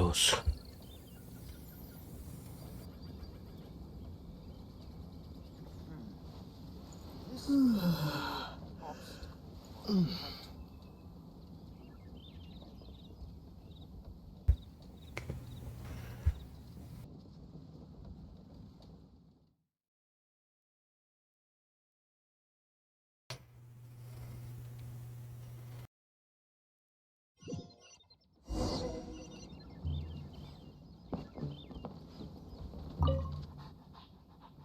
los.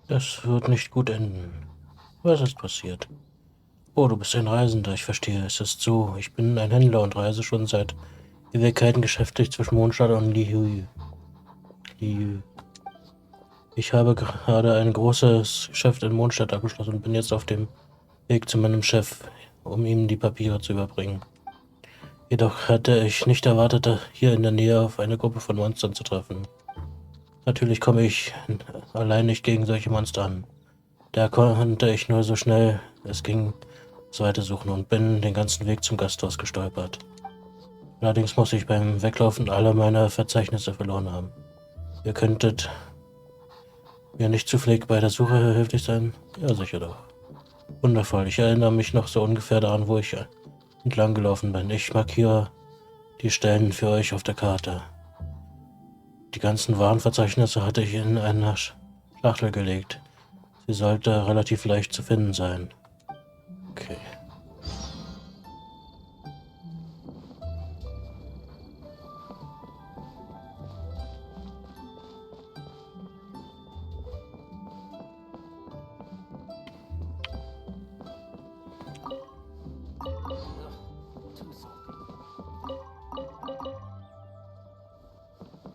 Das wird nicht gut enden. Was ist passiert? Oh, du bist ein Reisender, ich verstehe. Es ist so, ich bin ein Händler und reise schon seit Ewigkeiten geschäftlich zwischen Mondstadt und Lihue. Ich habe gerade ein großes Geschäft in Mondstadt abgeschlossen und bin jetzt auf dem Weg zu meinem Chef, um ihm die Papiere zu überbringen. Jedoch hatte ich nicht erwartet, hier in der Nähe auf eine Gruppe von Monstern zu treffen. Natürlich komme ich allein nicht gegen solche Monster an. Da konnte ich nur so schnell es ging das Weite suchen und bin den ganzen Weg zum Gasthaus gestolpert. Allerdings muss ich beim Weglaufen alle meine Verzeichnisse verloren haben. Ihr könntet mir nicht zufällig bei der Suche behilflich sein? Ja, sicher doch. Wundervoll. Ich erinnere mich noch so ungefähr daran, wo ich entlang gelaufen bin. Ich markiere die Stellen für euch auf der Karte. Die ganzen Warenverzeichnisse hatte ich in eine Schachtel gelegt. Sie sollte relativ leicht zu finden sein. Okay.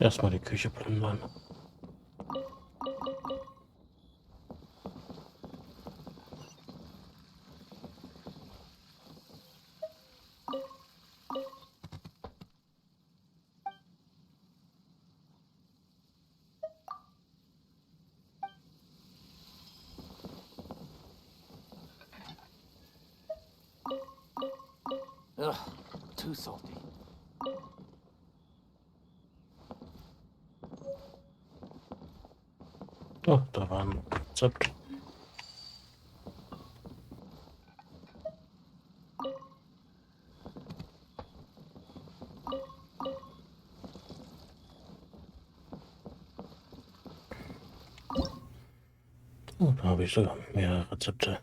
Erstmal die Küche plündern. Ugh, too salty. Oh, da war ein Rezept. Oh, da habe ich sogar mehrere Rezepte.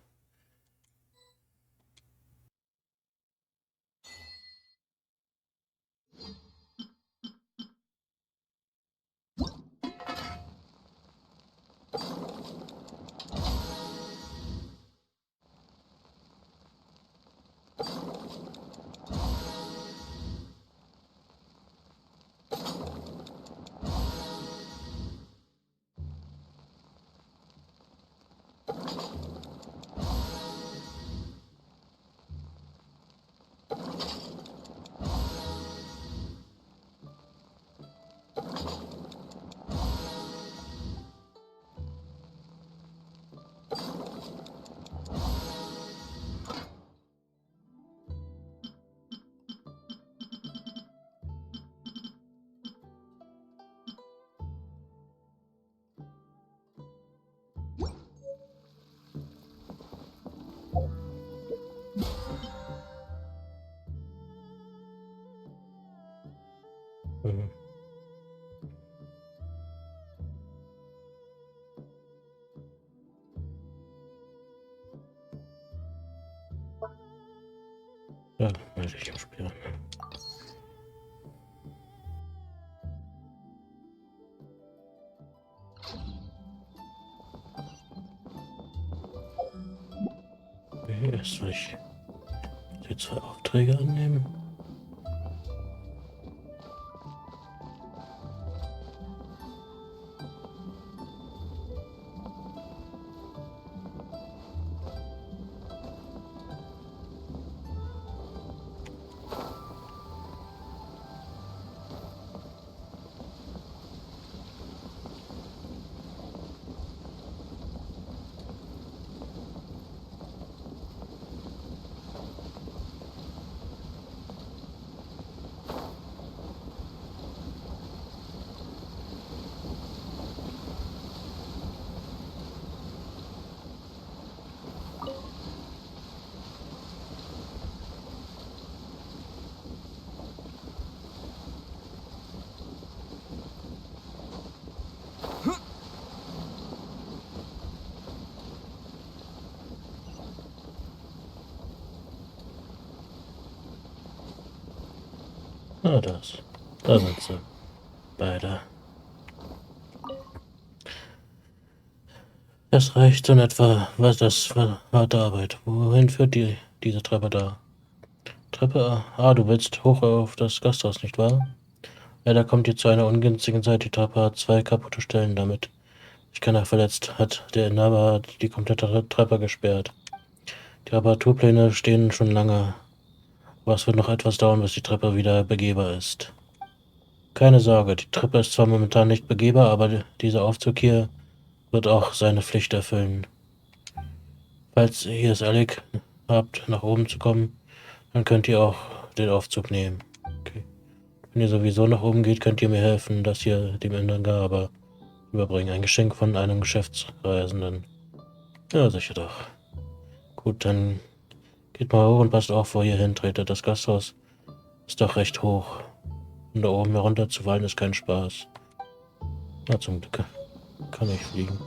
Mhm. Ja, weiß ich im Spiel. Okay, erst soll ich die 2 Aufträge annehmen. Ah, da sind sie. Beide. Das reicht in etwa, was das war harte Arbeit. Wohin führt diese Treppe da? Treppe? Ah, du willst hoch auf das Gasthaus, nicht wahr? Ja, da kommt ihr zu einer ungünstigen Zeit. Die Treppe hat 2 kaputte Stellen damit. Ich keiner verletzt, hat der Inhaber die komplette Treppe gesperrt. Die Reparaturpläne stehen schon lange, aber es wird noch etwas dauern, bis die Treppe wieder begehbar ist. Keine Sorge, die Treppe ist zwar momentan nicht begehbar, aber dieser Aufzug hier wird auch seine Pflicht erfüllen. Falls ihr es eilig habt, nach oben zu kommen, dann könnt ihr auch den Aufzug nehmen. Okay. Wenn ihr sowieso nach oben geht, könnt ihr mir helfen, das hier dem Inhaber überbringen. Ein Geschenk von einem Geschäftsreisenden. Ja, sicher doch. Gut, dann geht mal hoch und passt auf, wo ihr hintretet. Das Gasthaus ist doch recht hoch. Und da oben herunter zu fallen ist kein Spaß. Na, zum Glück kann ich fliegen.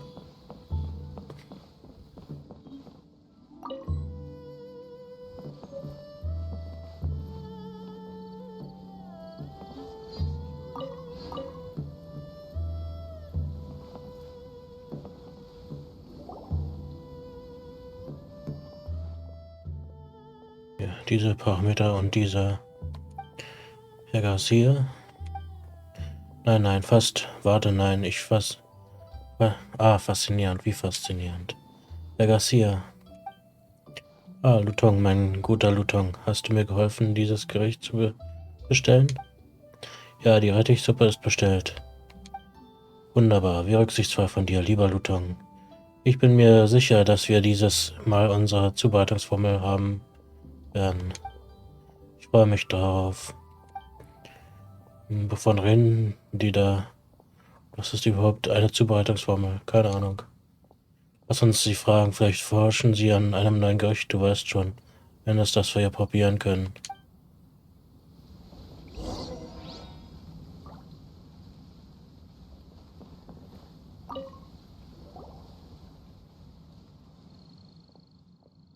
Ja, diese Parameter und dieser Herr Garcia. Nein, nein, fast. Warte, nein, ich fast. Ah, faszinierend, wie faszinierend. Herr Garcia. Ah, Lutong, mein guter Lutong. Hast du mir geholfen, dieses Gericht zu bestellen? Ja, die Rettichsuppe ist bestellt. Wunderbar, wie rücksichtsvoll von dir, lieber Lutong. Ich bin mir sicher, dass wir dieses Mal unsere Zubereitungsformel haben werden. Ich freue mich darauf. Wovon reden die da? Was ist überhaupt eine Zubereitungsformel? Keine Ahnung. Lass uns sie fragen, vielleicht forschen sie an einem neuen Gericht, du weißt schon. Wenn es das wir ja probieren können.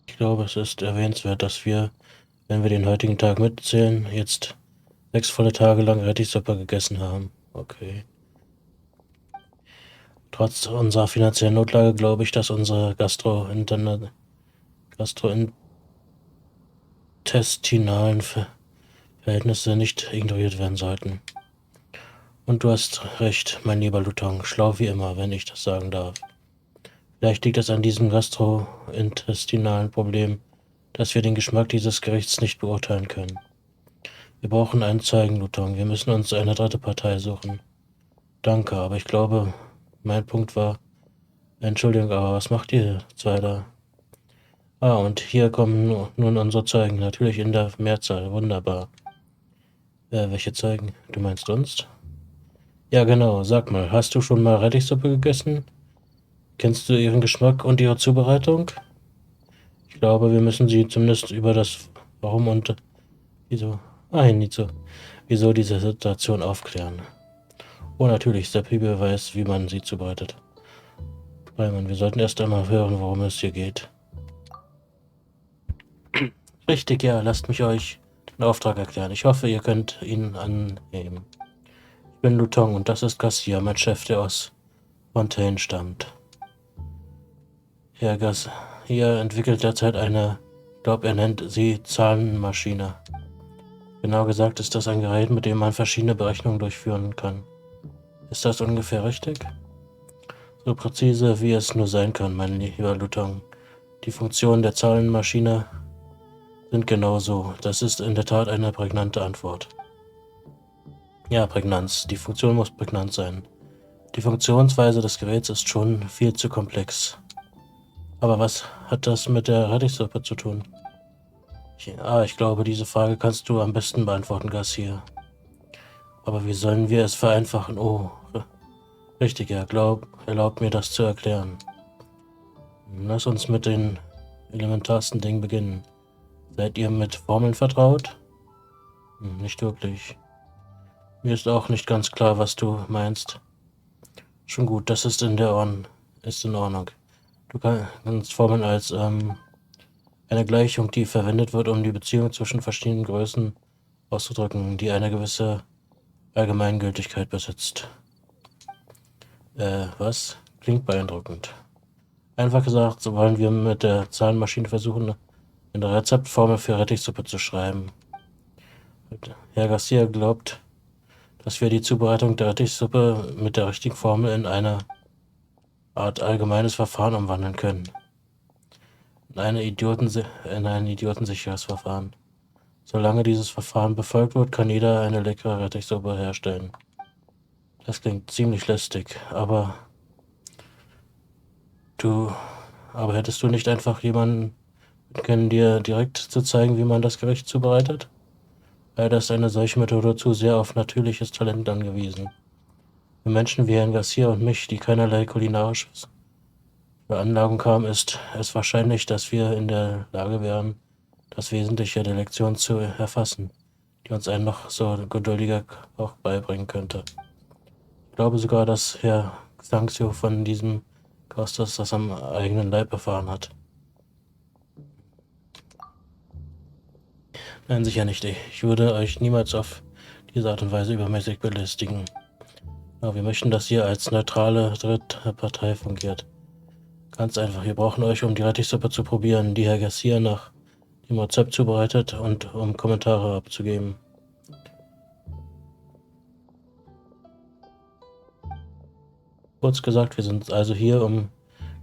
Ich glaube, es ist erwähnenswert, dass wir, wenn wir den heutigen Tag mitzählen, jetzt 6 volle Tage lang Rettichsuppe gegessen haben. Okay. Trotz unserer finanziellen Notlage glaube ich, dass unsere gastrointestinalen Verhältnisse nicht ignoriert werden sollten. Und du hast recht, mein lieber Lutong, schlau wie immer, wenn ich das sagen darf. Vielleicht liegt es an diesem gastrointestinalen Problem, dass wir den Geschmack dieses Gerichts nicht beurteilen können. Wir brauchen einen Zeugen, Lutong. Wir müssen uns eine dritte Partei suchen. Danke, aber ich glaube, mein Punkt war... Entschuldigung, aber was macht ihr zwei da? Ah, und hier kommen nun unsere Zeugen, natürlich in der Mehrzahl. Wunderbar. Welche Zeugen? Du meinst uns? Ja, genau. Sag mal, hast du schon mal Rettichsuppe gegessen? Kennst du ihren Geschmack und ihre Zubereitung? Ich glaube, wir müssen sie zumindest über das Warum und wieso, wieso diese Situation aufklären. Oh, natürlich, Seppi weiß, wie man sie zubereitet. Reimann, wir sollten erst einmal hören, worum es hier geht. Richtig, ja, lasst mich euch den Auftrag erklären. Ich hoffe, ihr könnt ihn annehmen. Ich bin Lutong und das ist Garcia, mein Chef, der aus Fontaine stammt. Herr Garcia entwickelt derzeit eine, er nennt sie Zahlenmaschine. Genau gesagt ist das ein Gerät, mit dem man verschiedene Berechnungen durchführen kann. Ist das ungefähr richtig? So präzise, wie es nur sein kann, mein lieber Lutong. Die Funktionen der Zahlenmaschine sind genauso. Das ist in der Tat eine prägnante Antwort. Ja, Prägnanz. Die Funktion muss prägnant sein. Die Funktionsweise des Geräts ist schon viel zu komplex. Aber was hat das mit der Rettichsuppe zu tun? Ich glaube, diese Frage kannst du am besten beantworten, Garcia. Aber wie sollen wir es vereinfachen? Oh, richtig, ja, erlaubt mir das zu erklären. Lass uns mit den elementarsten Dingen beginnen. Seid ihr mit Formeln vertraut? Nicht wirklich. Mir ist auch nicht ganz klar, was du meinst. Schon gut, das ist in Ordnung. Du kannst Formeln als eine Gleichung, die verwendet wird, um die Beziehung zwischen verschiedenen Größen auszudrücken, die eine gewisse Allgemeingültigkeit besitzt. Was? Klingt beeindruckend. Einfach gesagt, so wollen wir mit der Zahlenmaschine versuchen, eine Rezeptformel für Rettichsuppe zu schreiben. Herr Garcia glaubt, dass wir die Zubereitung der Rettichsuppe mit der richtigen Formel in eine Art allgemeines Verfahren umwandeln können. In ein idiotensicheres Verfahren. Solange dieses Verfahren befolgt wird, kann jeder eine leckere Rettichsuppe herstellen. Das klingt ziemlich lästig, aber hättest du nicht einfach jemanden können, dir direkt zu zeigen, wie man das Gericht zubereitet? Leider ist eine solche Methode zu sehr auf natürliches Talent angewiesen. Für Menschen wie Herrn Garcia und mich, die keinerlei kulinarisches Veranlagung haben, ist es wahrscheinlich, dass wir in der Lage wären, das Wesentliche der Lektion zu erfassen, die uns ein noch so geduldiger Koch beibringen könnte. Ich glaube sogar, dass Herr Xanxio von diesem Kostas das am eigenen Leib erfahren hat. Nein, sicher nicht. Ich würde euch niemals auf diese Art und Weise übermäßig belästigen. Aber wir möchten, dass ihr als neutrale dritte Partei fungiert. Ganz einfach, wir brauchen euch, um die Rettichsuppe zu probieren, die Herr Garcia nach dem Rezept zubereitet und um Kommentare abzugeben. Kurz gesagt, wir sind also hier, um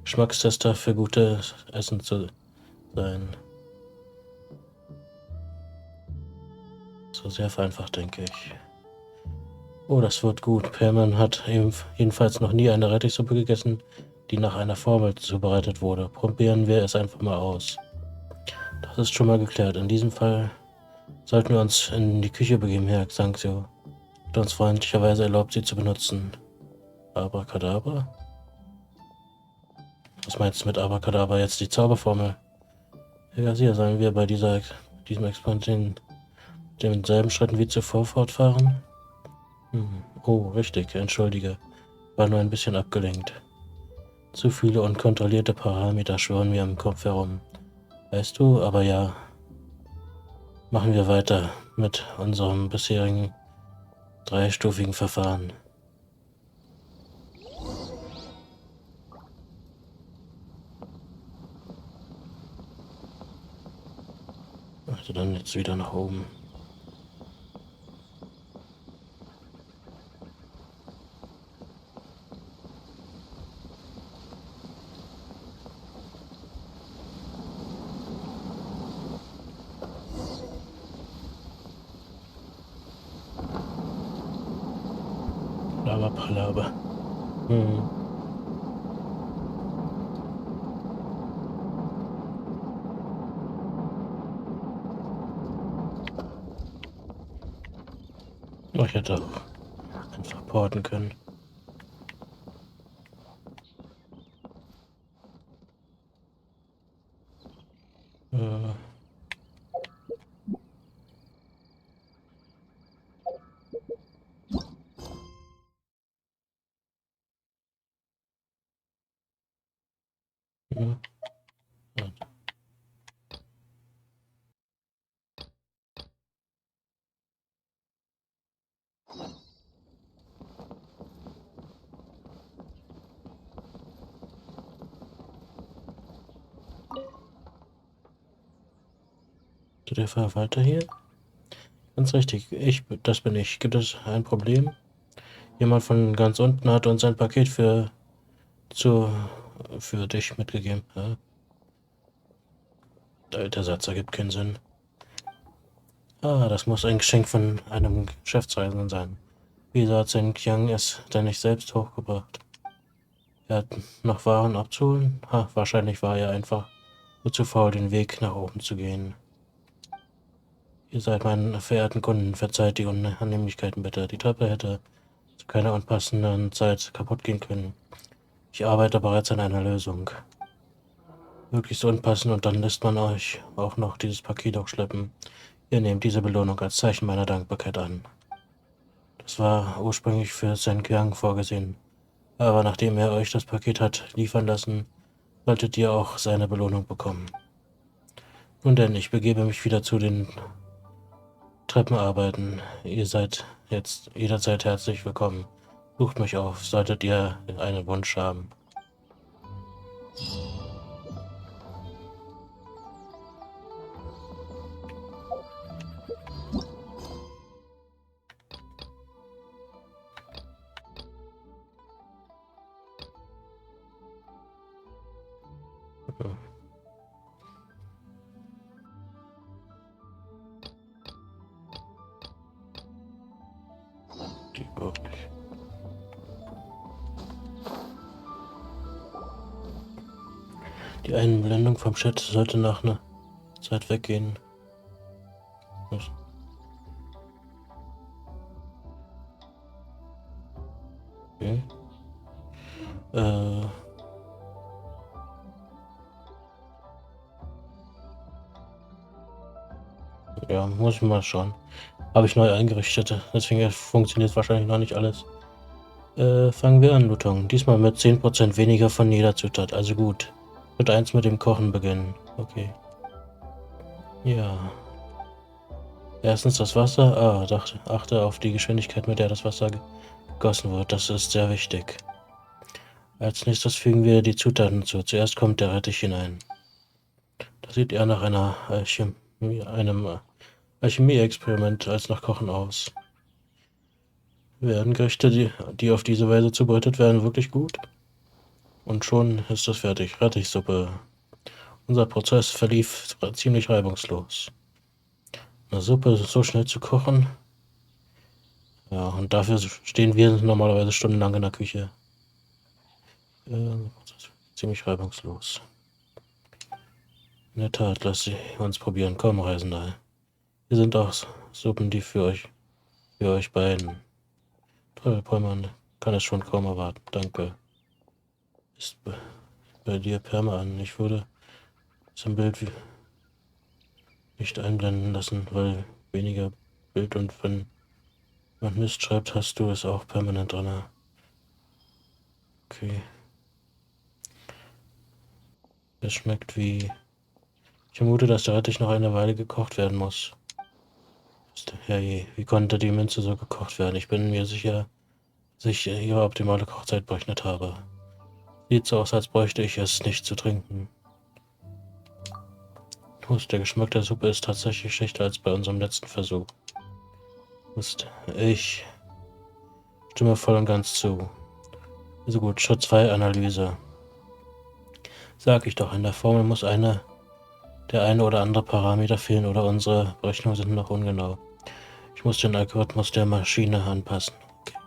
Geschmackstester für gutes Essen zu sein. So sehr vereinfacht, denke ich. Oh, das wird gut. Perman hat jedenfalls noch nie eine Rettichsuppe gegessen, die nach einer Formel zubereitet wurde. Probieren wir es einfach mal aus. Das ist schon mal geklärt. In diesem Fall sollten wir uns in die Küche begeben, Herr Xanxio. Hat uns freundlicherweise erlaubt, sie zu benutzen. Abracadabra? Was meinst du mit Abracadabra? Jetzt die Zauberformel. Herr Garcia, sollen wir bei diesem Experiment denselben Schritten wie zuvor fortfahren? Oh, richtig, entschuldige. War nur ein bisschen abgelenkt. Zu viele unkontrollierte Parameter schwirren mir im Kopf herum. Weißt du, aber ja. Machen wir weiter mit unserem bisherigen dreistufigen Verfahren. Also dann jetzt wieder nach oben. Palaber. Ich hätte auch einfach porten können. Ja. Der Verwalter hier? Ganz richtig, das bin ich. Gibt es ein Problem? Jemand von ganz unten hat uns ein Paket für dich mitgegeben. Ja? Der Satz ergibt keinen Sinn. Ah, das muss ein Geschenk von einem Geschäftsreisenden sein. Wieso hat Sen Qiang es denn nicht selbst hochgebracht? Er hat noch Waren abzuholen? Wahrscheinlich war er einfach nur zu faul, den Weg nach oben zu gehen. Ihr seid meinen verehrten Kunden, verzeiht die Unannehmlichkeiten bitte. Die Treppe hätte zu keiner unpassenden Zeit kaputt gehen können. Ich arbeite bereits an einer Lösung. Wirklich so unpassend und dann lässt man euch auch noch dieses Paket hochschleppen. Ihr nehmt diese Belohnung als Zeichen meiner Dankbarkeit an. Das war ursprünglich für Sen Qiang vorgesehen. Aber nachdem er euch das Paket hat liefern lassen, solltet ihr auch seine Belohnung bekommen. Nun denn, ich begebe mich wieder zu den Treppen arbeiten. Ihr seid jetzt jederzeit herzlich willkommen. Sucht mich auf, solltet ihr einen Wunsch haben. Die wirklich. Die Einblendung vom Chat sollte nach einer Zeit weggehen. Okay. Ja, muss ich mal schauen. Habe ich neu eingerichtet, deswegen funktioniert wahrscheinlich noch nicht alles. Fangen wir an, Luton. Diesmal mit 10% weniger von jeder Zutat, also gut. Schritt 1 mit dem Kochen beginnen. Okay. Ja. Erstens das Wasser. Achte auf die Geschwindigkeit, mit der das Wasser gegossen wird. Das ist sehr wichtig. Als nächstes fügen wir die Zutaten zu. Zuerst kommt der Rettich hinein. Das sieht eher nach einem Alchemie-Experiment als nach Kochen aus. Werden Gerichte, die auf diese Weise zubereitet werden, wirklich gut? Und schon ist es fertig. Rettichsuppe. Unser Prozess verlief ziemlich reibungslos. Eine Suppe so schnell zu kochen. Ja, und dafür stehen wir normalerweise stundenlang in der Küche. Ziemlich reibungslos. In der Tat, lass sie uns probieren. Komm, Reisender. Hier sind auch Suppen, die für euch beiden. Toll, Pollmann, kann es schon kaum erwarten. Danke. Ist bei dir Perma an. Ich würde es im Bild nicht einblenden lassen, weil weniger Bild, und wenn man Mist schreibt, hast du es auch permanent drin. Okay. Es schmeckt wie... Ich vermute, dass der Rettich noch eine Weile gekocht werden muss. Herrje, wie konnte die Minze so gekocht werden? Ich bin mir sicher, dass ich ihre optimale Kochzeit berechnet habe. Sieht so aus, als bräuchte ich es nicht zu trinken. Der Geschmack der Suppe ist tatsächlich schlechter als bei unserem letzten Versuch. Ich stimme voll und ganz zu. Also gut, Schritt 2, Analyse. Sag ich doch, in der Formel muss der eine oder andere Parameter fehlen oder unsere Berechnungen sind noch ungenau. Ich muss den Algorithmus der Maschine anpassen. Okay.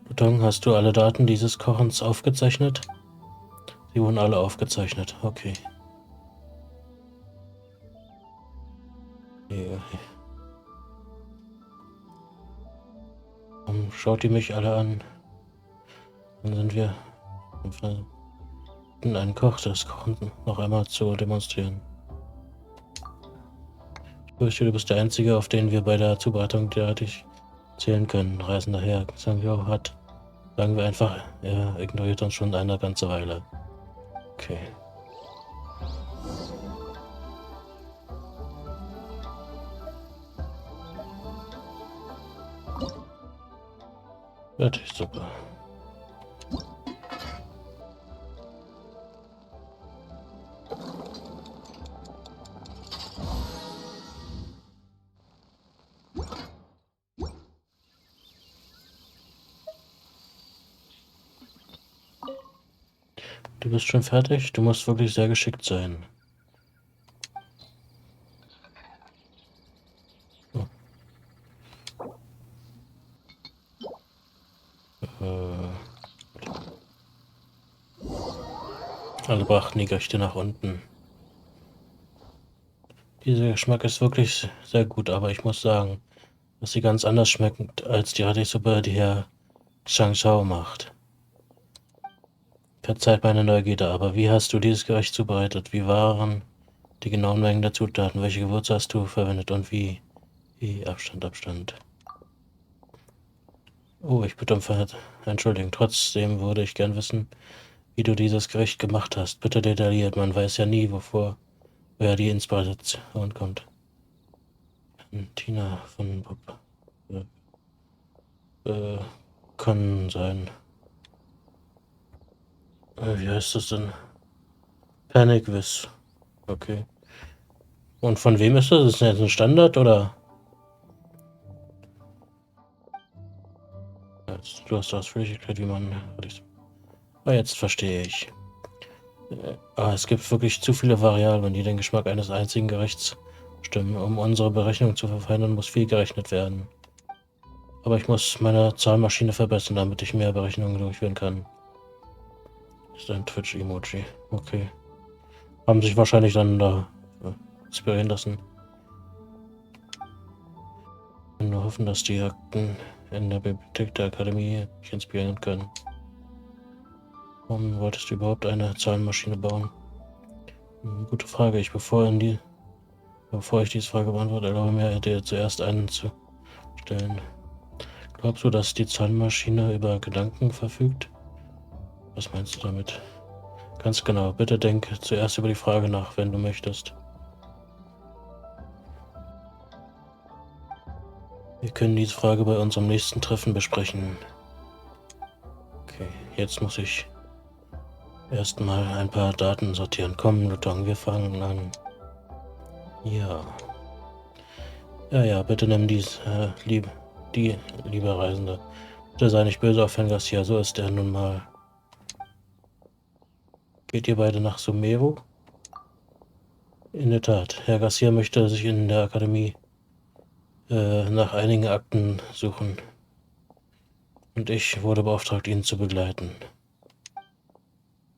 Luton, hast du alle Daten dieses Kochens aufgezeichnet? Sie wurden alle aufgezeichnet. Okay. Schaut ihr mich alle an? Dann sind wir in einen Koch, das Kochen noch einmal zu demonstrieren. Ich fürchte, du bist der Einzige, auf den wir bei der Zubereitung derartig zählen können. Reisender Herr, sagen wir einfach, er ignoriert uns schon eine ganze Weile. Okay. Fertig, super. Du bist schon fertig? Du musst wirklich sehr geschickt sein. Oh. Alle brachten die Gerichte nach unten. Dieser Geschmack ist wirklich sehr gut, aber ich muss sagen, dass sie ganz anders schmeckt als die Radiesuppe, die Herr Changshao macht. Verzeiht meine Neugierde, aber wie hast du dieses Gericht zubereitet? Wie waren die genauen Mengen der Zutaten? Welche Gewürze hast du verwendet und wie? Abstand. Oh, ich bitte um Entschuldigung. Trotzdem würde ich gern wissen, wie du dieses Gericht gemacht hast. Bitte detailliert, man weiß ja nie, woher die Inspiration kommt. Tina von Bob. Kann sein. Wie heißt das denn? Panic Wiz. Okay. Und von wem ist das? Ist das jetzt ein Standard oder? Du hast ausführlich erklärt, wie man. Ah, jetzt verstehe ich. Es gibt wirklich zu viele Variablen, die den Geschmack eines einzigen Gerichts bestimmen. Um unsere Berechnung zu verfeinern, muss viel gerechnet werden. Aber ich muss meine Zahlmaschine verbessern, damit ich mehr Berechnungen durchführen kann. Das ist ein Twitch-Emoji. Okay. Haben sich wahrscheinlich dann da inspirieren lassen. Ich kann nur hoffen, dass die Akten in der Bibliothek der Akademie mich inspirieren können. Warum wolltest du überhaupt eine Zahlenmaschine bauen? Gute Frage. Bevor ich diese Frage beantworte, erlaube mir, dir zuerst einen zu stellen. Glaubst du, dass die Zahlenmaschine über Gedanken verfügt? Was meinst du damit? Ganz genau. Bitte denk zuerst über die Frage nach, wenn du möchtest. Wir können diese Frage bei unserem nächsten Treffen besprechen. Okay, jetzt muss ich erstmal ein paar Daten sortieren. Komm, Lutong, wir fangen an. Ja. Ja, bitte nimm liebe Reisende. Bitte sei nicht böse auf Herrn Garcia, so ist er nun mal. Geht ihr beide nach Sumeru? In der Tat. Herr Garcia möchte sich in der Akademie nach einigen Akten suchen. Und ich wurde beauftragt, ihn zu begleiten.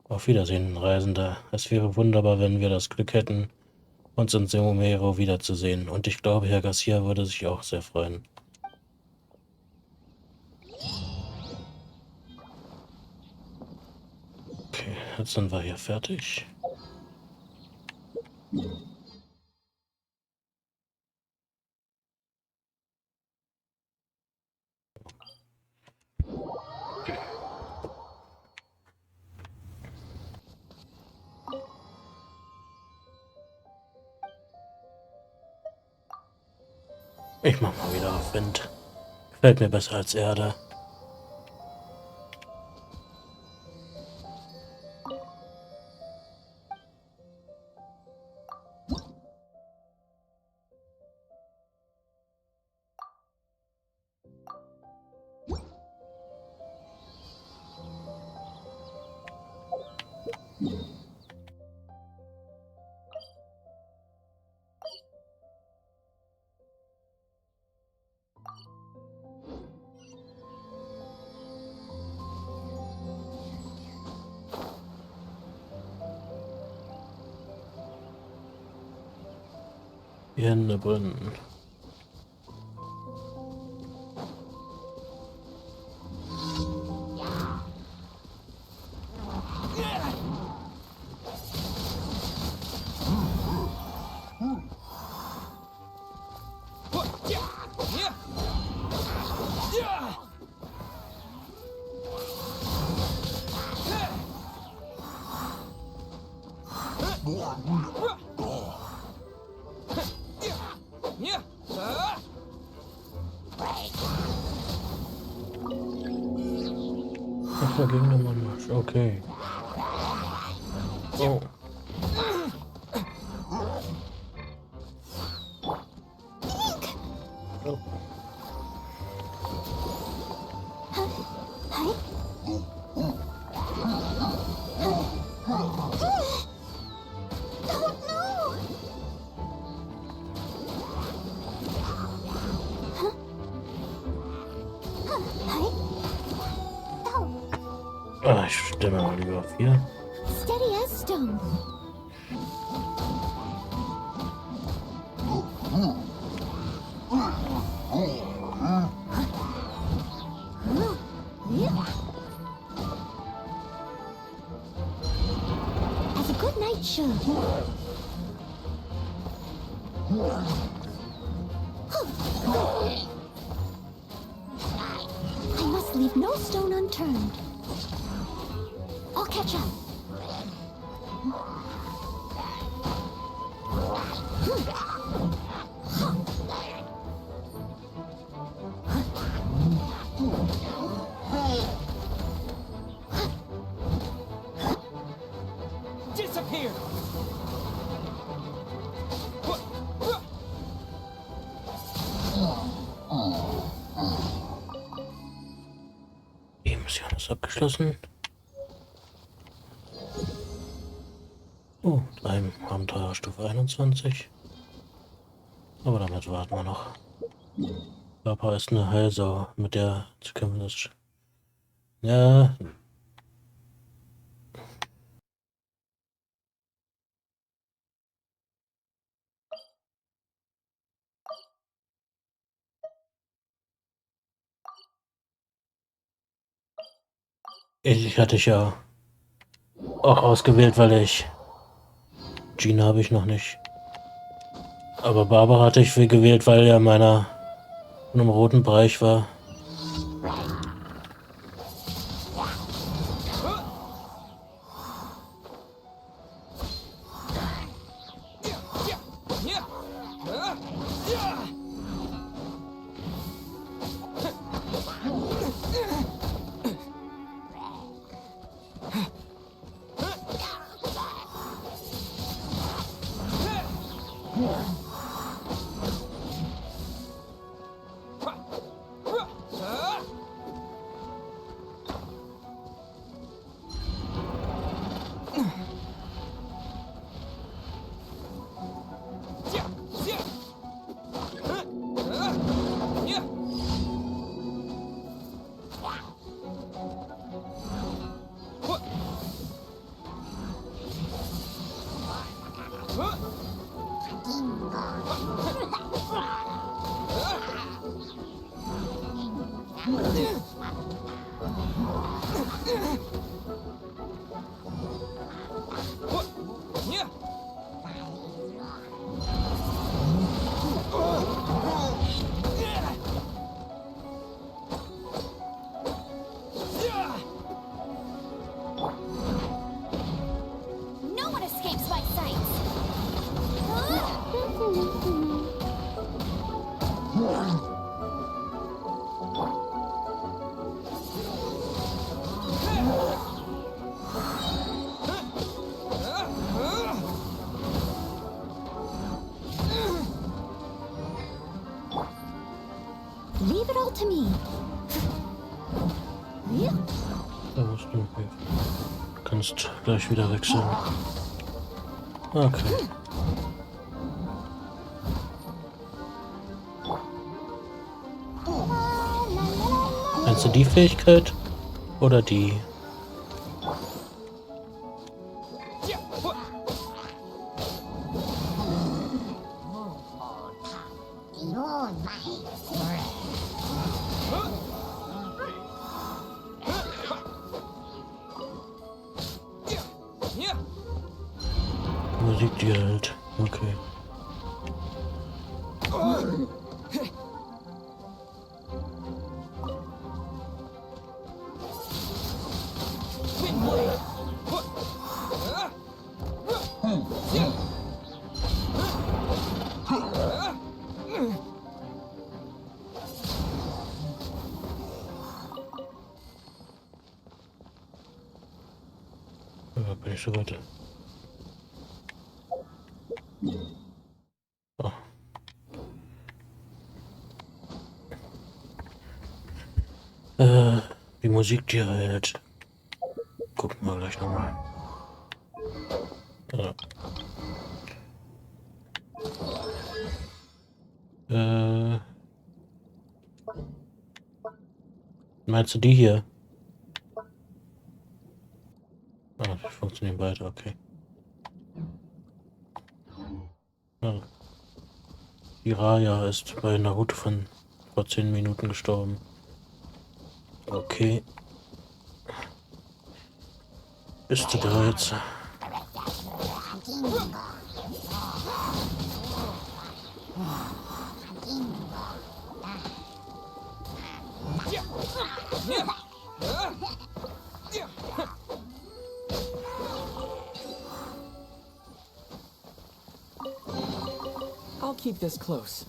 Auf Wiedersehen, Reisender. Es wäre wunderbar, wenn wir das Glück hätten, uns in Sumeru wiederzusehen. Und ich glaube, Herr Garcia würde sich auch sehr freuen. Okay, jetzt sind wir hier fertig. Ich mach mal wieder auf Wind. Gefällt mir besser als Erde. Die Hände brennen. Ach, da ging der Mann. Okay. Oh. Oh. Ich stimme mal lieber auf hier. Steady as stone. As a good night should. I must leave no stone unturned. I'll catch up. Mission ist abgeschlossen. Oh, 3 Abenteuer Stufe 21. Aber damit warten wir noch. Papa ist eine Heilsau, mit der zu kämpfen ist. Ja. Ich hatte ich ja auch ausgewählt, weil ich... Gina habe ich noch nicht. Aber Barbara hatte ich gewählt, weil er meiner in einem roten Bereich war. No one escapes my sight. Leave it all to me. Da musst du. Kannst gleich wieder wechseln. Okay. Meinst du die Fähigkeit oder die? Musik, die halt. Okay. Ja, bin ich so weit. Oh. Die Musik, die halt. Gucken wir gleich nochmal. Ja. Meinst du die hier? Ah, die funktionieren beide, okay. Ja. Die Raya ist bei Naruto vor 10 Minuten gestorben. Okay. Bist du da jetzt? I'll keep this close.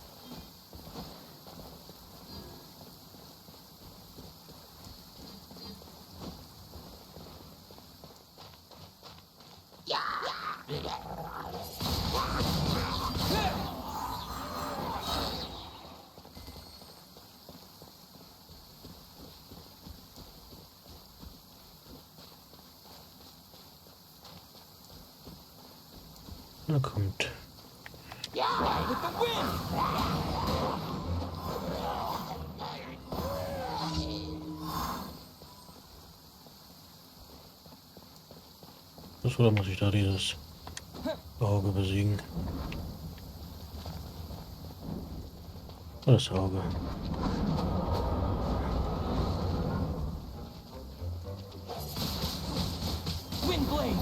Na kommt. With the wind! Das oder muss ich da dieses Auge besiegen? Das Auge. Wind blade!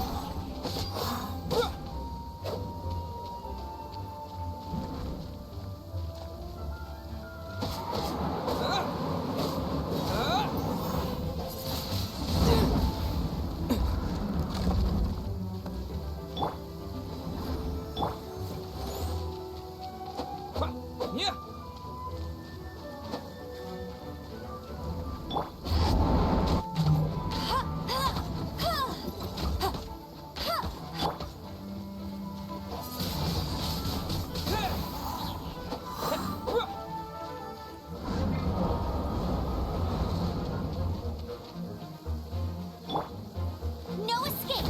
Yeah! No escape.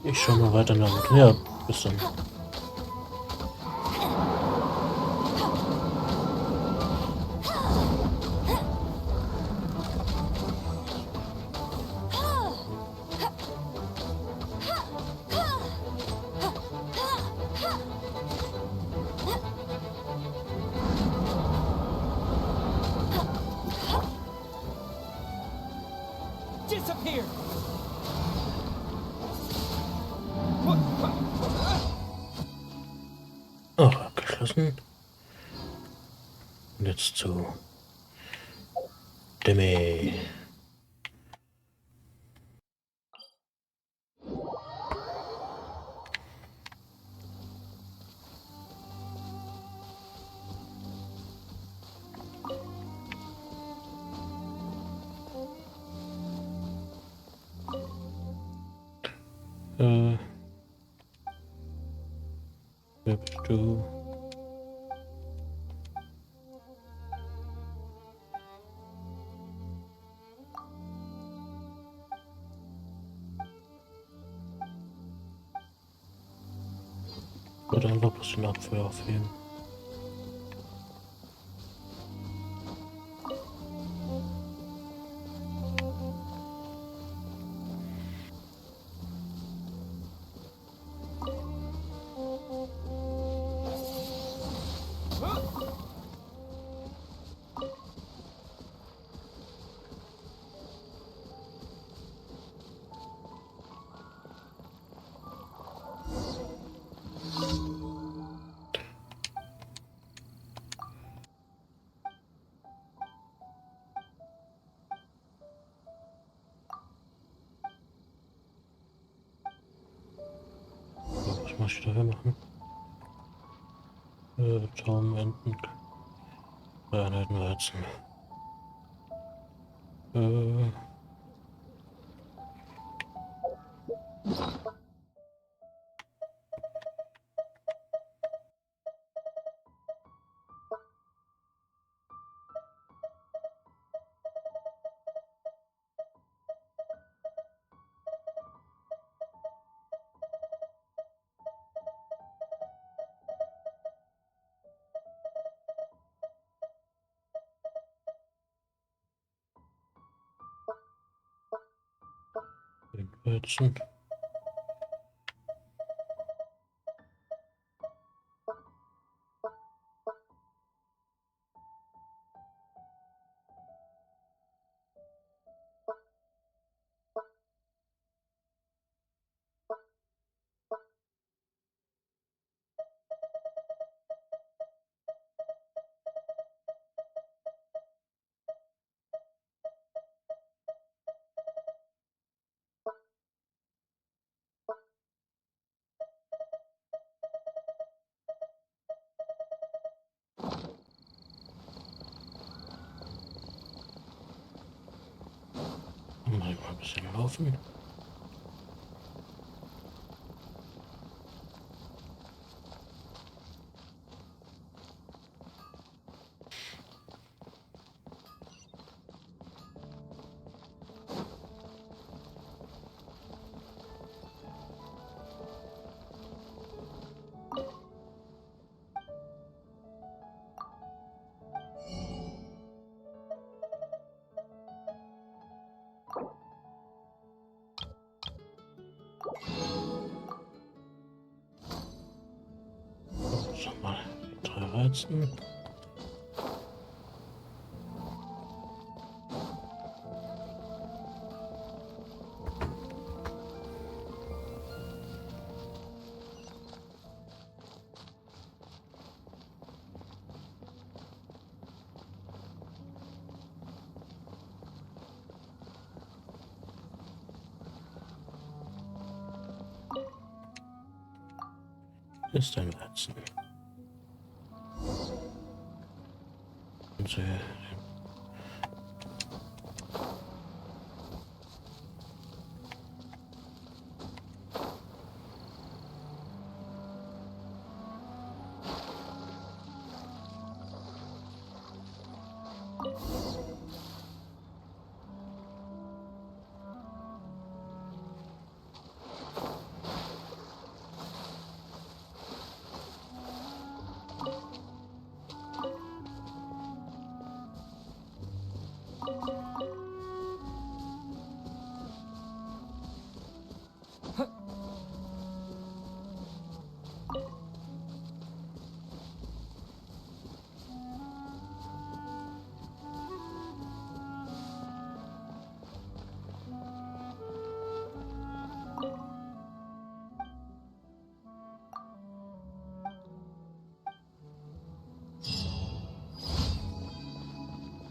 Ich schau mal weiter damit. Ja, bis dann. Disappear! Auch abgeschlossen. Und jetzt zu Demi. Wer bist du? Ich würde einfach bloß den Abwehr aufheben. So, was muss ich dafür machen? Tauben, Enten, Einheiten, Weizen. Den Weizen. Mal ein bisschen laufen. 3 Reizen. Ist ein Weizen. Und so,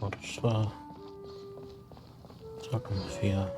oh, das war Sag Nummer 4.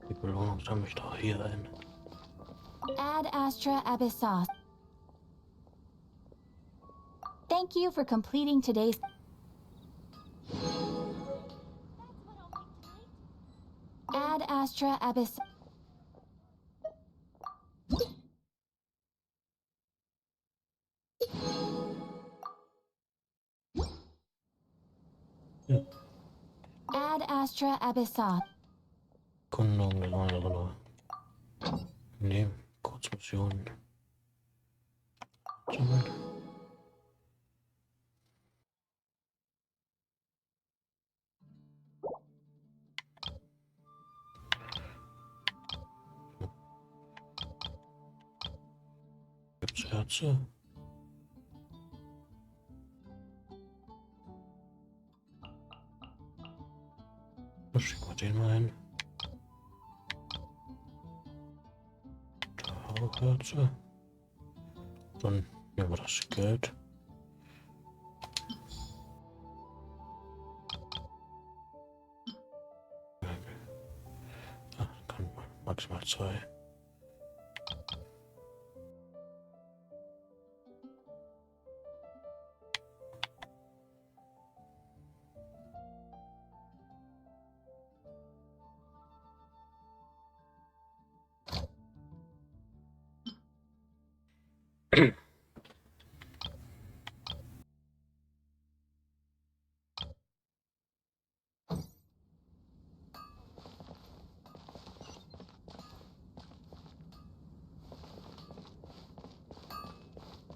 Die Belohnung sammle ich doch hier ein. Ad Astra Abyssos. Thank you for completing today's. Ad Astra Abyssos. Ja. Ad Astra Abyssos. Kundung der neuen Runde. Nee, Kurzmissionen. Sammeln. Gibt's Herze? Da schicken wir den mal hin. Da auch Herze. Dann nehmen wir das Geld. Ja, kann man maximal 2.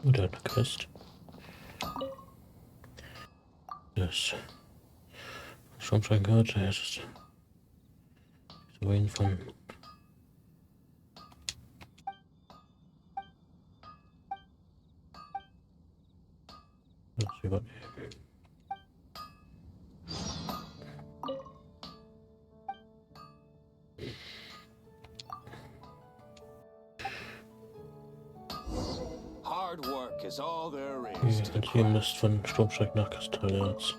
Oder eine Quest. Das schon schon gehört, das ist so jeden von das übernehmen. Hard work is all there Hier is to the entgehen ist von Sturmschreck nach Kristallerz.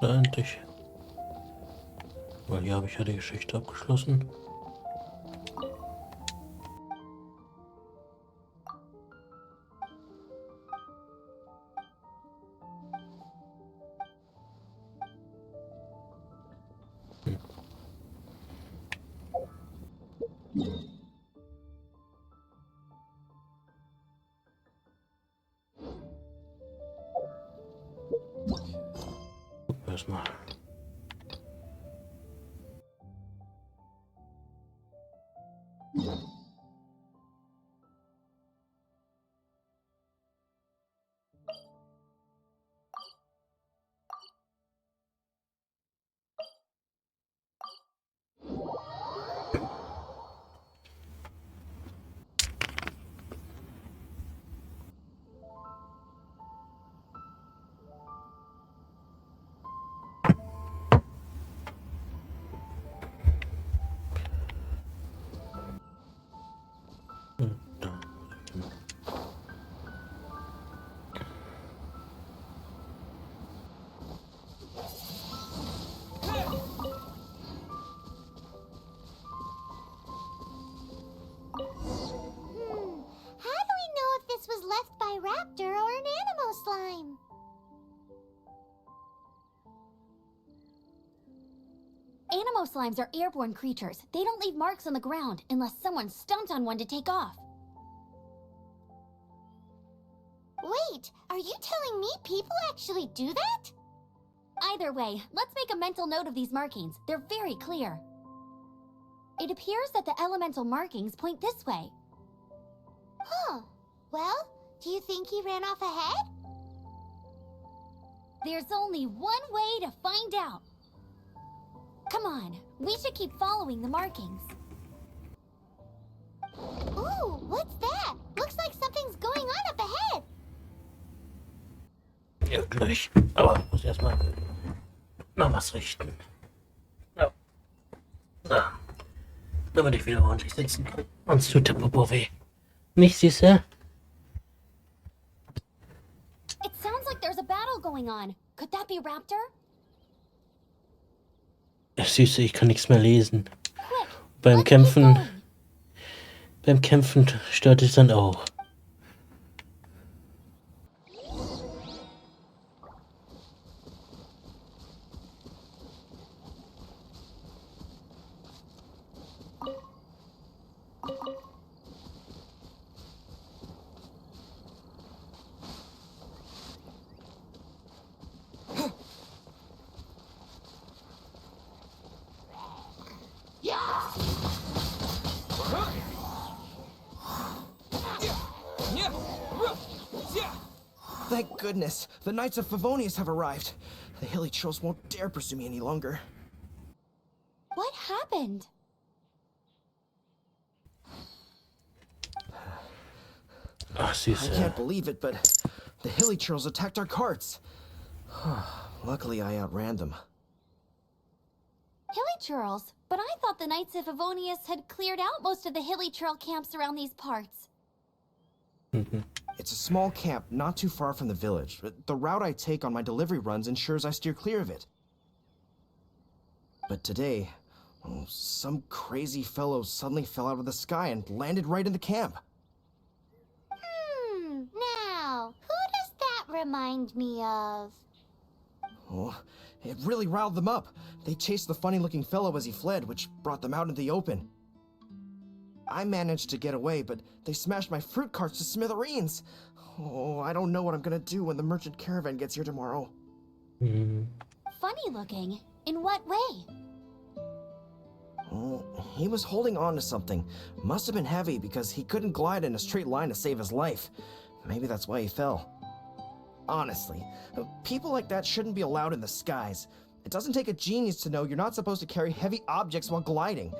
Da endlich. Weil hier habe ich ja die Geschichte abgeschlossen. Gucken wir erstmal. How do we know if this was left by Raptor or an Animo slime? Animo slimes are airborne creatures. They don't leave marks on the ground unless someone stomped on one to take off. Wait, are you telling me people actually do that? Either way, let's make a mental note of these markings. They're very clear. It appears that the elemental markings point this way. Huh. Well, do you think he ran off ahead? There's only one way to find out. Come on, we should keep following the markings. Ooh, what's that? Looks like something's going on up ahead. Ja, gleich. Aber ich muss erstmal noch was richten. Ja. So. Damit ich wieder ordentlich sitzen kann. Sonst tut der Popo weh. Nicht, Süße? It sounds like there's a battle going on. Could that be Raptor? Ja, Süße, ich kann nichts mehr lesen. Quick, Beim let's keep Kämpfen, going. beim Kämpfen stört es dann auch. Thank goodness, the Knights of Favonius have arrived. The hilly trolls won't dare pursue me any longer. What happened? Ach, I Süße. can't believe it, but the hilly trolls attacked our carts. Luckily, I outran them. Hilly churls, but I thought the Knights of Favonius had cleared out most of the hilly trail camps around these parts. It's a small camp not too far from the village. The route I take on my delivery runs ensures I steer clear of it. But today, some crazy fellow suddenly fell out of the sky and landed right in the camp. Now, who does that remind me of? Oh, it really riled them up. They chased the funny-looking fellow as he fled, which brought them out into the open. I managed to get away, but they smashed my fruit carts to smithereens. Oh, I don't know what I'm gonna do when the merchant caravan gets here tomorrow. Funny looking? In what way? Oh, he was holding on to something. Must have been heavy because he couldn't glide in a straight line to save his life. Maybe that's why he fell. Honestly, people like that shouldn't be allowed in the skies. It doesn't take a genius to know you're not supposed to carry heavy objects while gliding.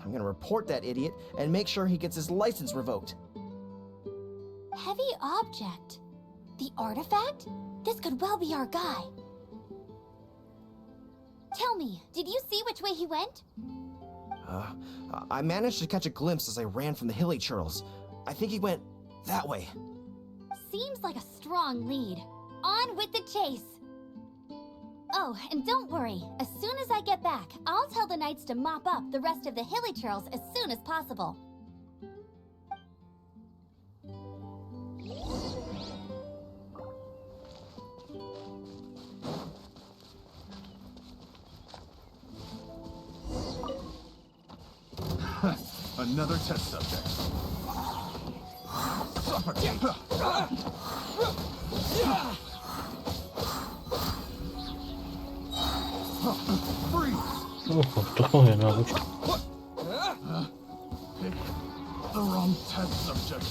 I'm gonna report that idiot and make sure he gets his license revoked. Heavy object? The artifact? This could well be our guy. Tell me, did you see which way he went? I managed to catch a glimpse as I ran from the hilly churls. I think he went that way. Seems like a strong lead. On with the chase. Oh, and don't worry. As soon as I get back, I'll tell the knights to mop up the rest of the hilly turtles as soon as possible. Another test subject. Freeze! Oh, doch noch eine Nachricht. Pick the wrong test subject.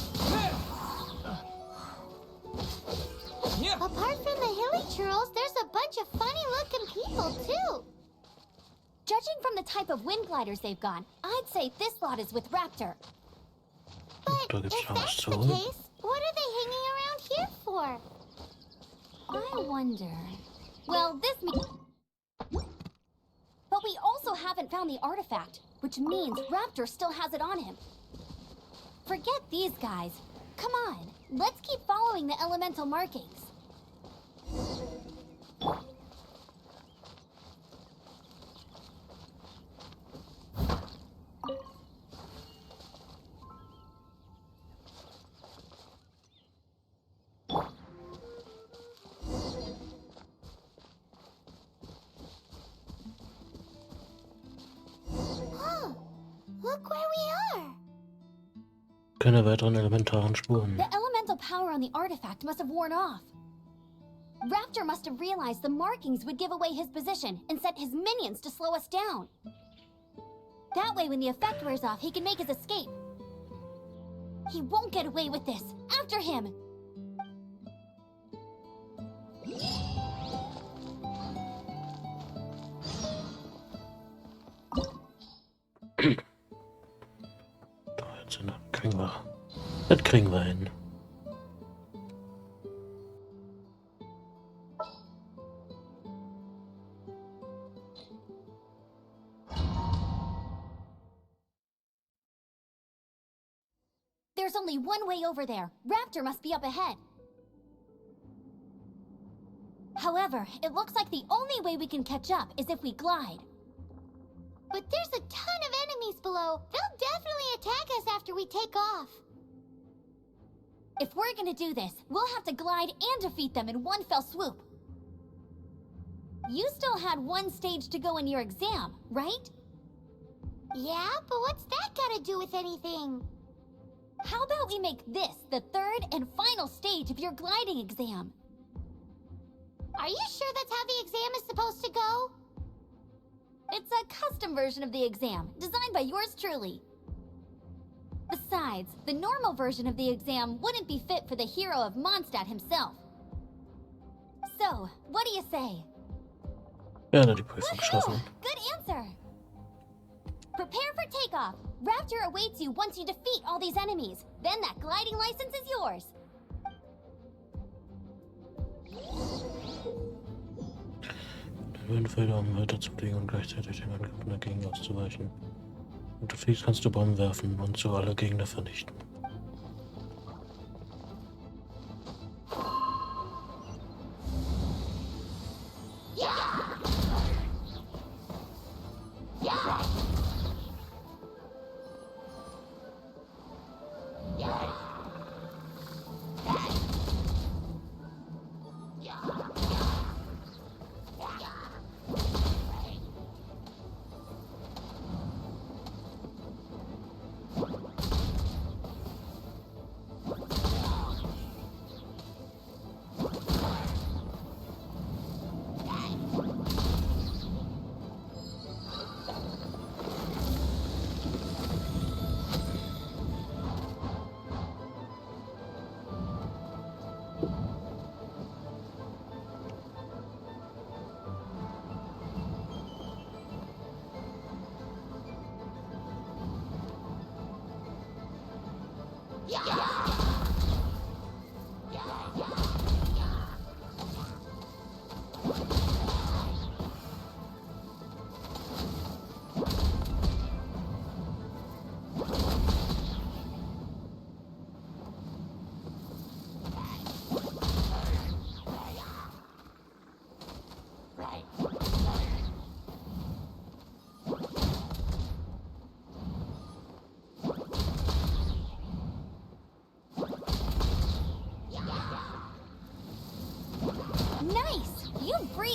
Yeah. Apart from the hilly churls, there's a bunch of funny-looking people, too. Judging from the type of wind gliders they've got, I'd say this lot is with Raptor. But Da gibt's if noch was that's zu the holen. case, what are they hanging around here for? I wonder... Well, this means... But we also haven't found the artifact, which means Raptor still has it on him. Forget these guys. Come on, let's keep following the elemental markings. Oh, look where we are. Keine weiteren elementaren Spuren. The elemental power on the artifact must have worn off. Raptor must have realized the markings would give away his position and sent his minions to slow us down. That way, when the effect wears off, he can make his escape. He won't get away with this. After him! Doch, jetzt kriegen wir. Das kriegen wir hin. There's only one way over there. Raptor must be up ahead. However, it looks like the only way we can catch up is if we glide. But there's a ton of enemies below. They'll definitely attack us after we take off. If we're gonna do this, we'll have to glide and defeat them in one fell swoop. You still had one stage to go in your exam, right? Yeah, but what's that got to do with anything? How about we make this the third and final stage of your gliding exam? Are you sure that's how the exam is supposed to go? It's a custom version of the exam, designed by yours truly. Besides, the normal version of the exam wouldn't be fit for the hero of Mondstadt himself. So, what do you say? Werde die Prüfung schaffen. Good answer! Prepare for takeoff. Raptor awaits you once you defeat all these enemies. Then that gliding license is yours. Höhenfelder, um weiter zu fliegen und gleichzeitig den Angriffen dagegen auszuweichen. Und du fliegst, kannst du Bomben werfen und so alle Gegner vernichten.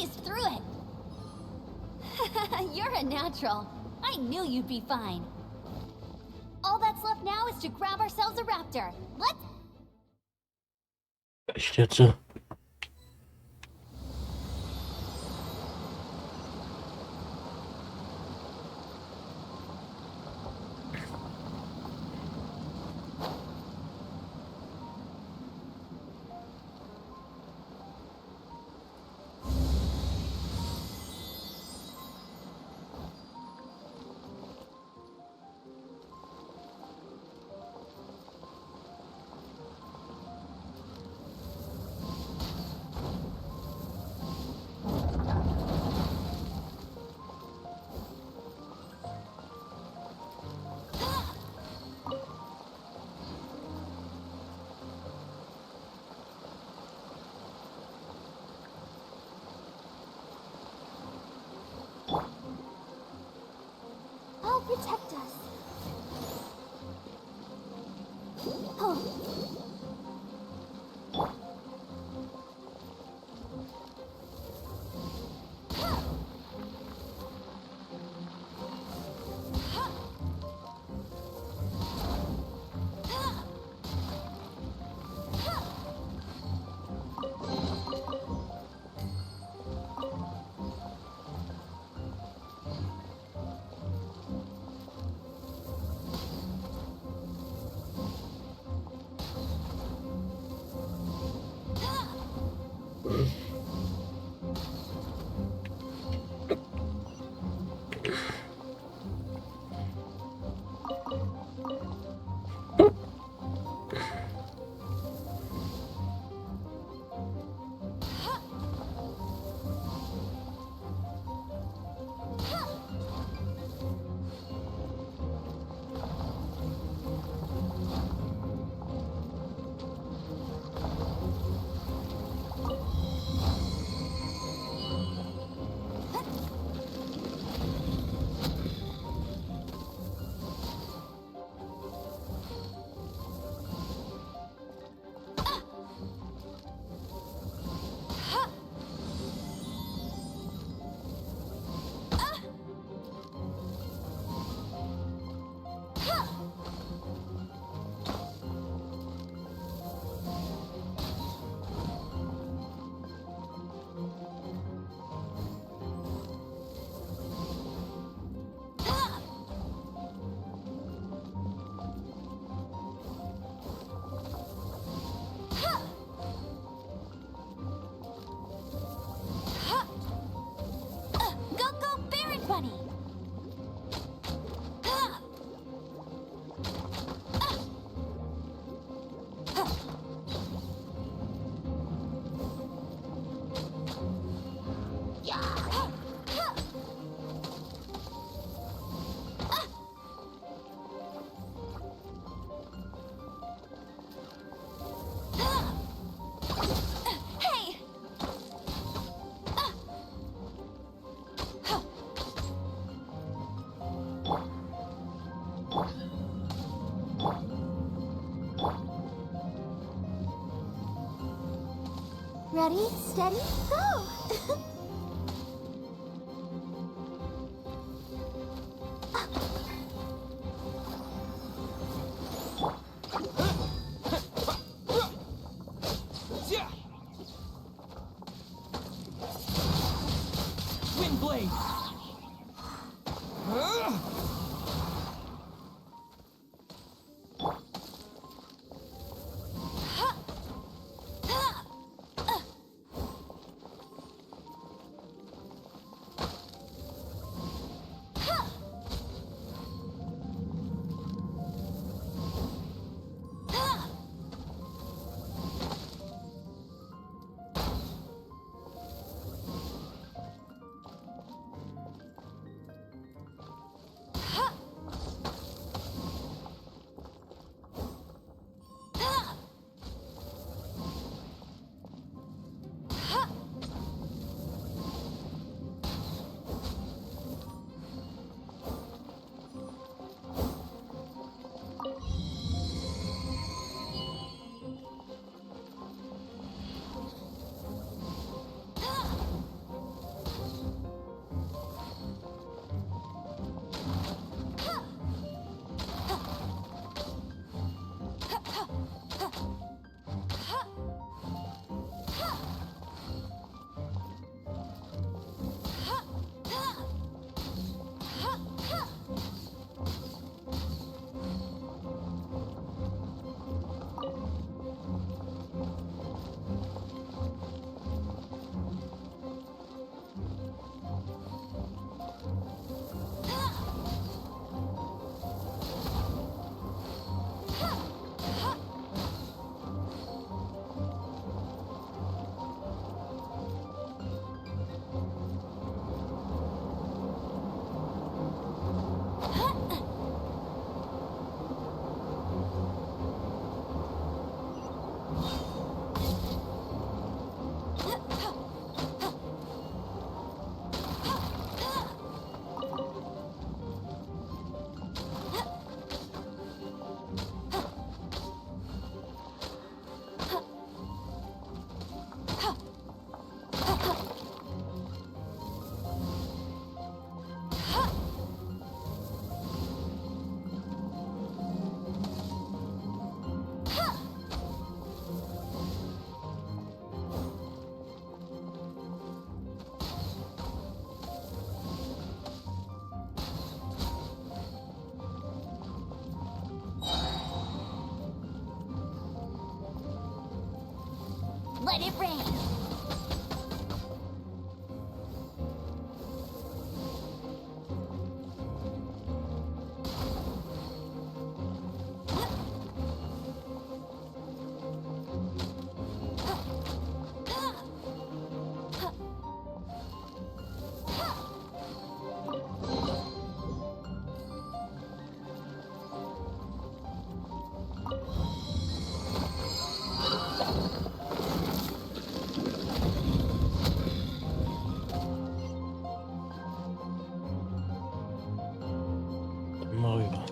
breezed through it. You're a natural. I knew you'd be fine. All that's left now is to grab ourselves a raptor. Let's... Echt jetzt? I'll protect us. Oh. Ready, steady, go! Wind blade. Let it rain. Mal rüber.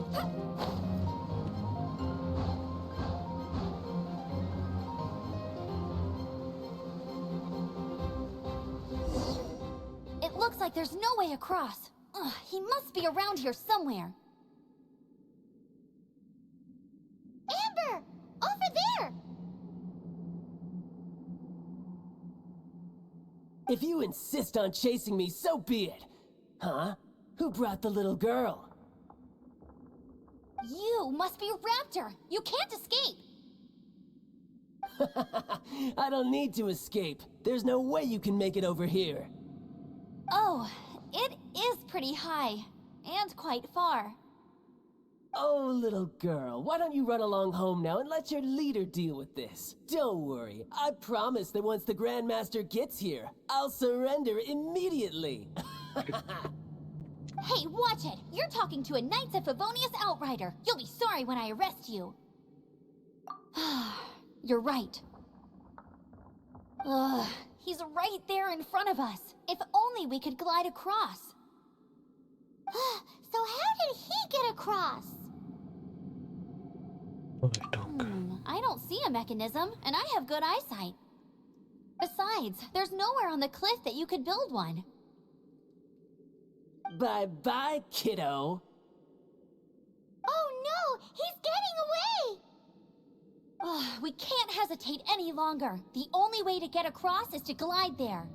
It looks like there's no way across. Ugh, he must be around here somewhere. Amber! Over there! If you insist on chasing me, so be it. Huh? Who brought the little girl? You must be Raptor. You can't escape. I don't need to escape. There's no way you can make it over here. Oh, it is pretty high. And quite far. Oh, little girl, why don't you run along home now and let your leader deal with this? Don't worry, I promise that once the Grandmaster gets here, I'll surrender immediately. Hey, watch it! You're talking to a Knights of Favonius outrider. You'll be sorry when I arrest you. You're right. Ugh, he's right there in front of us. If only we could glide across. So how did he get across? I don't see a mechanism, and I have good eyesight. Besides, there's nowhere on the cliff that you could build one. Bye-bye, kiddo. Oh no! He's getting away! Ugh, we can't hesitate any longer. The only way to get across is to glide there.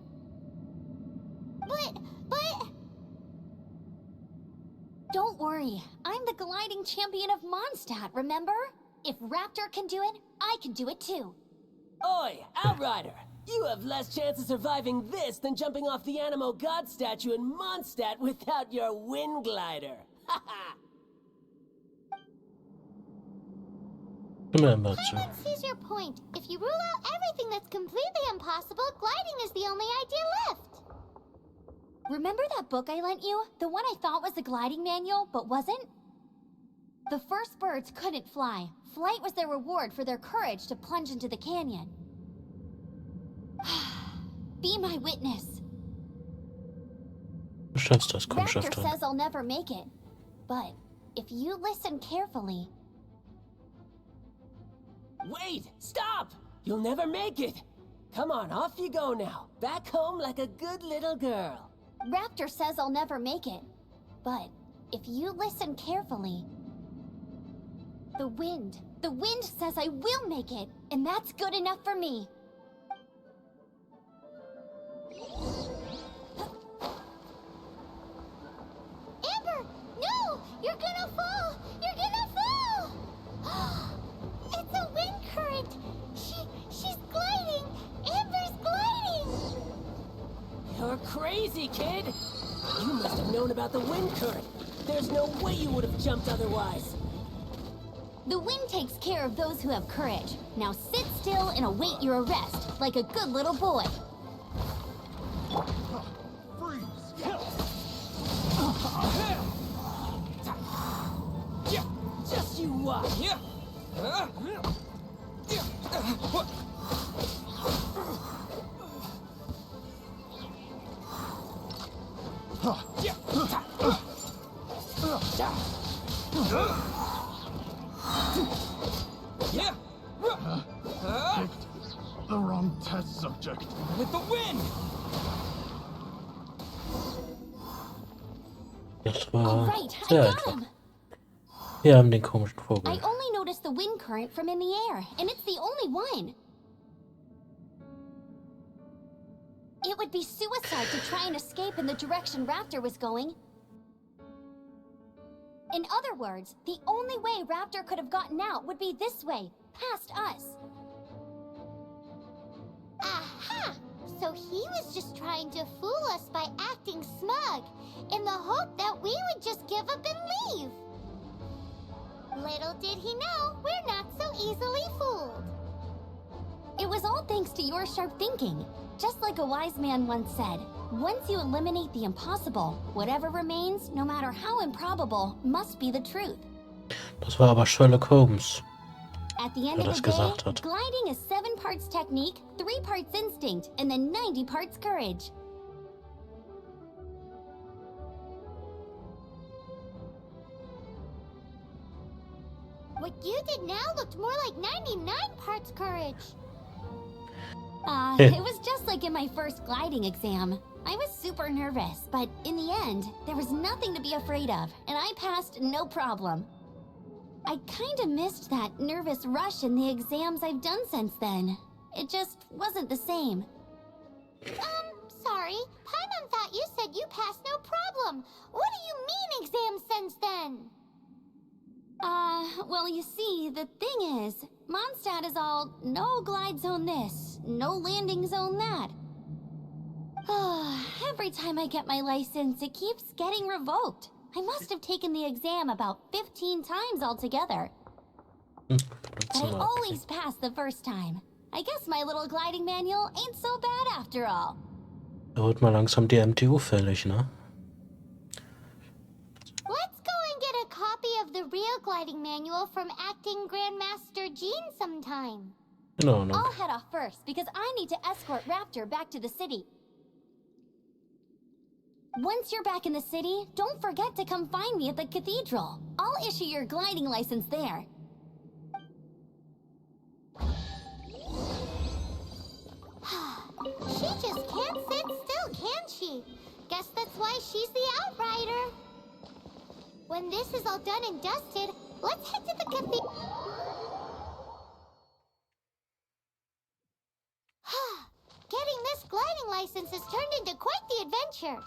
But... Don't worry, I'm the gliding champion of Mondstadt, remember? If Raptor can do it, I can do it too. Oi, Outrider! You have less chance of surviving this than jumping off the Animo God statue in Mondstadt without your wind glider. Haha! Immer zu. Paimon sees your point. If you rule out everything that's completely impossible, gliding is the only idea left. Remember that book I lent you? The one I thought was the gliding manual, but wasn't? The first birds couldn't fly. Flight was their reward for their courage to plunge into the canyon. Be my witness. Du schaffst das, komm, schaff Raptor dran. says I'll never make it. But if you listen carefully... Wait! Stop! You'll never make it! Come on, off you go now. Back home like a good little girl. Raptor says I'll never make it. But if you listen carefully... The wind says I will make it, and that's good enough for me. Amber! No! You're gonna fall! You're gonna fall! It's a wind current! She's gliding! Amber's gliding! You're crazy, kid! You must have known about the wind current. There's no way you would have jumped otherwise. The wind takes care of those who have courage. Now sit still and await your arrest, like a good little boy. Freeze! Just you watch. Yeah. Yeah. Picked the wrong test subject. With the wind. Das All war right, I sehr got einfach. him. Wir haben den komischen I Vogel. only noticed the wind current from in the air, and it's the only one. It would be suicide to try and escape in the direction Raptor was going. In other words, the only way Raptor could have gotten out would be this way, past us. Aha! So he was just trying to fool us by acting smug, in the hope that we would just give up and leave. Little did he know, we're not so easily fooled. It was all thanks to your sharp thinking. Just like a wise man once said, once you eliminate the impossible, whatever remains, no matter how improbable, must be the truth. Das war aber Sherlock Holmes, At the end der of das the day, gesagt hat. gliding is 7 parts technique, 3 parts instinct, and then 90 parts courage. What you did now looked more like 99 parts courage. It was just like in my first gliding exam. I was super nervous, but in the end, there was nothing to be afraid of, and I passed no problem. I kinda missed that nervous rush in the exams I've done since then. It just wasn't the same. Sorry. Paimon thought you said you passed no problem. What do you mean exam since then? Well, you see, the thing is, Mondstadt is all no glide zone this, no landing zone that. Every time I get my license, it keeps getting revoked. I must have taken the exam about 15 times altogether. But I always pass the first time. I guess my little gliding manual ain't so bad after all. Da wird mal langsam die MTU fällig, ne? Let's go and get a copy of the real gliding manual from acting Grandmaster Jean sometime. Genau, ne? I'll head off first because I need to escort Raptor back to the city. Once you're back in the city, don't forget to come find me at the cathedral. I'll issue your gliding license there. She just can't sit still, can she? Guess that's why she's the outrider. When this is all done and dusted, let's head to the cathedral. Getting this gliding license has turned into quite the adventure.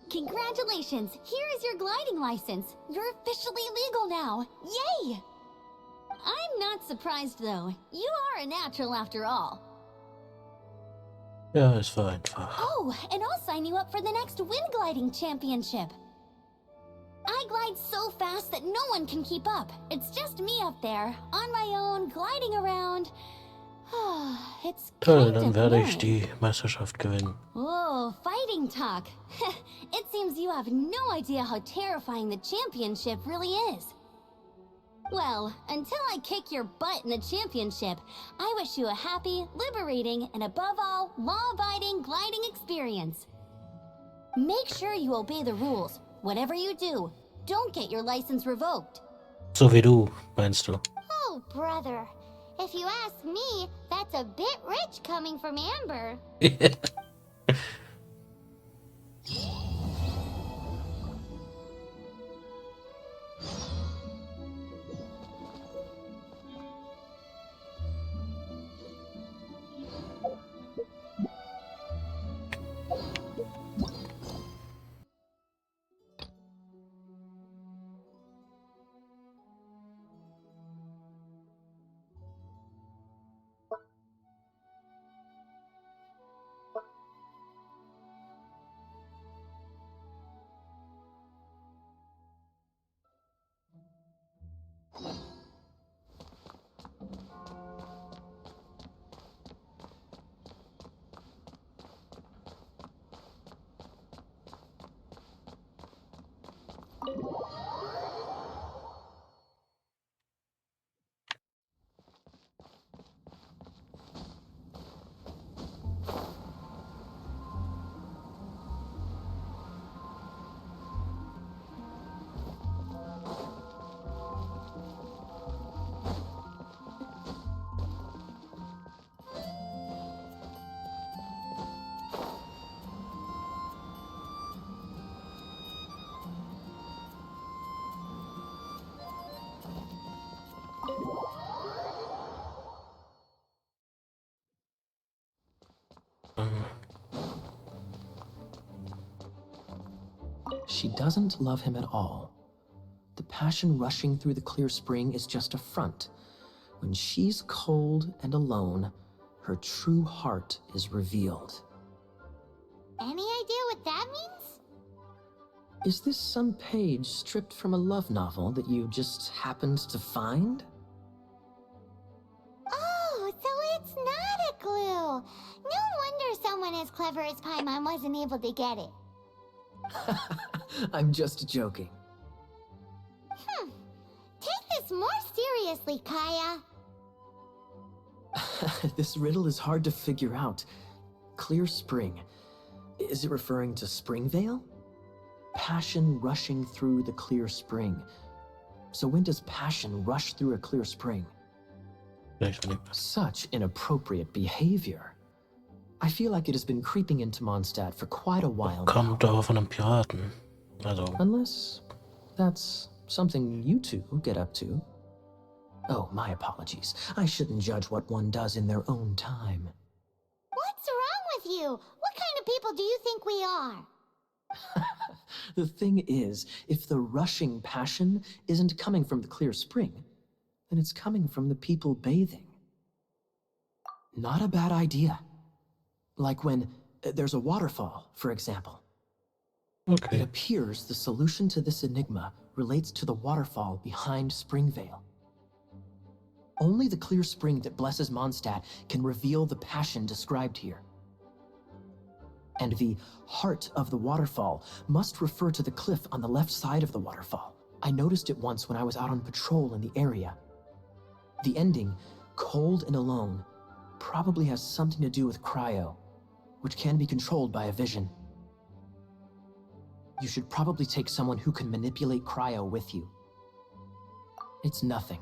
Congratulations! Here is your gliding license. You're officially legal now. Yay! I'm not surprised though. You are a natural after all. Ja, es war einfach. Oh, and I'll sign you up for the next wind gliding championship. I glide so fast that no one can keep up. It's just me up there, on my own, gliding around. It's Toll, kind dann of werde ich nice. die Meisterschaft gewinnen. Oh, fighting talk. It seems you have no idea how terrifying the championship really is. Well, until I kick your butt in the championship, I wish you a happy, liberating, and above all, law-abiding gliding experience. Make sure you obey the rules. Whatever you do, don't get your license revoked. So wie du, meinst du? Oh, brother. If you ask me, that's a bit rich coming from Amber. She doesn't love him at all. The passion rushing through the clear spring is just a front. When she's cold and alone, her true heart is revealed. Any idea what that means? Is this some page stripped from a love novel that you just happened to find? Oh, so it's not a clue. No wonder someone as clever as Paimon wasn't able to get it. I'm just joking. Take this more seriously, Kaya. This riddle is hard to figure out. Clear spring. Is it referring to Springvale? Passion rushing through the clear spring. So when does passion rush through a clear spring? Such inappropriate behavior. I feel like it has been creeping into Mondstadt for quite a while now. Kommt doch von einem Piraten. Also, Unless that's something you two get up to. Oh, my apologies. I shouldn't judge what one does in their own time. What's wrong with you? What kind of people do you think we are? The thing is, if the rushing passion isn't coming from the clear spring, then it's coming from the people bathing. Not a bad idea. Like when there's a waterfall, for example. It okay. appears the solution to this enigma relates to the waterfall behind Springvale. Only the clear spring that blesses Mondstadt can reveal the passion described here. And the heart of the waterfall must refer to the cliff on the left side of the waterfall. I noticed it once when I was out on patrol in the area. The ending, cold and alone, probably has something to do with cryo, which can be controlled by a vision. You should probably take someone who can manipulate cryo with you. It's nothing.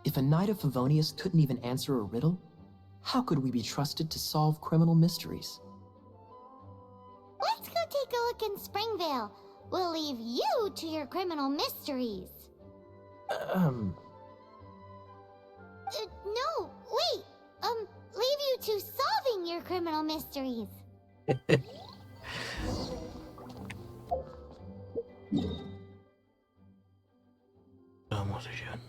If a Knight of Favonius couldn't even answer a riddle, how could we be trusted to solve criminal mysteries? Let's go take a look in Springvale. We'll leave you to your criminal mysteries. No, wait. Leave you to solving your criminal mysteries. Da muss ich hin.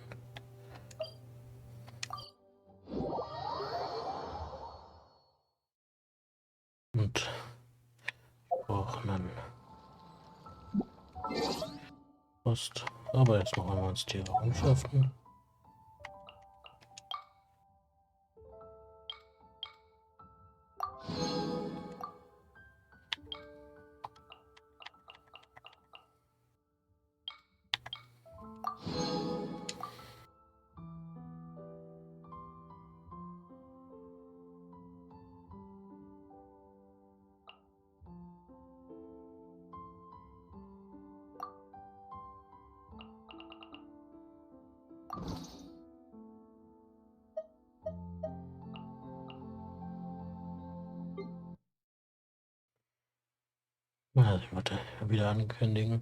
Und ich brauche einen Post. Aber jetzt noch einmal ins Tier umschaften. Also ich wollte wieder ankündigen.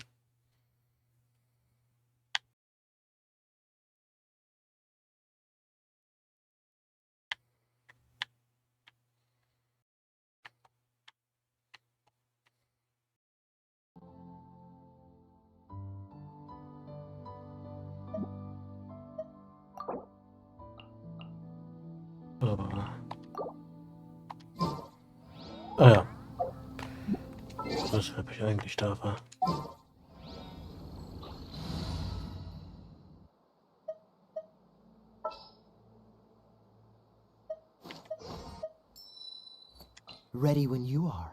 Aber... Ah ja. Weshalb ich eigentlich da war. Ready when you are.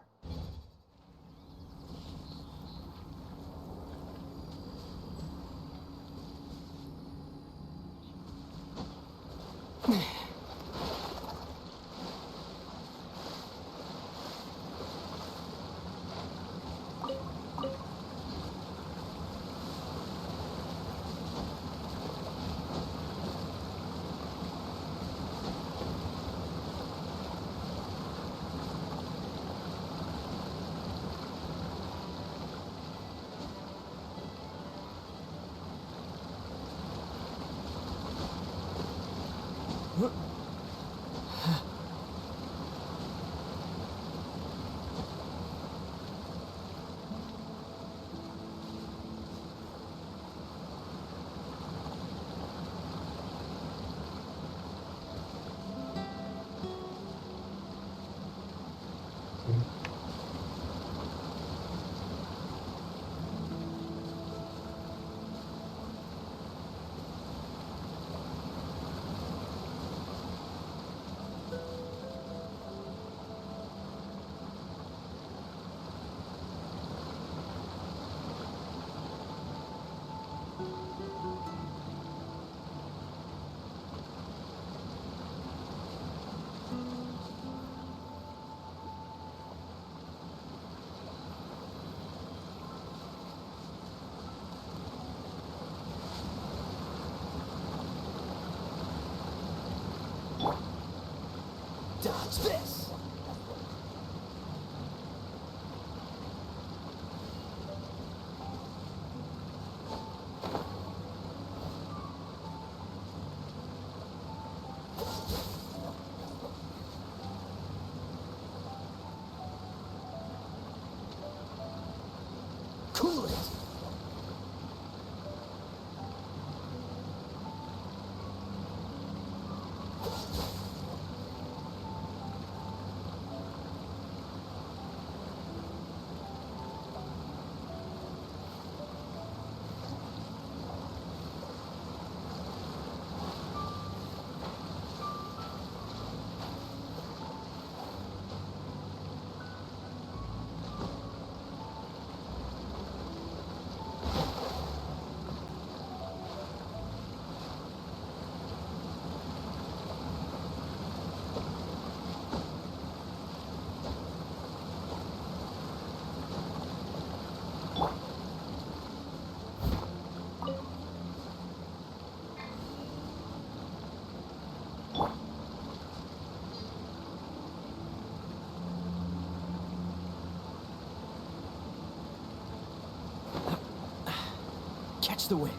catch the wind.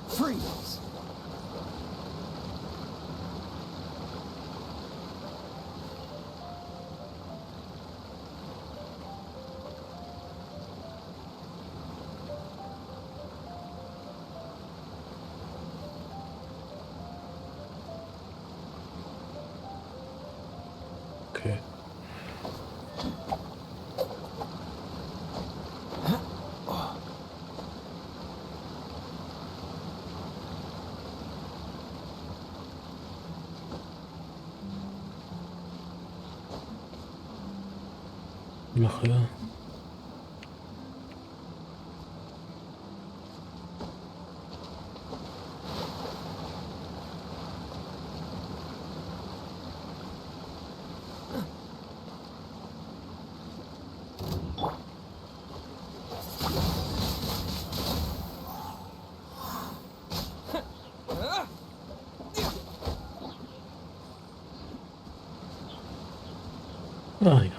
Freeze! Okay. Noch höher. Ah ja.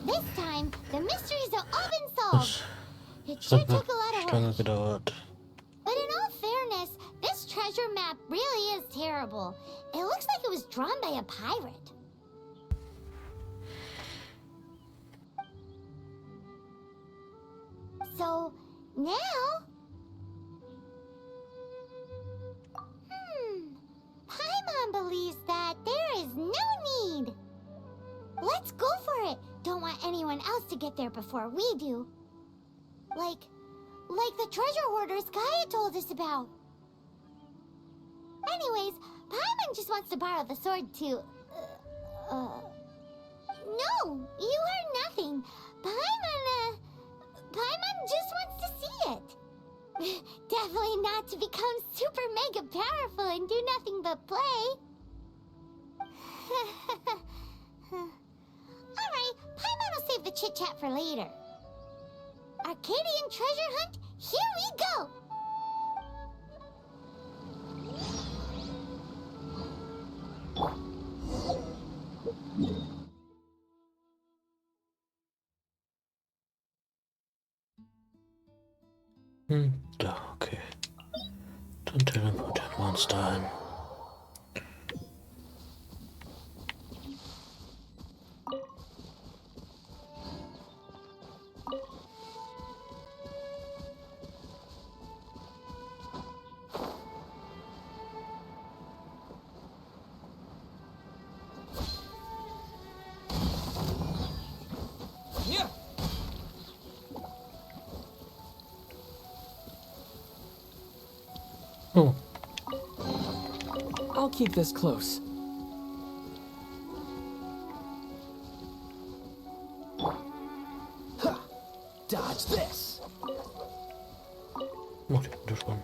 This time, the mysteries have all been solved. It Das sure hat took a lot wirklich of lange work. gedauert. But in all fairness, this treasure map really is terrible. It looks like it was drawn by a pirate. So, now... Paimon believes that there is no need. Let's go for it. Don't want anyone else to get there before we do. Like the treasure hoarders Gaia told us about. Anyways, Paimon just wants to borrow the sword to... No, you heard nothing. Paimon just wants to see it. Definitely not to become super mega powerful and do nothing but play. Alright, Paimon will save the chit-chat for later. Arcadian treasure hunt, here we go! Da, okay. Dann teleportieren wir uns dahin. Oh, I'll keep this close. Ha! Dodge this. mach die bitte schon.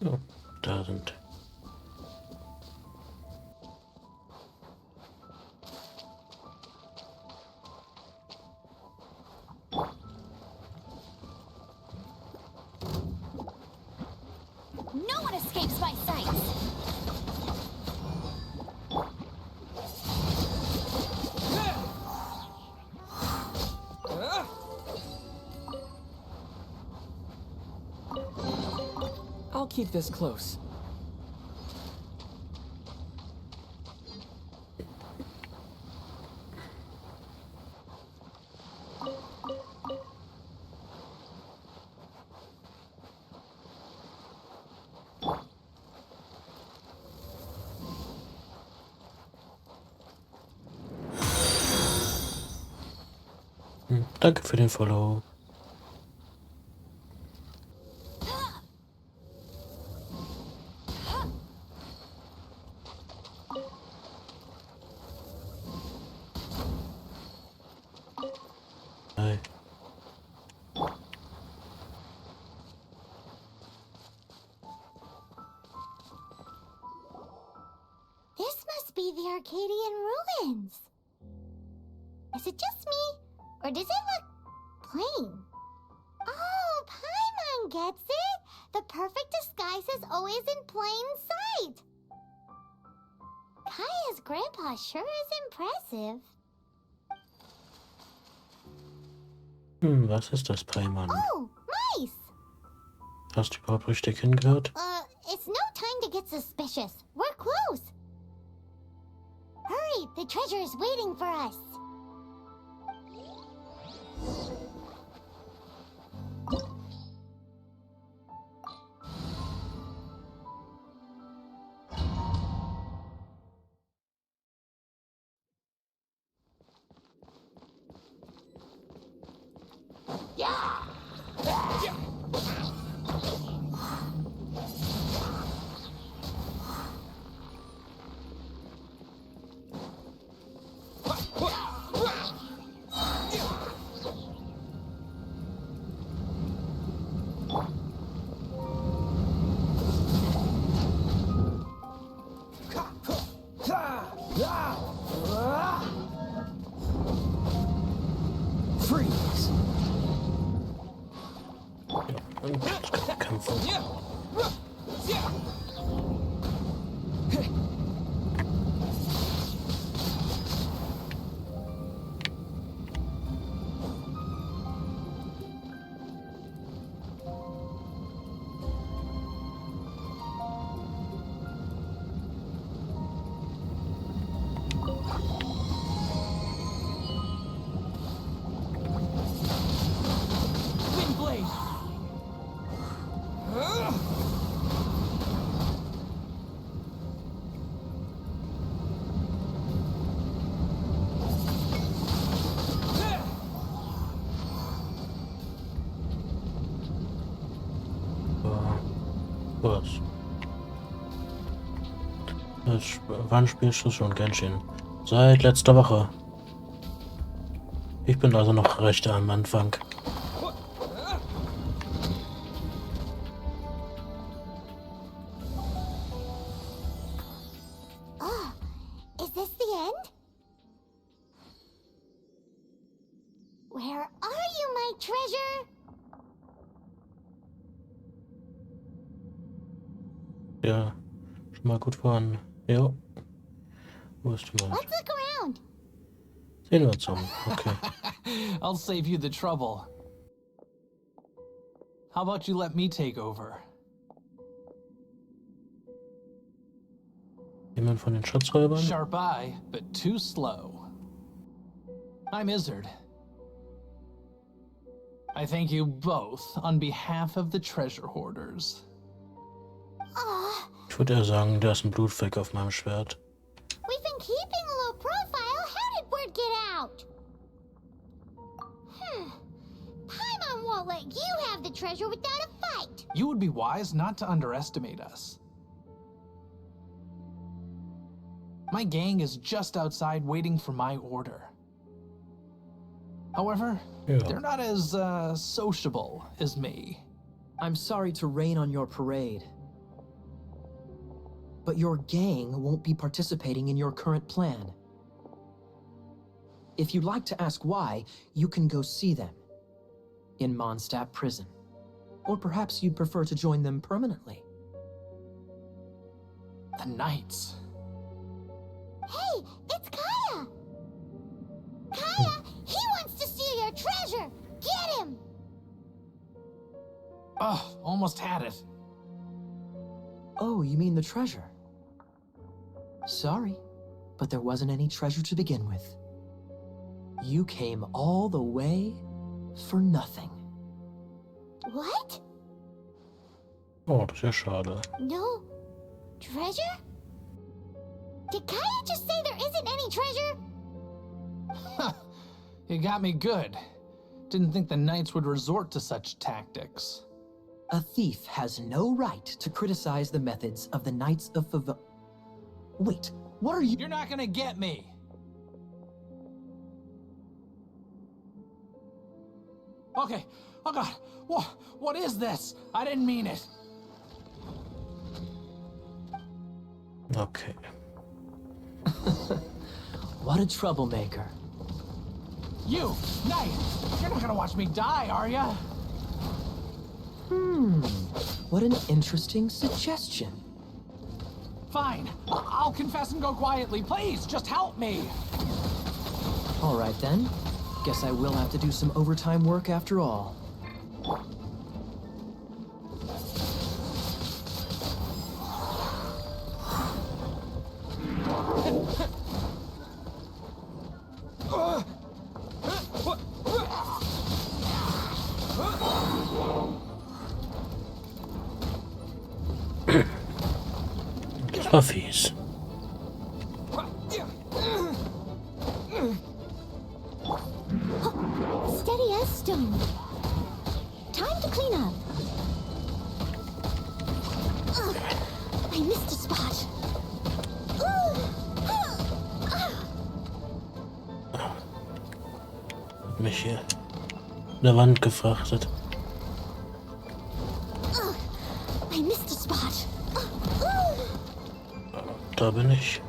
Oh, da sind. No one escapes my sights! I'll keep this close. Danke für den Follow. Hi. This must be the Arcadian ruins. Is it just me? Or does it look plain? Oh, Paimon gets it! The perfect disguise is always in plain sight! Kaya's grandpa sure is impressive. Was ist das, Preimann? Oh, mice! Hast du überhaupt richtig hingehört? It's no time to get suspicious. We're close. Hurry, the treasure is waiting for us. Freeze! Kämpfen. Windblade! Was? Wann spielst du schon Genshin? Seit letzter Woche. Ich bin also noch recht am Anfang. Oh, is this the end? Where are you, my treasure? Ja, schon mal gut voran. Jo. Wo ist du mal? Let's look around. Sehen wir uns um. Okay. I'll save you the trouble. How about you let me take over? Jemand von den Schatzräubern? Sharp eye, but too slow. I'm Izzard. I thank you both on behalf of the treasure hoarders. Aw, Ich würde eher sagen, da ist ein Blutfleck auf meinem Schwert. we've been keeping a low profile. How did word get out? Paimon won't let you have the treasure without a fight. You would be wise not to underestimate us. My gang is just outside waiting for my order. However, Ja. they're not as sociable as me. I'm sorry to rain on your parade, but your gang won't be participating in your current plan. If you'd like to ask why, you can go see them in Mondstadt prison. Or perhaps you'd prefer to join them permanently. The Knights. Hey, it's Kaya! Kaya, he wants to steal your treasure! Get him! Oh, almost had it. Oh, you mean the treasure? Sorry, but there wasn't any treasure to begin with. You came all the way for nothing. What? Oh, das ist ja schade. No treasure? Did Kaya just say there isn't any treasure? You got me good. Didn't think the Knights would resort to such tactics. A thief has no right to criticize the methods of the Knights of Wait, what are you? You're not gonna get me. Okay. Oh God. What is this? I didn't mean it. Okay. What a troublemaker. You, Knight. You're not gonna watch me die, are ya? What an interesting suggestion. Fine. I'll confess and go quietly. Please, just help me. All right then. Guess I will have to do some overtime work after all. Das war fies. Steady as stone. Time to clean up. Ugh, I missed a spot. Hat mich hier in der Wand gefrachtet. I missed a spot. Da bin ich.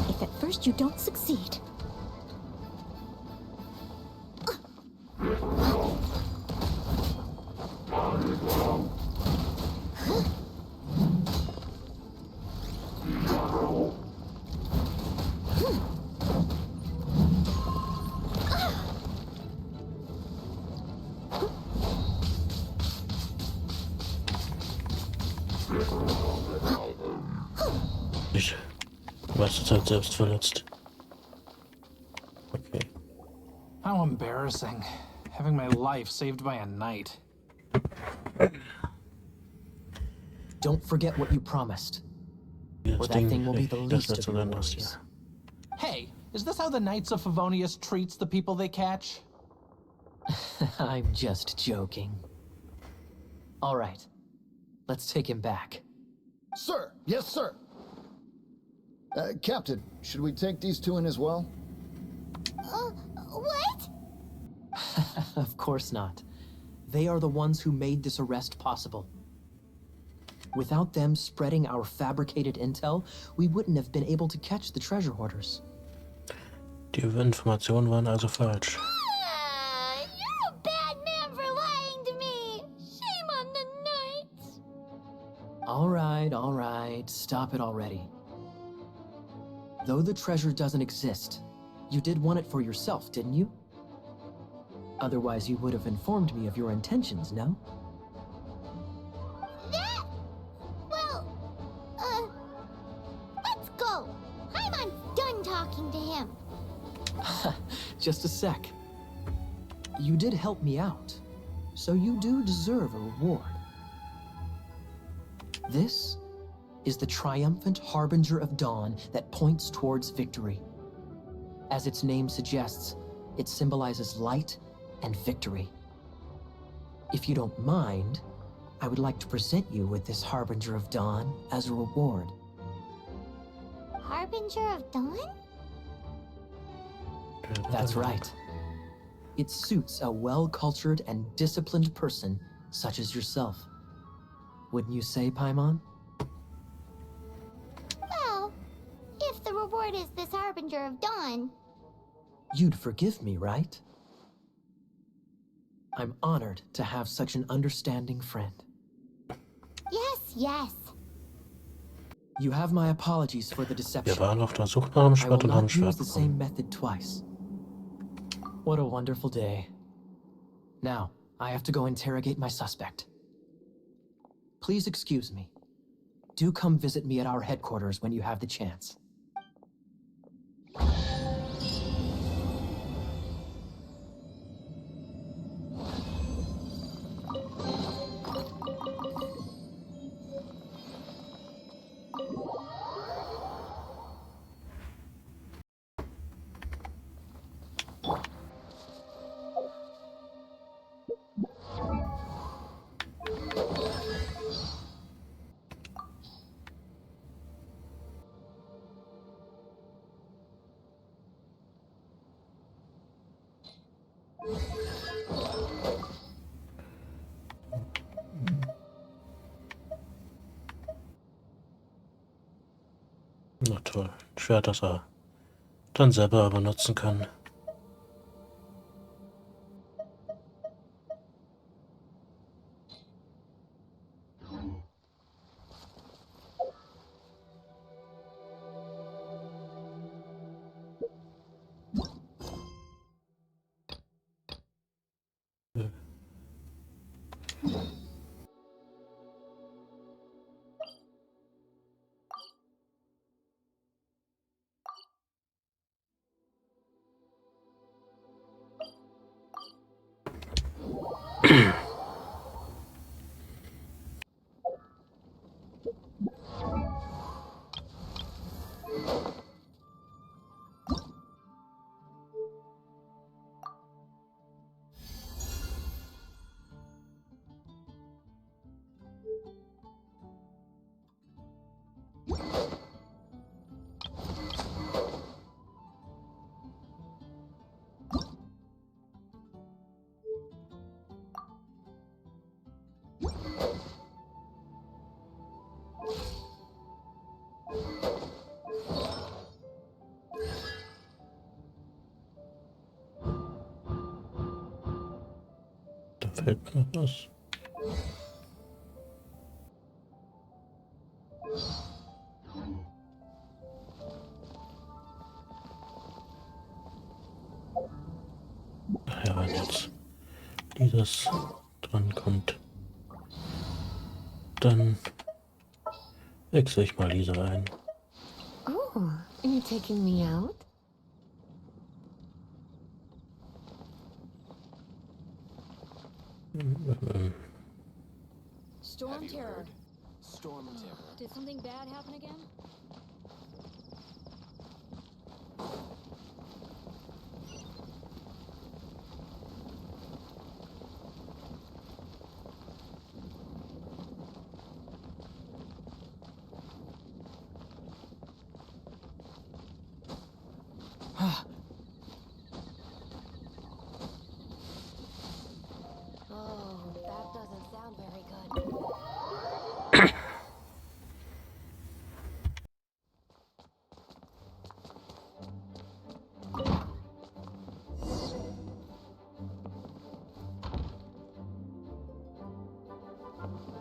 If at first you don't succeed. Ich war zurzeit selbst verletzt. Okay. How embarrassing. Having my life saved by a knight. Don't forget what you promised. Das Or that thing will be the das least of letzte your dann das worries. hier. Hey, is this how the Knights of Favonius treats the people they catch? I'm just joking. All right. Let's take him back. Sir! Yes, sir! Captain, should we take these two in as well? What? Of course not. They are the ones who made this arrest possible. Without them spreading our fabricated intel, we wouldn't have been able to catch the treasure hoarders. Die Informationen waren also falsch. You're a bad man for lying to me. Shame on the Knights. All right. Stop it already. Though the treasure doesn't exist, you did want it for yourself, didn't you? Otherwise, you would have informed me of your intentions, no? That... Well... Let's go! Paimon's done talking to him. Just a sec. You did help me out, so you do deserve a reward. This is the triumphant harbinger of dawn that points towards victory. As its name suggests, it symbolizes light and victory. If you don't mind, I would like to present you with this harbinger of dawn as a reward. Harbinger of Dawn? That's right. It suits a well-cultured and disciplined person such as yourself. Wouldn't you say, Paimon? Well, if the reward is this Harbinger of Dawn... You'd forgive me, right? I'm honored to have such an understanding friend. Yes, yes. You have my apologies for the deception. Wir waren auf der Suche nach einem I will Schwert und haben ein not Schwert use the same bekommen. method twice. What a wonderful day. Now, I have to go interrogate my suspect. Please excuse me. Do come visit me at our headquarters when you have the chance. Na toll. Ein Schwert, das er dann selber benutzen kann. Da fehlt noch was. Ja, wenn jetzt dieses dran kommt, dann wechsle ich mal diese ein. Oh, are you taking me out? Storm Terror. Storm Terror. Did something bad happen again? Oh, that doesn't sound very good.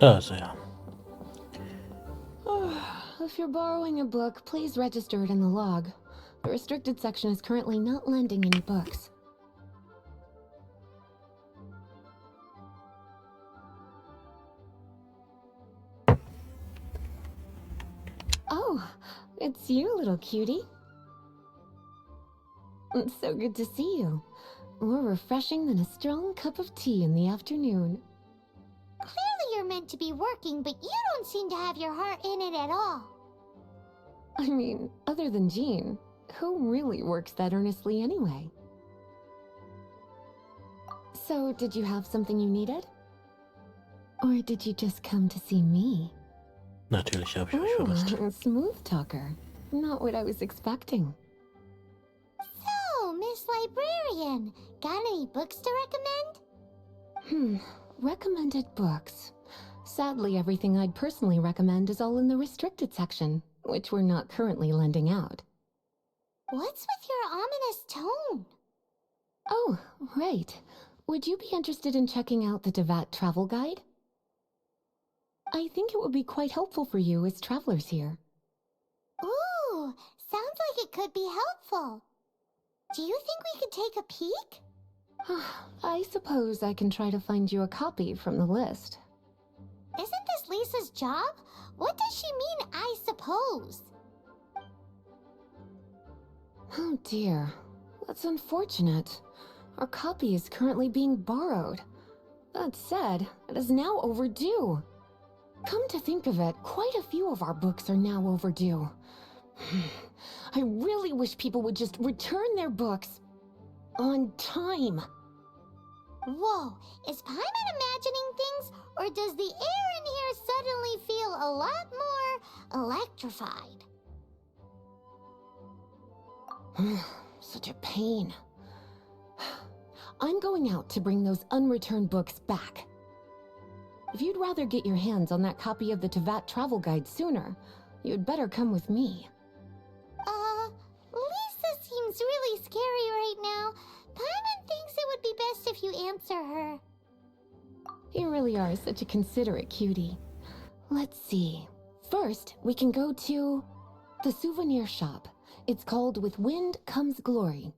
Also ja. If you're borrowing a book, please register it in the log. The restricted section is currently not lending any books. it's you, little cutie. It's so good to see you. More refreshing than a strong cup of tea in the afternoon. Clearly you're meant to be working, but you don't seem to have your heart in it at all. I mean, other than Jean, who really works that earnestly anyway? So, did you have something you needed? Or did you just come to see me? Natürlich habe ich euch vermisst. Ooh, smooth talker. Not what I was expecting. So, Miss Librarian, got any books to recommend? Recommended books. Sadly, everything I'd personally recommend is all in the restricted section, which we're not currently lending out. What's with your ominous tone? Oh, right. Would you be interested in checking out the Devat travel guide? I think it would be quite helpful for you as travelers here. Ooh, sounds like it could be helpful. Do you think we could take a peek? I suppose I can try to find you a copy from the list. Isn't this Lisa's job? What does she mean, I suppose? Oh dear, that's unfortunate. Our copy is currently being borrowed. That said, it is now overdue. Come to think of it, quite a few of our books are now overdue. I really wish people would just return their books on time. Whoa, is Paimon imagining things, or does the air in here suddenly feel a lot more electrified? Such a pain. I'm going out to bring those unreturned books back. If you'd rather get your hands on that copy of the Tevat travel guide sooner, you'd better come with me. Lisa seems really scary right now. Paimon thinks it would be best if you answer her. You really are such a considerate cutie. Let's see. First, we can go to the souvenir shop. It's called With Wind Comes Glory.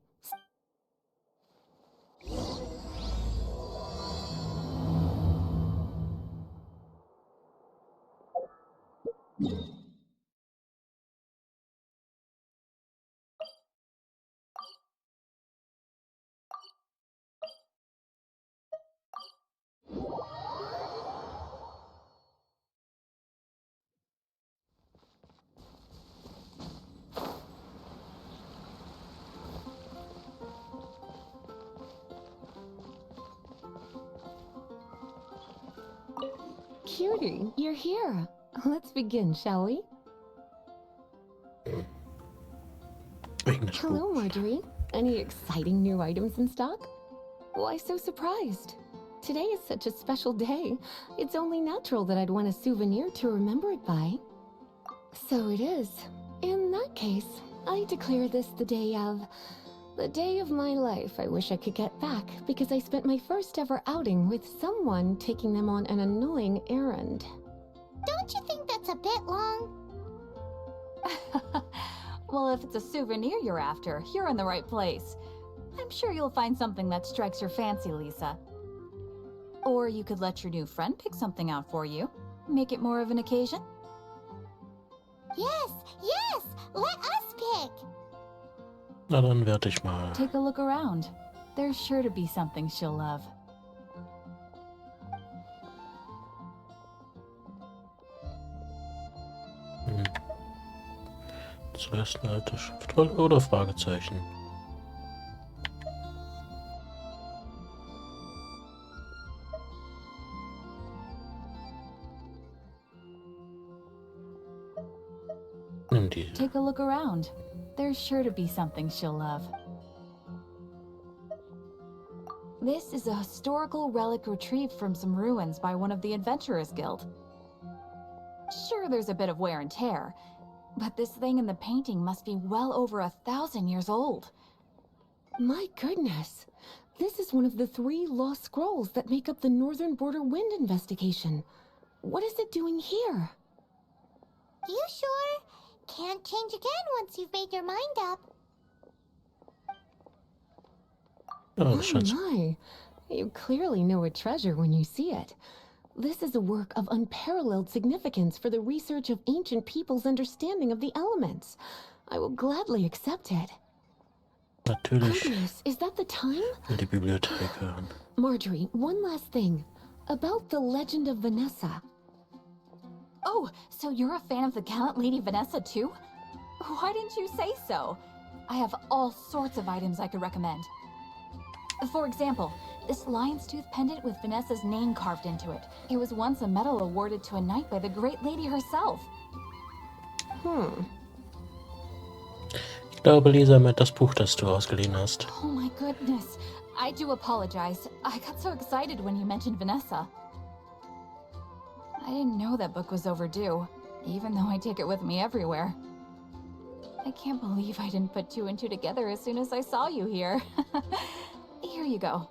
Cutie, you're here. Let's begin, shall we? Wegen des Hello, Buches. Marjorie. Any exciting new items in stock? Why so surprised? Today is such a special day. It's only natural that I'd want a souvenir to remember it by. So it is. In that case, I declare this the day of my life I wish I could get back, because I spent my first ever outing with someone taking them on an annoying errand. Don't you think that's a bit long? Well, if it's a souvenir you're after, you're in the right place. I'm sure you'll find something that strikes your fancy, Lisa. Or you could let your new friend pick something out for you. Make it more of an occasion. Yes, let us pick. Na dann werde ich mal. Take a look around. There's sure to be something she'll love. Zuerst eine alte Schriftrolle oder Fragezeichen? Nimm die. Take a look around. There's sure to be something she'll love. This is a historical relic retrieved from some ruins by one of the Adventurers Guild. Sure, there's a bit of wear and tear, but this thing in the painting must be well over 1,000 years old. My goodness. This is one of the 3 lost scrolls that make up the Northern Border Wind investigation. What is it doing here? You sure? Can't change again once you've made your mind up. Ja, Oh das scheint my. You clearly know a treasure when you see it. This is a work of unparalleled significance for the research of ancient people's understanding of the elements. I will gladly accept it. Natürlich Goodness, is that the time? in die Bibliothek hören. Marjorie, one last thing. About the legend of Vanessa. Oh, so you're a fan of the gallant Lady Vanessa too? Why didn't you say so? I have all sorts of items I could recommend. For example, this lion's tooth pendant with Vanessa's name carved into it. It was once a medal awarded to a knight by the great lady herself. Ich glaube, Lisa meint das Buch, das du ausgeliehen hast. Oh my goodness. I do apologize. I got so excited when you mentioned Vanessa. I didn't know that book was overdue, even though I take it with me everywhere. I can't believe I didn't put two and two together as soon as I saw you here. Here you go.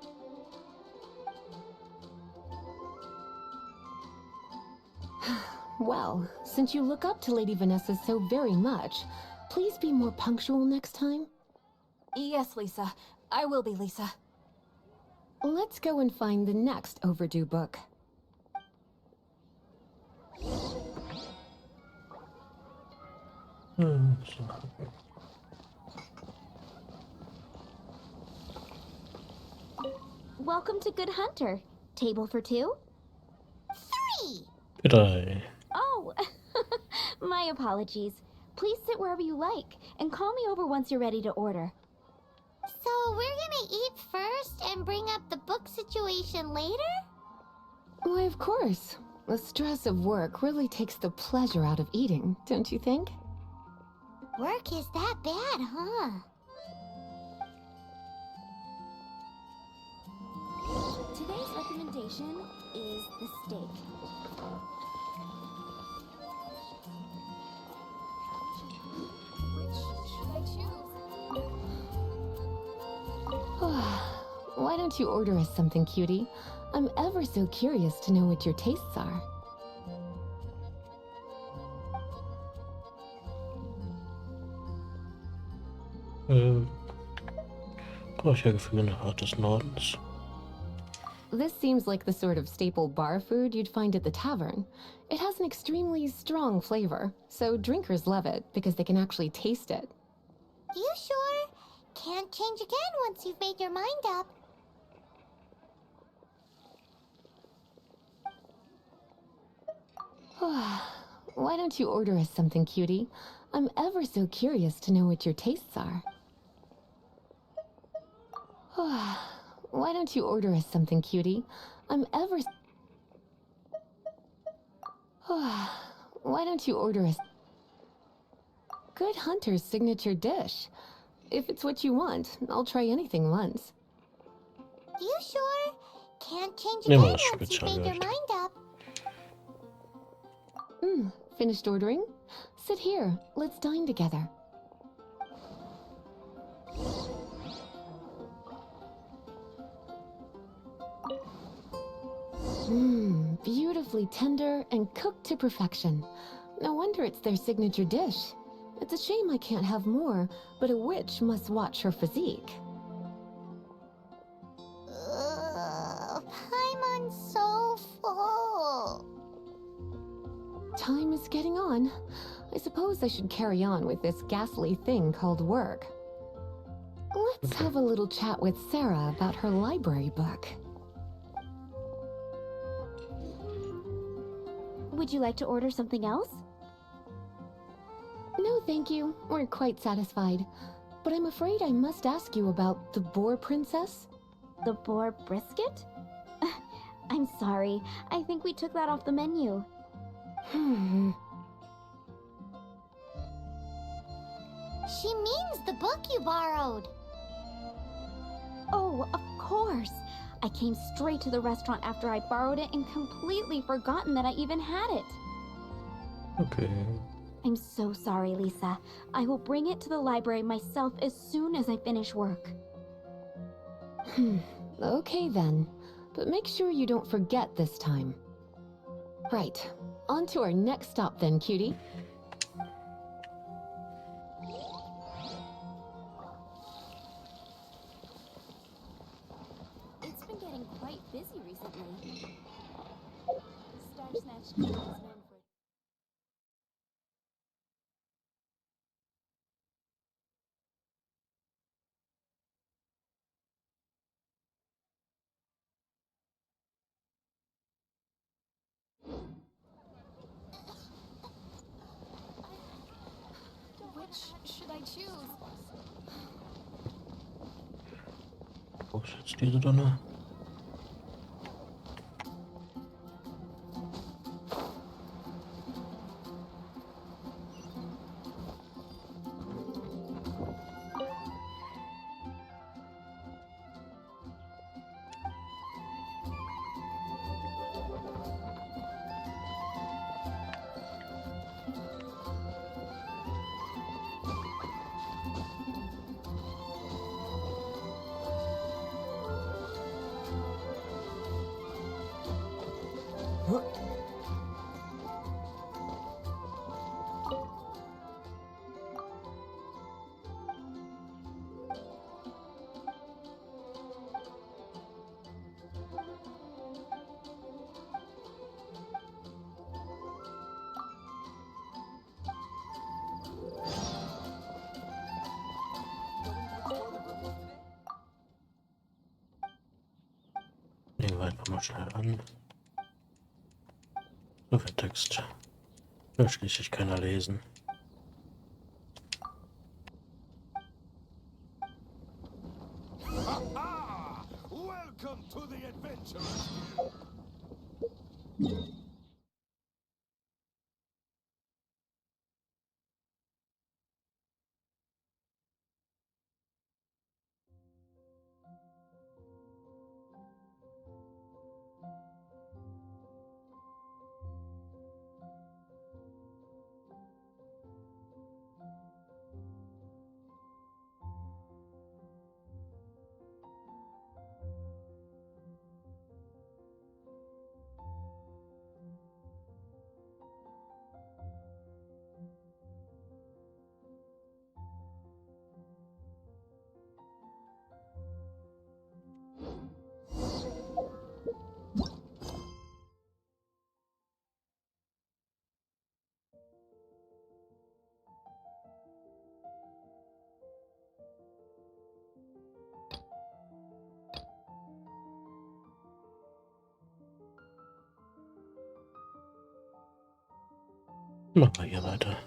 Well, since you look up to Lady Vanessa so very much, please be more punctual next time. Yes, Lisa. I will be, Lisa. Let's go and find the next overdue book. Welcome to Good Hunter. Table for two? 3! Drei. Oh, my apologies. Please sit wherever you like, and call me over once you're ready to order. So we're gonna eat first and bring up the book situation later? Why, of course. The stress of work really takes the pleasure out of eating, don't you think? Work is that bad, huh? Today's recommendation is the steak. Which should I choose? Why don't you order us something, cutie? I'm ever so curious to know what your tastes are. Räuchergefühl nach Art des Nordens. This seems like the sort of staple bar food you'd find at the tavern. It has an extremely strong flavor, so drinkers love it because they can actually taste it. You sure? Can't change again once you've made your mind up. Why don't you order us something, cutie? I'm ever so curious to know what your tastes are. Why don't you order us something, cutie? I'm ever... Why don't you order us... Good Hunter's signature dish. If it's what you want, I'll try anything once. You sure? Can't change Nehmen again wir das once you've made your Spezialgericht. mind up. Finished ordering? Sit here. Let's dine together. Beautifully tender and cooked to perfection. No wonder it's their signature dish. It's a shame I can't have more, but a witch must watch her physique. Paimon's so full. Time is getting on. I suppose I should carry on with this ghastly thing called work. Let's have a little chat with Sarah about her library book. Would you like to order something else? No, thank you. We're quite satisfied. But I'm afraid I must ask you about the Boar Princess. The boar brisket? I'm sorry. I think we took that off the menu. She means the book you borrowed. Oh, of course. I came straight to the restaurant after I borrowed it and completely forgotten that I even had it. Okay. I'm so sorry, Lisa. I will bring it to the library myself as soon as I finish work. Okay then. But make sure you don't forget this time. Right. On to our next stop then, cutie. It's been getting quite busy recently. Which should I choose? Wo ist jetzt diese Donner? Nehmen wir einfach mal schnell an. So viel Text. Will schließlich keiner lesen. Welcome to the adventure. Machen wir hier weiter.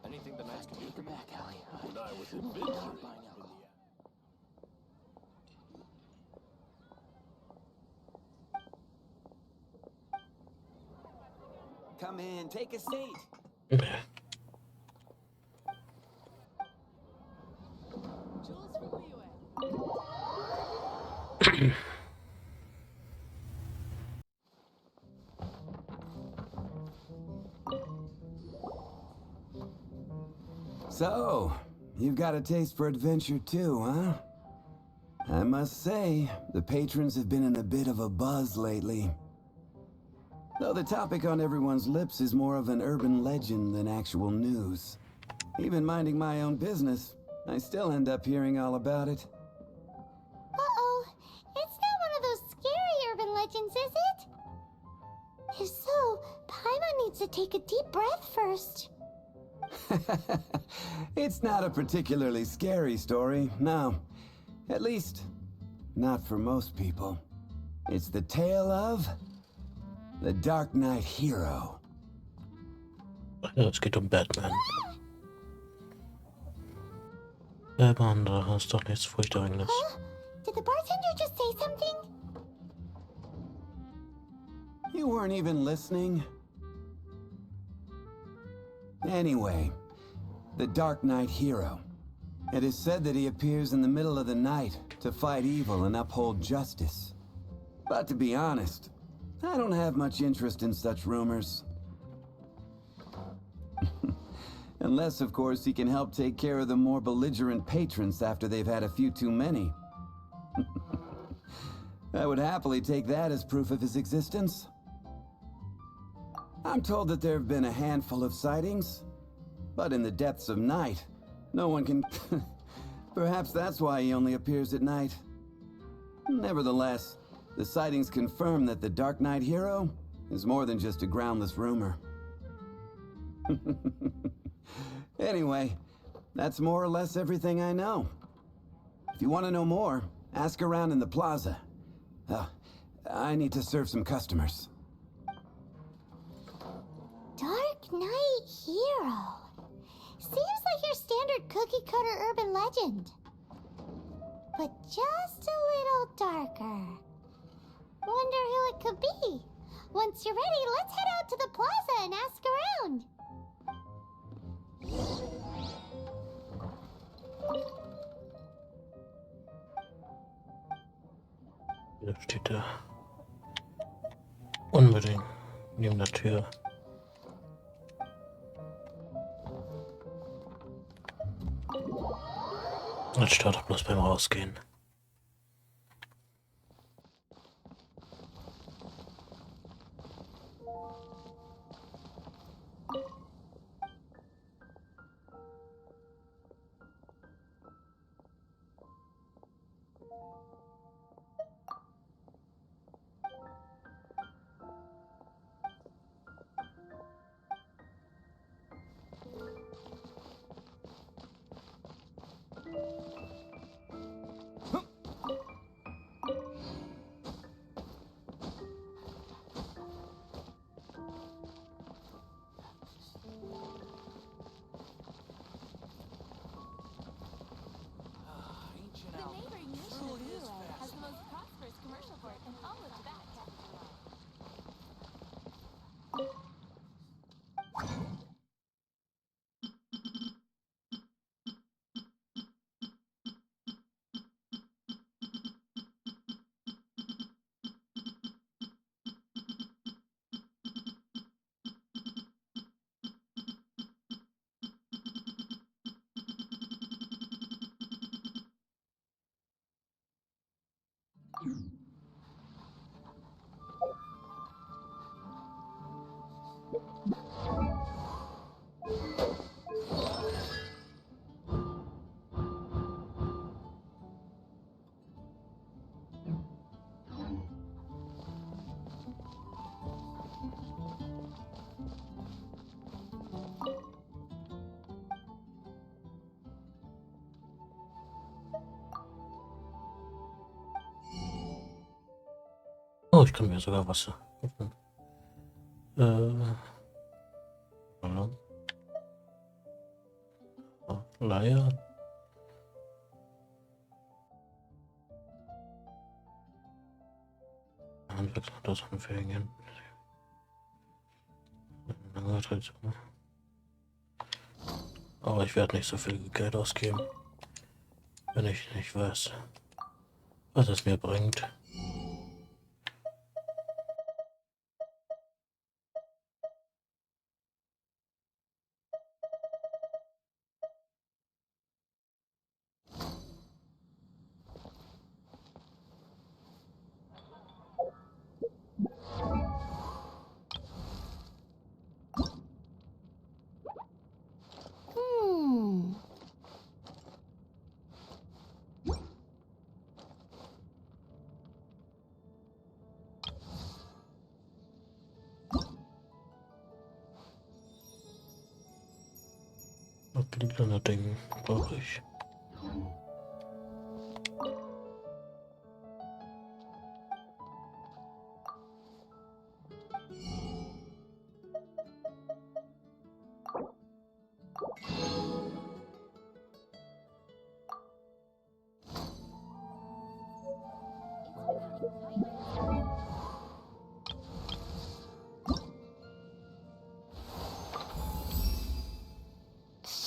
Anything the knights can do for me? Back, Allie. When I was adventuring. Come in, take a seat. Jules from Liyue. So, you've got a taste for adventure too, huh? I must say, the patrons have been in a bit of a buzz lately. Though the topic on everyone's lips is more of an urban legend than actual news. Even minding my own business, I still end up hearing all about it. Uh-oh. It's not one of those scary urban legends, is it? If so, Paimon needs to take a deep breath first. It's not a particularly scary story, no. At least, not for most people. It's the tale of the Dark Knight Hero. Ja, es geht um Batman. Batman, da ist doch nichts Furchterregendes. Huh? Did the bartender just say something? You weren't even listening? Anyway, the Dark Knight Hero. It is said that he appears in the middle of the night to fight evil and uphold justice. But to be honest, I don't have much interest in such rumors. Unless, of course, he can help take care of the more belligerent patrons after they've had a few too many. I would happily take that as proof of his existence. I'm told that there have been a handful of sightings, but in the depths of night, no one can... Perhaps that's why he only appears at night. Nevertheless, the sightings confirm that the Dark Knight hero is more than just a groundless rumor. Anyway, that's more or less everything I know. If you want to know more, ask around in the plaza. I need to serve some customers. Dark Knight hero. Seems like your standard cookie-cutter urban legend. But just a little darker. Wonder who it could be. Once you're ready, let's head out to the plaza and ask around. Da steht er. Unbedingt neben der Tür. Jetzt startet bloß beim Rausgehen. Oh, ich kann mir sogar Wasser öffnen. Hallo. Oh, Leier. Handwerksautos anfängen. Aber ich werde nicht so viel Geld ausgeben, wenn ich nicht weiß, was es mir bringt. Kleine Ding brauche ich.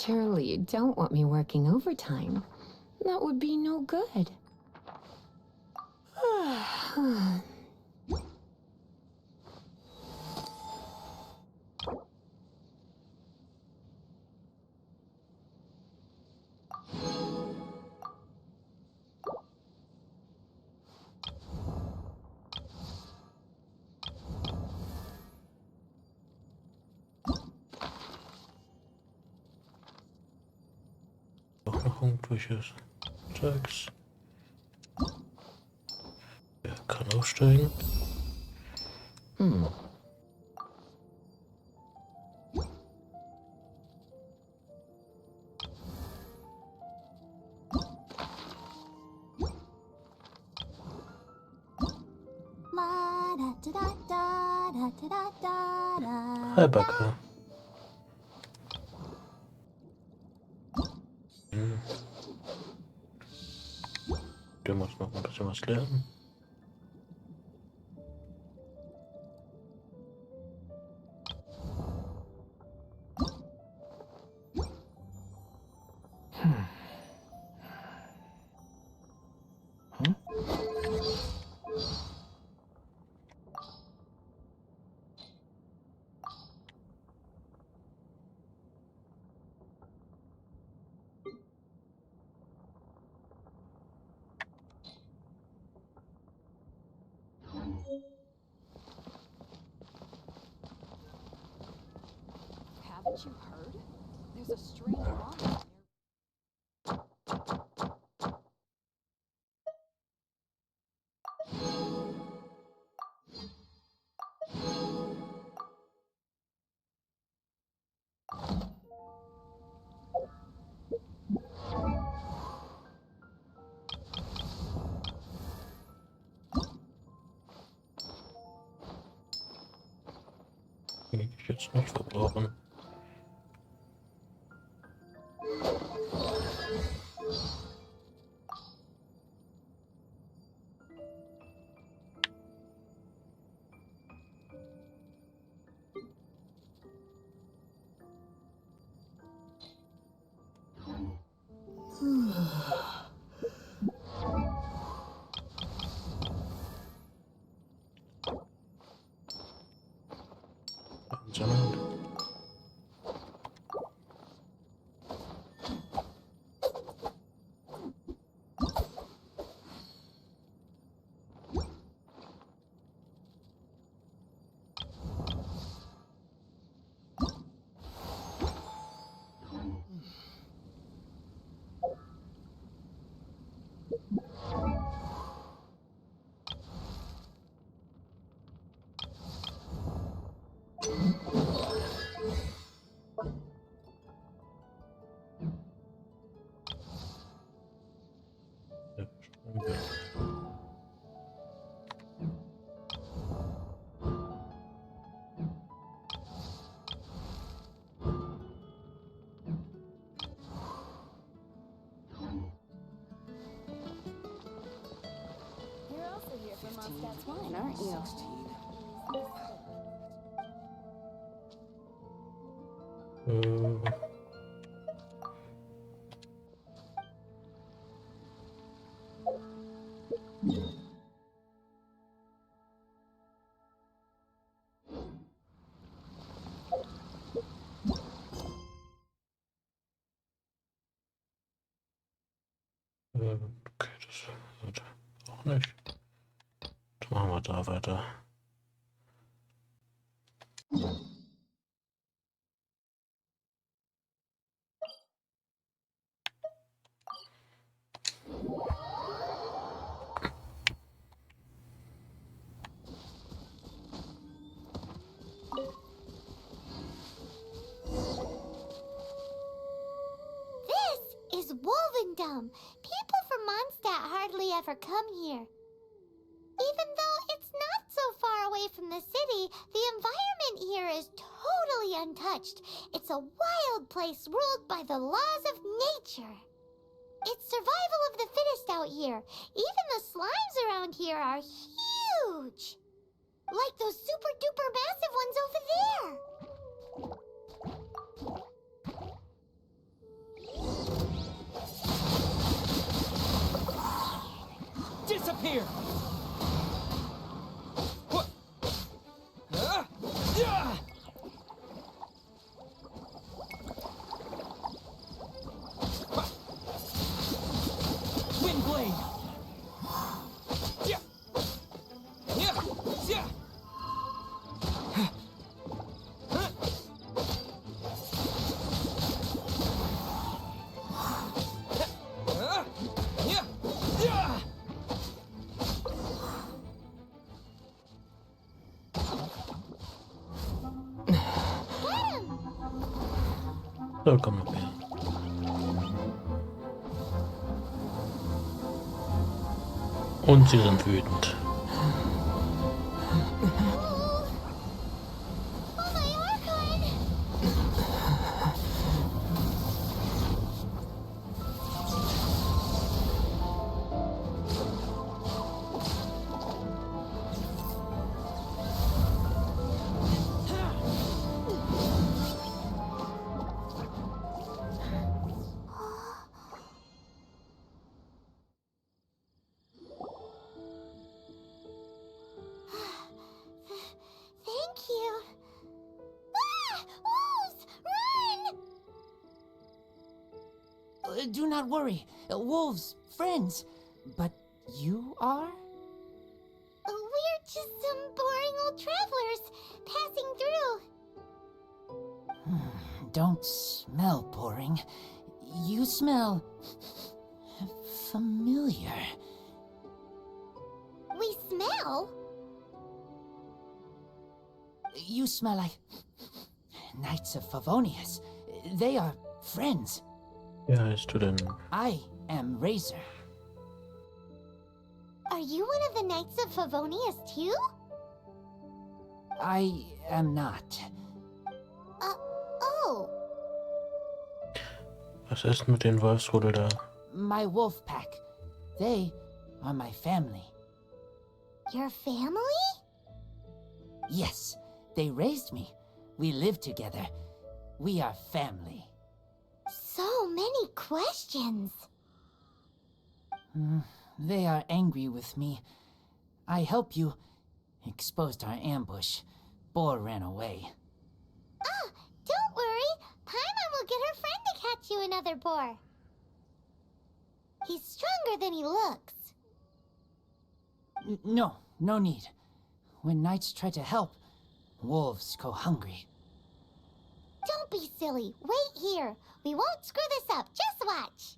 Surely you don't want me working overtime. That would be no good. Punkt, welches Tags. Er kann aufsteigen. Hi, Backe. Der muss noch ein bisschen was lernen. Haven't you heard? There's a strange monster. Die ich jetzt nicht verbrauchen. Sammeln. You're also here for Mondstadt's wine, aren't you? 16. Okay, das wird auch nicht. Dann machen wir da weiter. This is Wolvendom. People from Mondstadt hardly ever come here. Even though it's not so far away from the city, the environment here is totally untouched. It's a wild place ruled by the laws of nature. It's survival of the fittest out here. Even the slimes around here are huge. Like those super duper massive ones over there. Disappear! What? Wind blade! Vollkommen okay. Und sie sind wütend. Thank you. Ah! Wolves! Run! Do not worry. Wolves, friends. But you are? We're just some boring old travelers passing through. Don't smell boring. You smell familiar. We smell? You smell like Knights of Favonius. They are friends. Wie heißt du denn? I am Razor. Are you one of the Knights of Favonius too? I am not. Oh. Was ist mit den Wolfsrudel da? My wolf pack. They are my family. Your family? Yes, they raised me. We live together. We are family. So many questions. They are angry with me. I helped you. Exposed our ambush. Boar ran away. Ah, don't worry. Paimon will get her friend to catch you another boar. He's stronger than he looks. No need. When knights try to help, wolves go hungry. Don't be silly. Wait here. We won't screw this up. Just watch.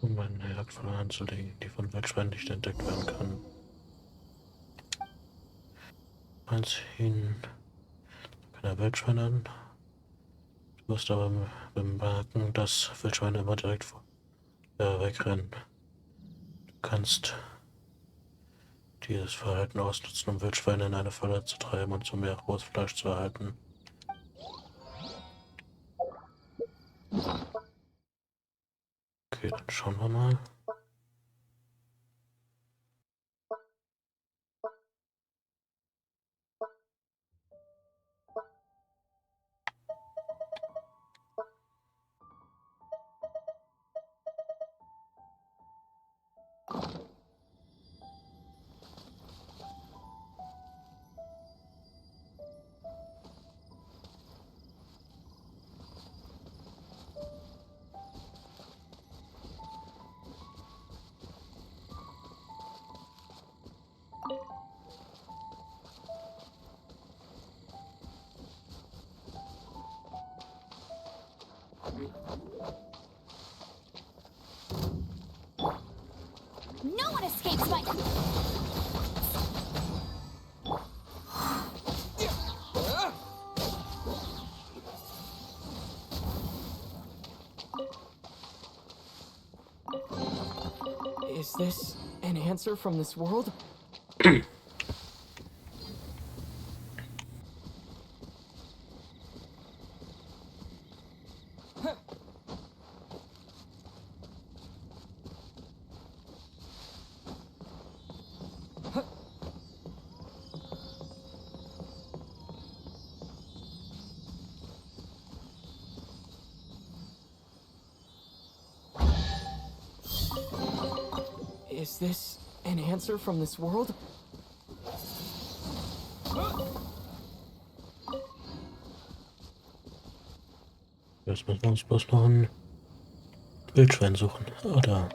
Um eine Jagdfalle anzulegen, die von Wildschweinen nicht entdeckt werden kann. Einziehen keine Wildschweine an. Du musst aber bemerken, dass Wildschweine immer direkt wegrennen. Du kannst dieses Verhalten ausnutzen, um Wildschweine in eine Falle zu treiben und so mehr rohes Fleisch zu erhalten. Okay, dann schauen wir mal. No one escapes my... Is this an answer from this world? Is this an answer from this world? Jetzt müssen wir uns bloß noch ein Wildschwein suchen. Oder?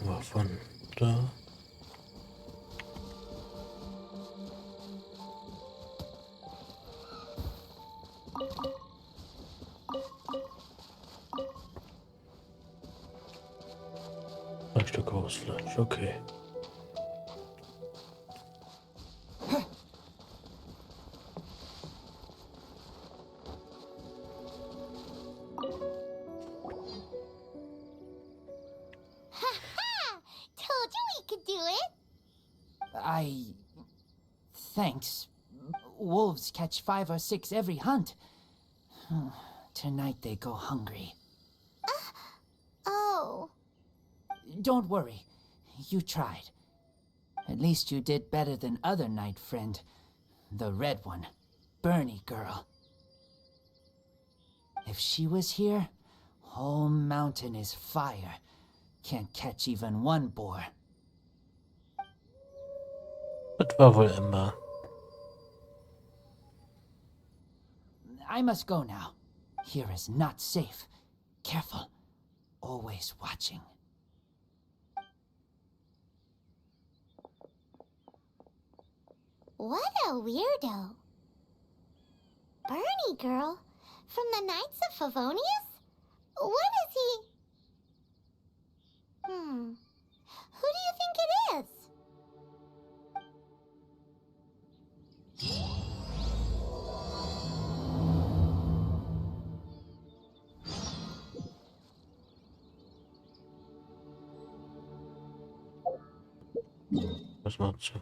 laufen wir von da. Ein Stück Großfleisch, okay. Told you we could do it. Thanks. Wolves catch 5 or 6 every hunt. Tonight they go hungry. Oh. Don't worry. You tried. At least you did better than other night friend. The red one. Bernie girl. If she was here, whole mountain is fire. Can't catch even one boar. Das war wohl Emma. I must go now. Here is not safe. Careful. Always watching. What a weirdo. Bernie girl? From the Knights of Favonius? What is he? Who do you think it is? Was machst du?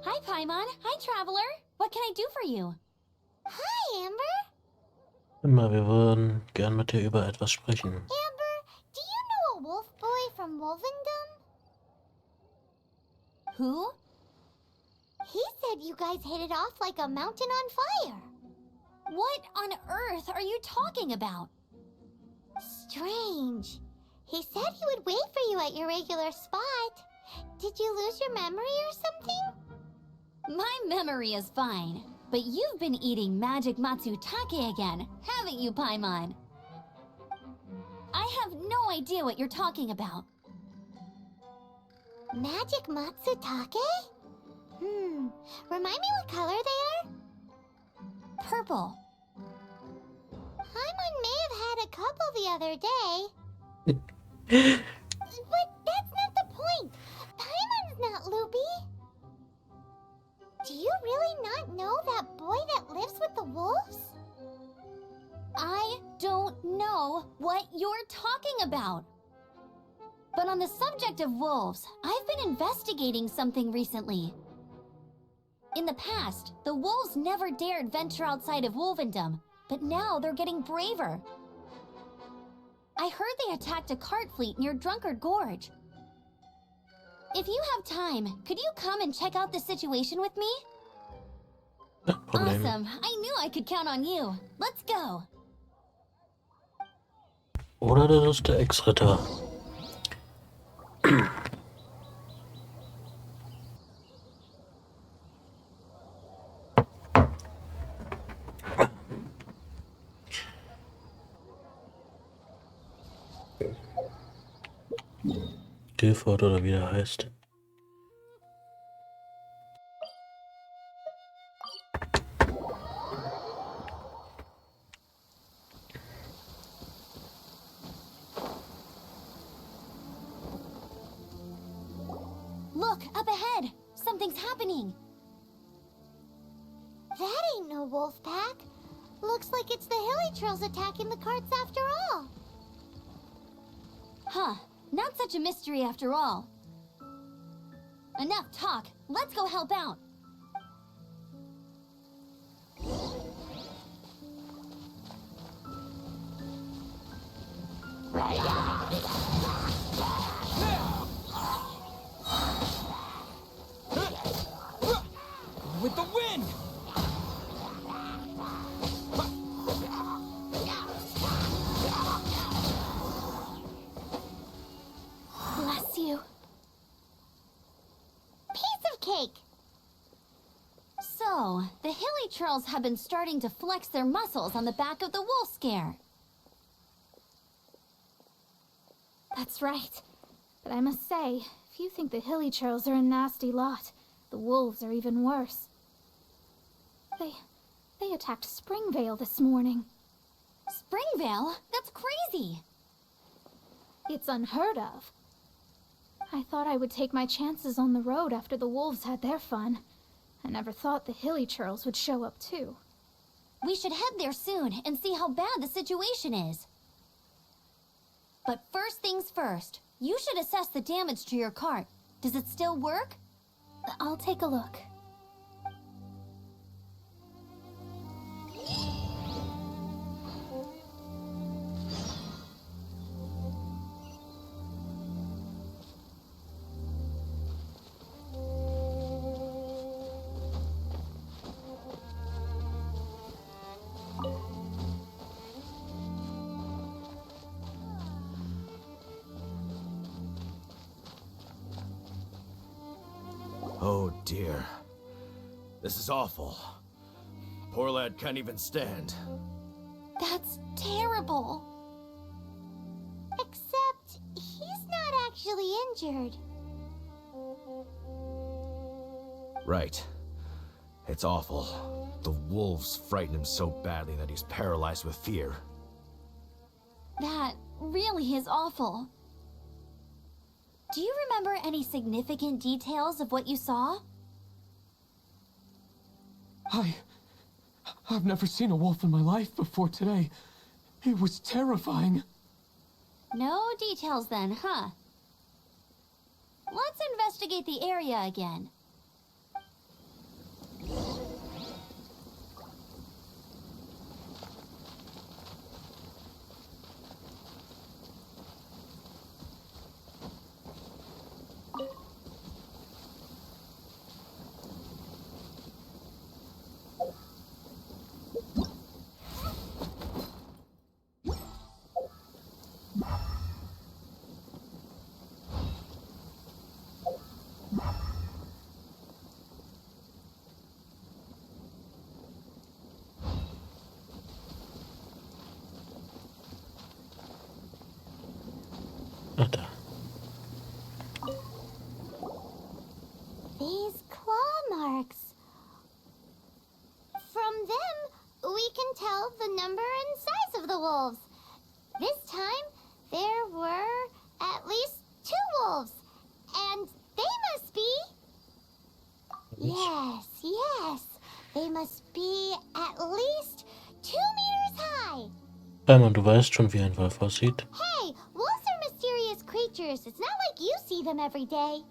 Hi, Paimon. Hi, Traveler. What can I do for you? Hi, Amber. Emma, wir würden gern mit dir über etwas sprechen. Amber, do you know a wolf boy from Wolvendom? Who? He said you guys hit it off like a mountain on fire. What on earth are you talking about? Strange. He said he would wait for you at your regular spot. Did you lose your memory or something? My memory is fine, but you've been eating magic matsutake again, haven't you, Paimon? I have no idea what you're talking about. Magic matsutake? Remind me what color they are? Purple. Paimon may have had a couple the other day. But that's not the point. Paimon's not loopy. Do you really not know that boy that lives with the wolves? I don't know what you're talking about. But on the subject of wolves, I've been investigating something recently. In the past, the wolves never dared venture outside of Wolvendom, but now they're getting braver. I heard they attacked a cart fleet near Drunkard Gorge. If you have time, could you come and check out the situation with me? Awesome. I knew I could count on you. Let's go. Oder das ist der Ex-Ritter. Guilford oder wie er heißt. Look, up ahead. Something's happening. That ain't no wolf pack. Looks like it's the Hilly Trails attacking the carts after all. Huh. Not such a mystery after all. Enough talk. Let's go help out. with the wind! Bless you. Piece of cake! So, the hilly churls have been starting to flex their muscles on the back of the wolf scare. That's right. But I must say, if you think the hilly churls are a nasty lot, the wolves are even worse. They attacked Springvale this morning. Springvale? That's crazy! It's unheard of. I thought I would take my chances on the road after the wolves had their fun. I never thought the hilly churls would show up too. We should head there soon and see how bad the situation is. But first things first, you should assess the damage to your cart. Does it still work? I'll take a look. Oh dear. This is awful. Poor lad can't even stand. That's terrible. Except, he's not actually injured. Right. It's awful. The wolves frighten him so badly that he's paralyzed with fear. That really is awful. Do you remember any significant details of what you saw? I've never seen a wolf in my life before today. It was terrifying. No details then, huh? Let's investigate the area again. Ach da. These claw marks. From them, we can tell the number and size of the wolves. This time, there were at least 2 wolves. And they must be... Yes, yes. They must be at least 2 meters high. Simon, du weißt schon, wie ein Wolf aussieht. Hey, wolves are mysterious creatures. It's not like you see them every day.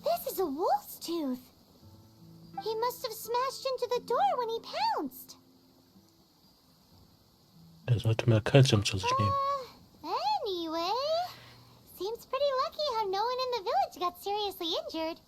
This is a wolf's tooth. He must have smashed into the door when he pounced. Er sollte mehr Kalzium zu sich nehmen. Anyway, seems pretty lucky how no one in the village got seriously injured.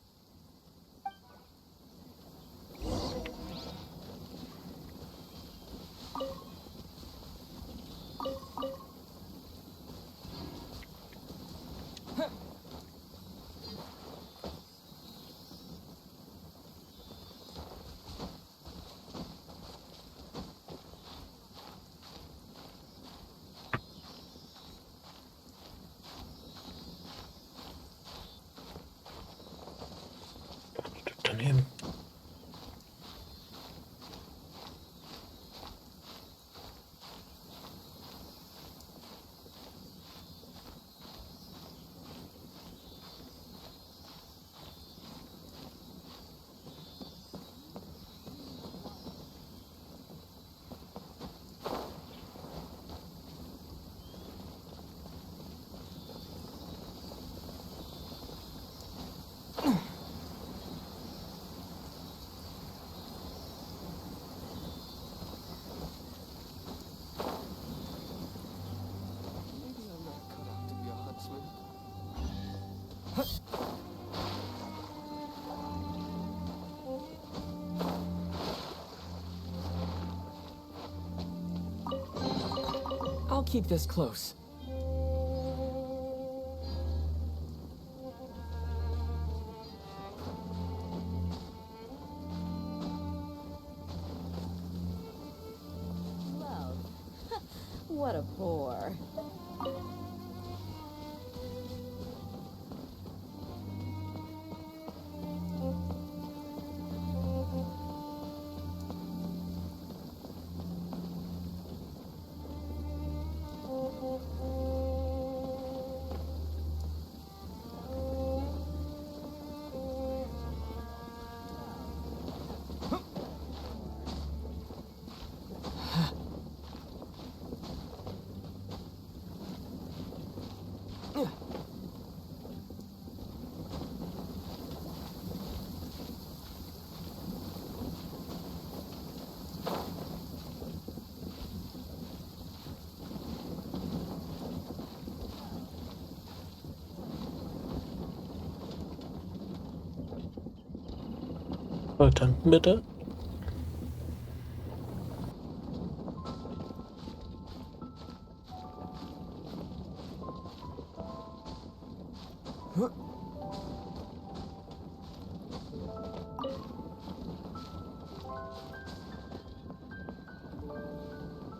übernehmen. I'll keep this close. Love. What a bore. Tanken bitte.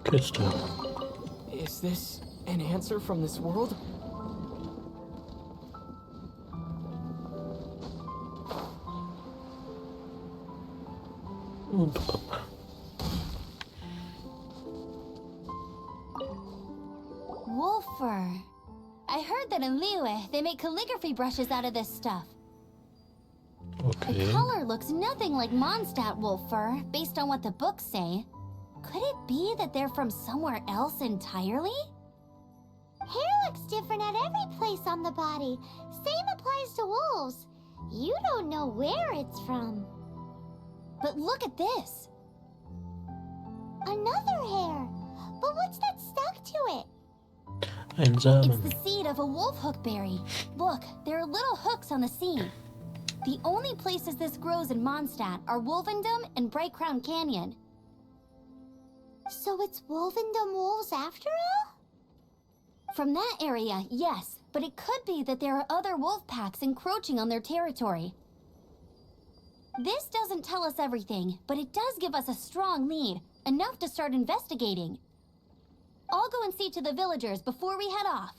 Kiste. Is this an answer from this world? Und ab. Wolf fur. I heard that in Liyue, they make calligraphy brushes out of this stuff. Okay. The color looks nothing like Mondstadt wolf fur, based on what the books say. Could it be that they're from somewhere else entirely? Hair looks different at every place on the body. Same applies to wolves. You don't know where it's from. But look at this. Another hair. But what's that stuck to it? Ein It's Samen. the seed of a wolf hookberry. Look, there are little hooks on the seed. The only places this grows in Mondstadt are Wolvendom and Bright Crown Canyon. So it's Wolvendom wolves after all? From that area, yes, but it could be that there are other wolf packs encroaching on their territory. This doesn't tell us everything, but it does give us a strong lead, enough to start investigating. I'll go and see to the villagers before we head off.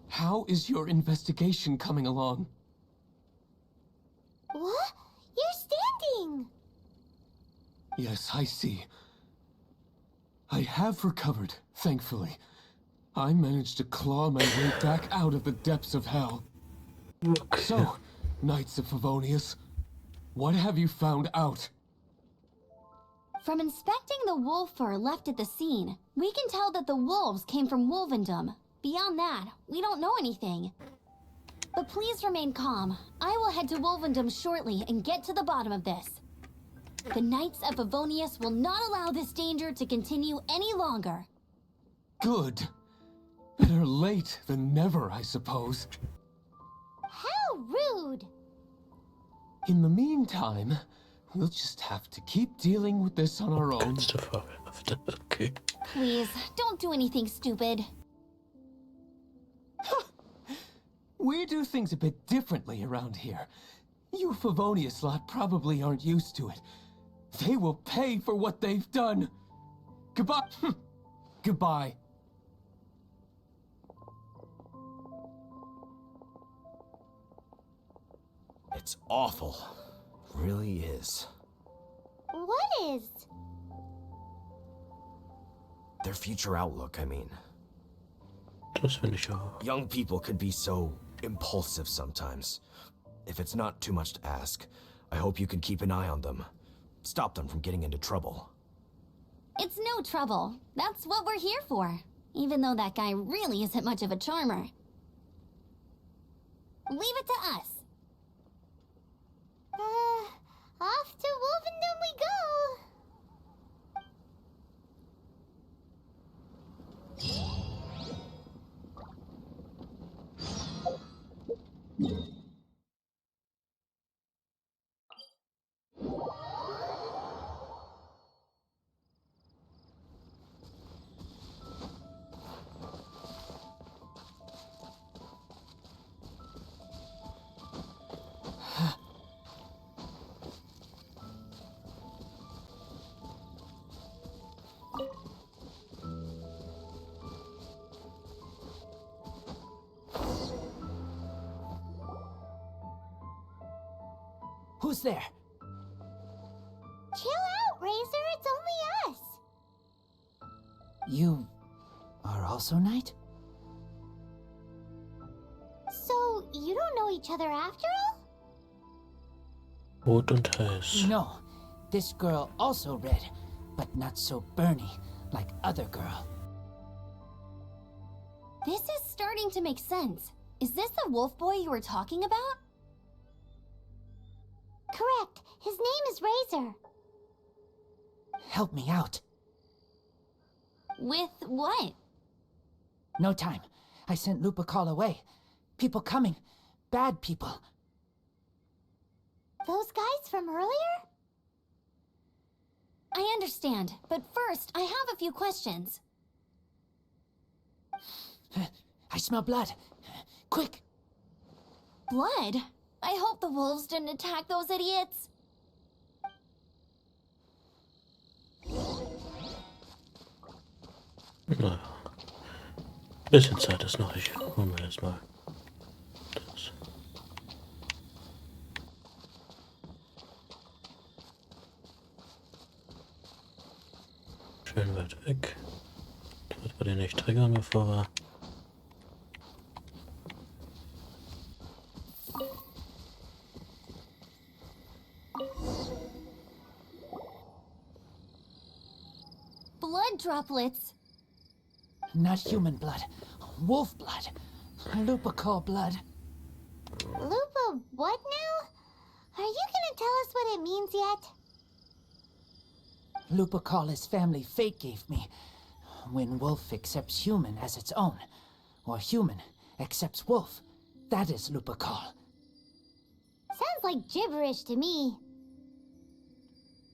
How is your investigation coming along? What? You're standing! Yes, I see. I have recovered, thankfully. I managed to claw my way back out of the depths of hell. So, Knights of Favonius, what have you found out? From inspecting the wolf fur left at the scene, we can tell that the wolves came from Wolvendom. Beyond that, we don't know anything. But please remain calm. I will head to Wolvendom shortly and get to the bottom of this. The Knights of Favonius will not allow this danger to continue any longer. Good. Better late than never, I suppose. How rude. In the meantime, we'll just have to keep dealing with this on our own. Okay. Please, don't do anything stupid. We do things a bit differently around here. You Favonius lot probably aren't used to it. They will pay for what they've done. Goodbye. Goodbye. It's awful. Really is. What is? Their future outlook, I mean. Das finde ich auch. Young people could be so impulsive sometimes. If it's not too much to ask, I hope you can keep an eye on them. Stop them from getting into trouble. It's no trouble. That's what we're here for. Even though that guy really isn't much of a charmer. Leave it to us. Off to Wolvendom we go! Who's there? Chill out, Razor, it's only us! You are also Knight? So, you don't know each other after all? Rot und heiß. No, this girl also red, but not so burny like other girl. This is starting to make sense. Is this the wolf boy you were talking about? Correct. His name is Razor. Help me out. With what? No time. I sent Lupercal away. People coming. Bad people. Those guys from earlier? I understand, but first, I have a few questions. I smell blood. Quick! Blood? I hope the wolves didn't attack those idiots. Naja. Bisschen Zeit ist noch. Ich hole mir erstmal das. Schön weit weg. Damit wir den nicht triggern, bevor wir. Blood droplets. Not human blood. Wolf blood. Lupercal blood. Lupa, what now? Are you gonna tell us what it means yet? Lupercal is family fate gave me. When wolf accepts human as its own, or human accepts wolf, that is Lupercal. Sounds like gibberish to me.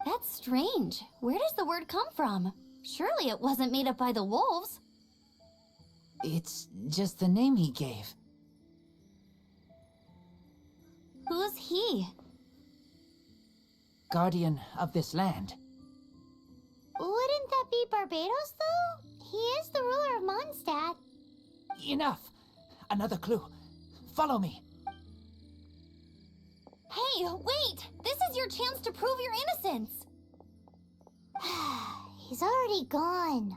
That's strange. Where does the word come from? Surely it wasn't made up by the wolves. It's just the name he gave. Who's he? Guardian of this land. Wouldn't that be Barbados, though? He is the ruler of Mondstadt. Enough! Another clue. Follow me. Hey, wait! This is your chance to prove your innocence! He's already gone.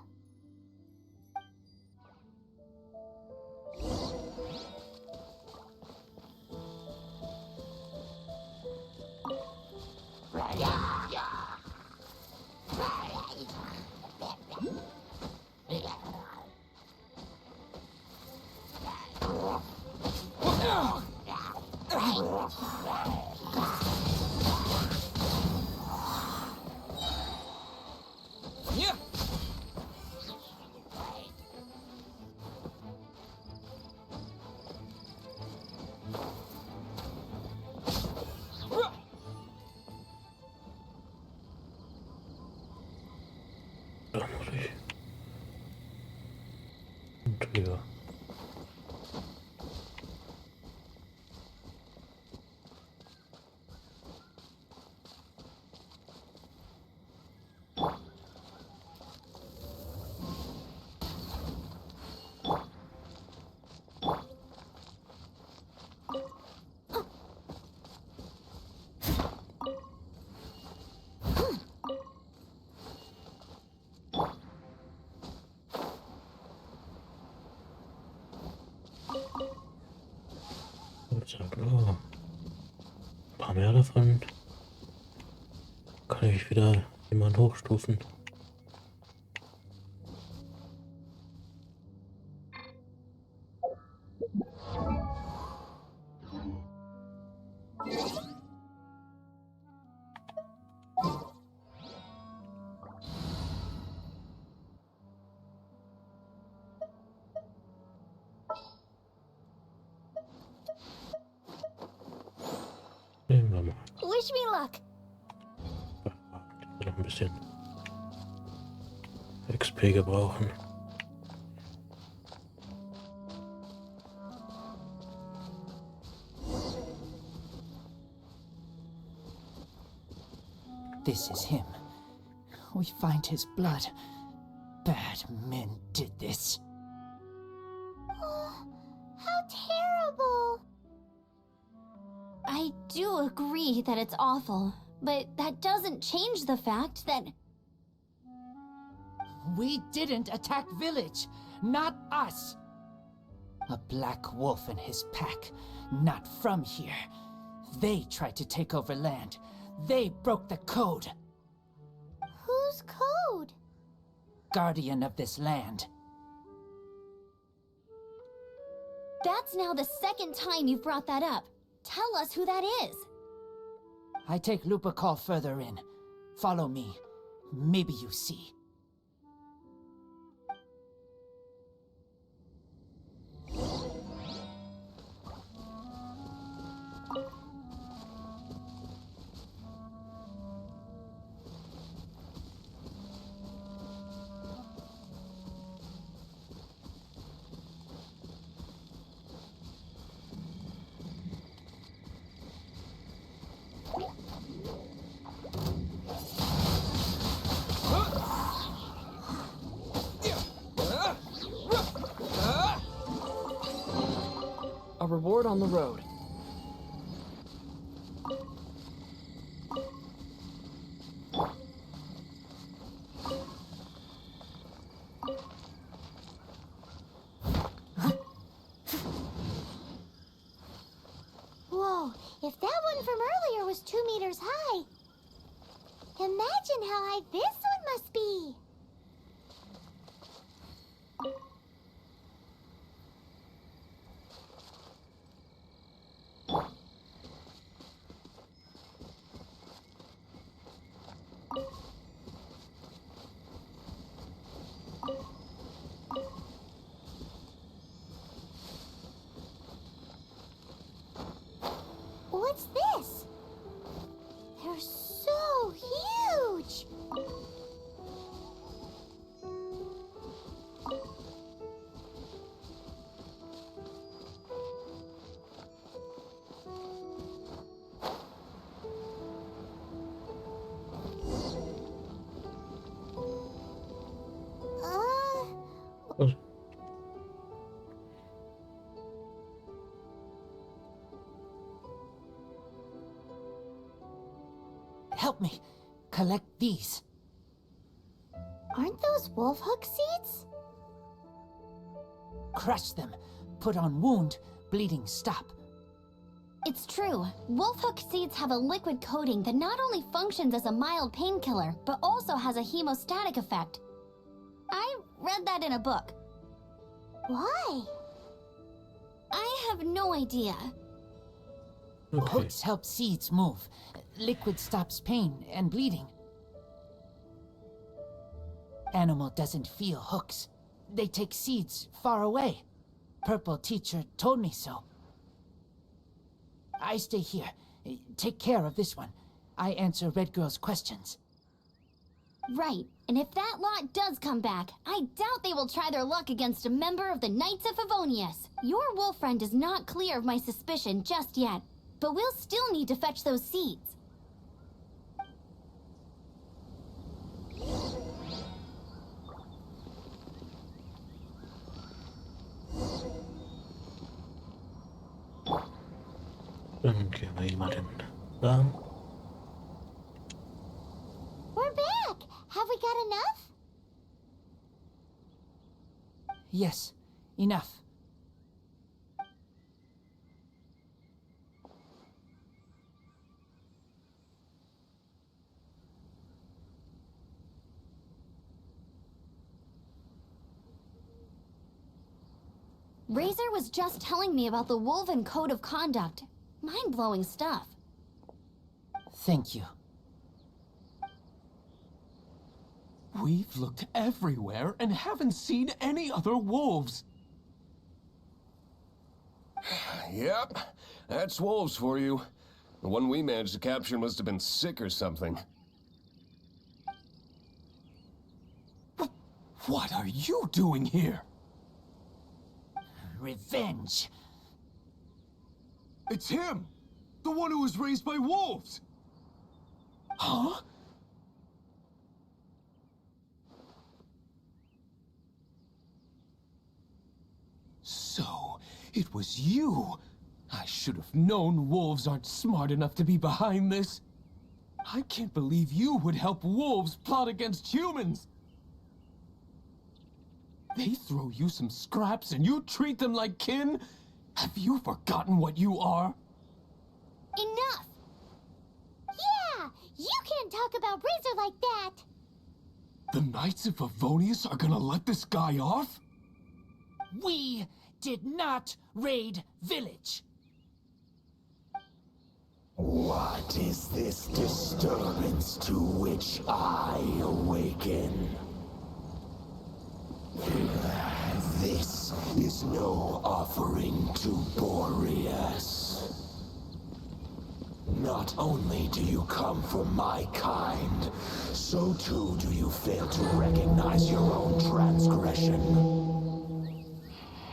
Yeah. sagen, oh, ein paar mehr davon. Kann ich wieder jemanden hochstufen. Nehmen wir mal. Wish me luck. Noch ein bisschen XP gebrauchen. This is him. We find his blood. Bad men did this. Oh, how terrible. I do agree that it's awful, but that doesn't change the fact that... We didn't attack village. Not us. A black wolf and his pack. Not from here. They tried to take over land. They broke the code. Whose code? Guardian of this land. That's now the second time you've brought that up. Tell us who that is. I take Lupa call further in. Follow me. Maybe you see. A reward on the road. Whoa, if that one from earlier was 2 meters high, imagine how high this one must be. What's this? They're so huge! Was? Help me. Collect these. Aren't those wolf hook seeds? Crush them. Put on wound. Bleeding stop. It's true. Wolfhook seeds have a liquid coating that not only functions as a mild painkiller, but also has a hemostatic effect. I read that in a book. Why? I have no idea. Okay. Hooks help seeds move. Liquid stops pain and bleeding. Animal doesn't feel hooks. They take seeds far away. Purple teacher told me so. I stay here. Take care of this one. I answer Red Girl's questions. Right, and if that lot does come back, I doubt they will try their luck against a member of the Knights of Favonius. Your wolf friend is not clear of my suspicion just yet, but we'll still need to fetch those seeds. Dann gehen wir hier mal den Darm. We're back! Have we got enough? Yes, enough. Razor was just telling me about the Wolven Code of Conduct. Mind-blowing stuff. Thank you. We've looked everywhere and haven't seen any other wolves. Yep, that's wolves for you. The one we managed to capture must have been sick or something. What are you doing here? Revenge. It's him! The one who was raised by wolves! Huh? So, it was you! I should have known wolves aren't smart enough to be behind this. I can't believe you would help wolves plot against humans! They throw you some scraps and you treat them like kin? Have you forgotten what you are? Enough! Yeah! You can't talk about Razor like that! The Knights of Favonius are gonna let this guy off? We did not raid village. What is this disturbance to which I awaken? This is no offering to Boreas. Not only do you come from my kind, so too do you fail to recognize your own transgression.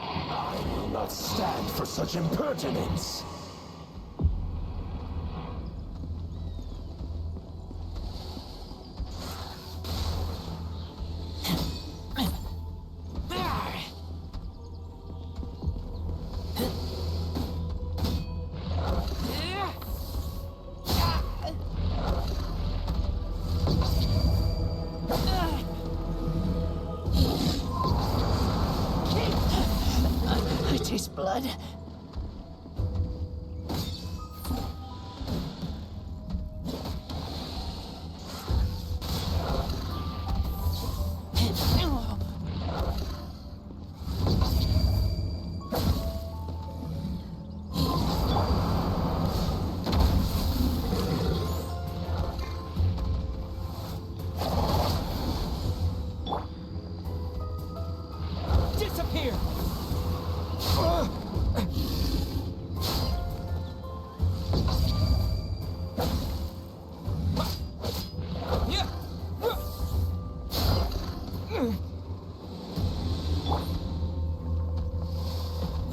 I will not stand for such impertinence. I taste blood. Disappear!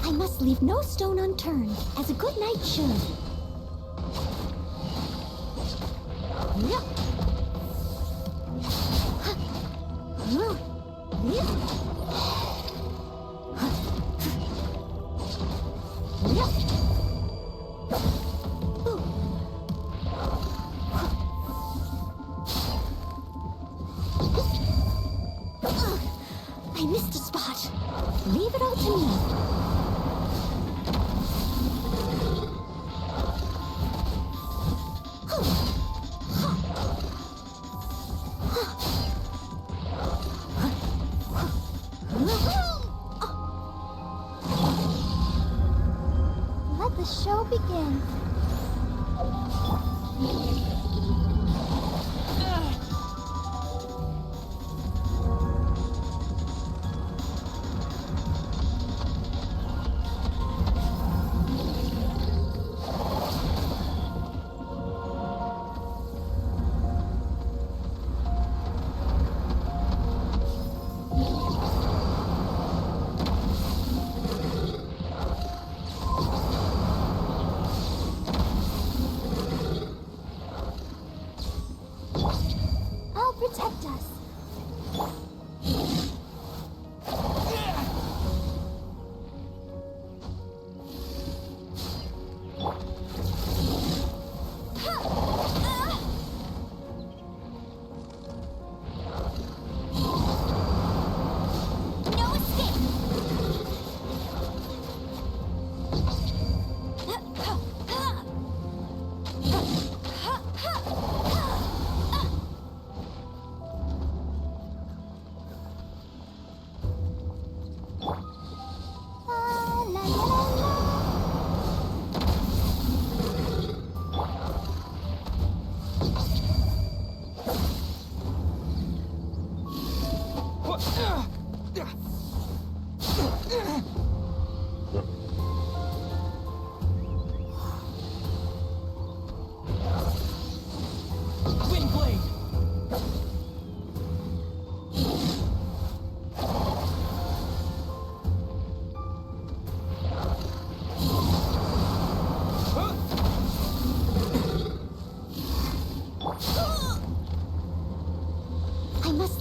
I must leave no stone unturned, as a good knight should. Yep. I missed a spot. Leave it all to me. Let the show begin.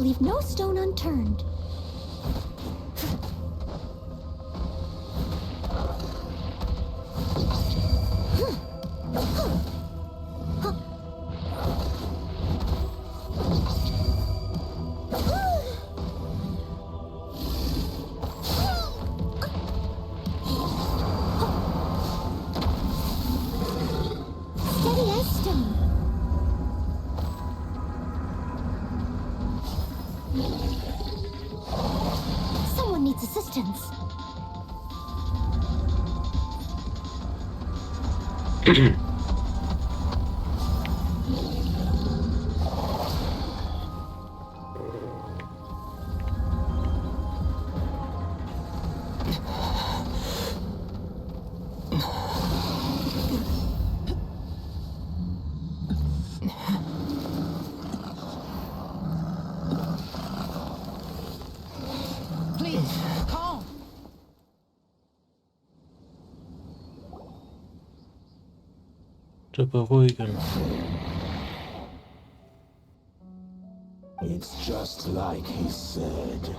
leave no stone unturned. Steady as stone. Someone needs assistance. Please, calm. Zu beruhigen. It's just like he said.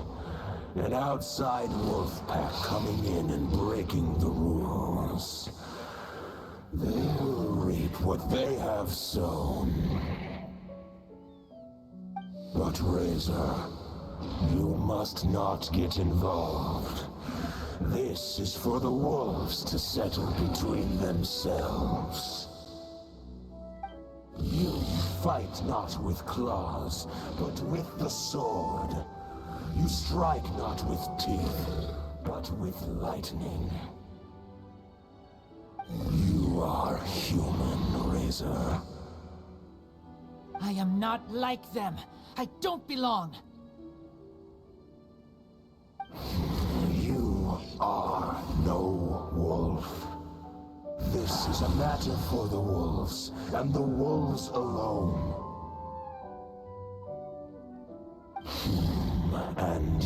An outside wolf pack coming in and breaking the rules. They will reap what they have sown. But Razor, you must not get involved. This is for the wolves to settle between themselves. You fight not with claws, but with the sword. You strike not with teeth, but with lightning. You are human, Razor. I am not like them. I don't belong. You are no wolf. This is a matter for the wolves, and the wolves alone. And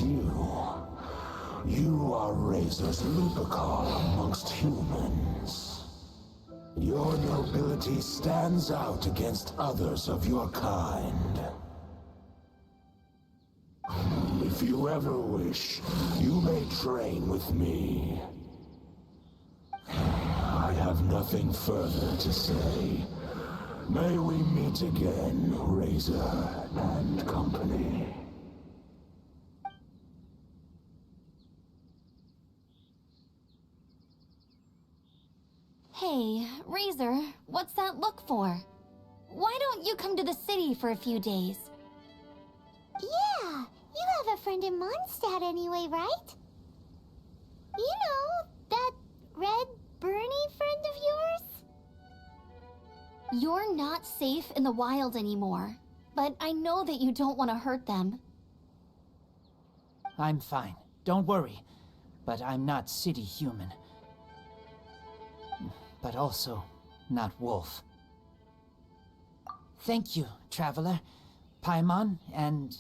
you are Razor's Lupicar amongst humans. Your nobility stands out against others of your kind. If you ever wish, you may train with me. I have nothing further to say. May we meet again, Razor and company. Hey, Razor, what's that look for? Why don't you come to the city for a few days? Yeah, you have a friend in Mondstadt anyway, right? You know, that red Bernie friend of yours? You're not safe in the wild anymore, but I know that you don't want to hurt them. I'm fine. Don't worry. But I'm not city human. But also not wolf. Thank you, traveler. Paimon and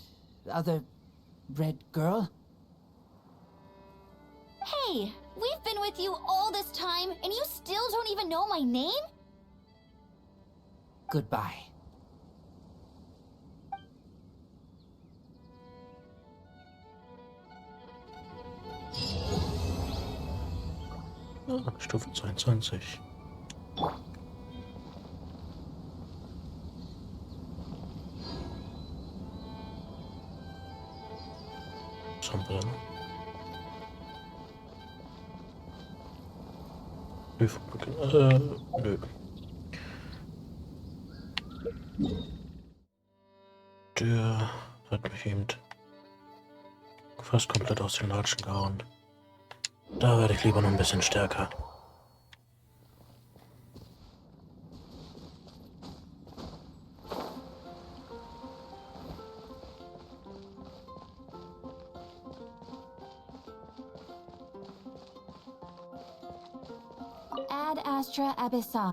other red girl. Hey, we've been with you all this time, and you still don't even know my name? Goodbye. Stufe 22. Was haben wir denn? Nö. Der hat mich eben fast komplett aus den Latschen gehauen. Da werde ich lieber noch ein bisschen stärker. Ad Astra Abyssa.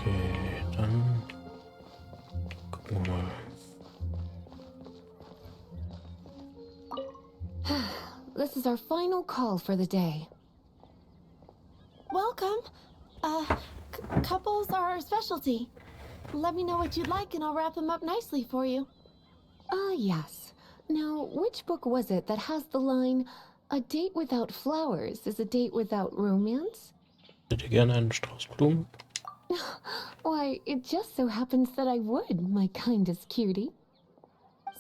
Okay, dann gucken wir mal. This is our final call for the day. Welcome. Couples are our specialty. Let me know what you'd like and I'll wrap them up nicely for you. Yes. Now, which book was it that has the line, "A date without flowers is a date without romance"? Hättet ihr gerne einen Strauß Blumen? Why, it just so happens that I would, my kindest cutie.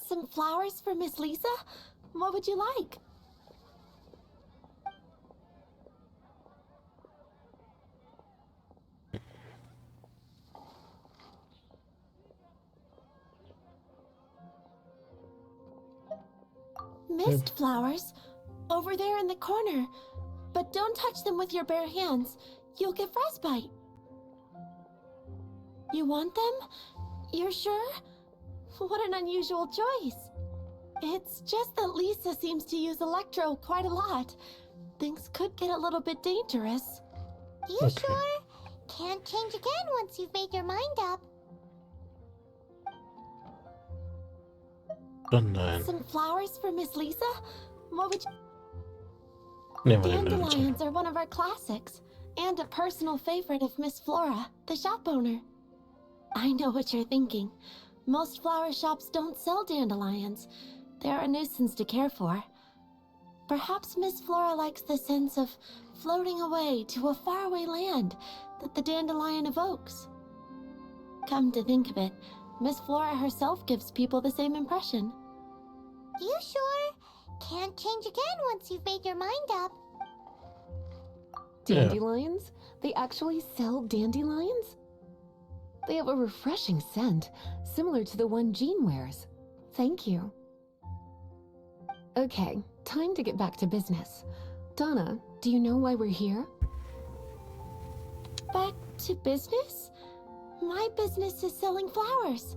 Some flowers for Miss Lisa? What would you like? Mist flowers, over there in the corner. But don't touch them with your bare hands. You'll get frostbite. You want them? You're sure? What an unusual choice. It's just that Lisa seems to use Electro quite a lot. Things could get a little bit dangerous. You sure? Can't change again once you've made your mind up. Nein. Some flowers for Miss Lisa? What would you... Nehmen wir den Löwen. Dandelions are one of our classics, and a personal favorite of Miss Flora, the shop owner. I know what you're thinking. Most flower shops don't sell dandelions. They're a nuisance to care for. Perhaps Miss Flora likes the sense of floating away to a faraway land that the dandelion evokes. Come to think of it, Miss Flora herself gives people the same impression. You sure? can't change again once you've made your mind up. Dandelions? They actually sell dandelions? They have a refreshing scent, similar to the one Jean wears. Thank you. Okay, time to get back to business. Donna, do you know why we're here? Back to business? My business is selling flowers.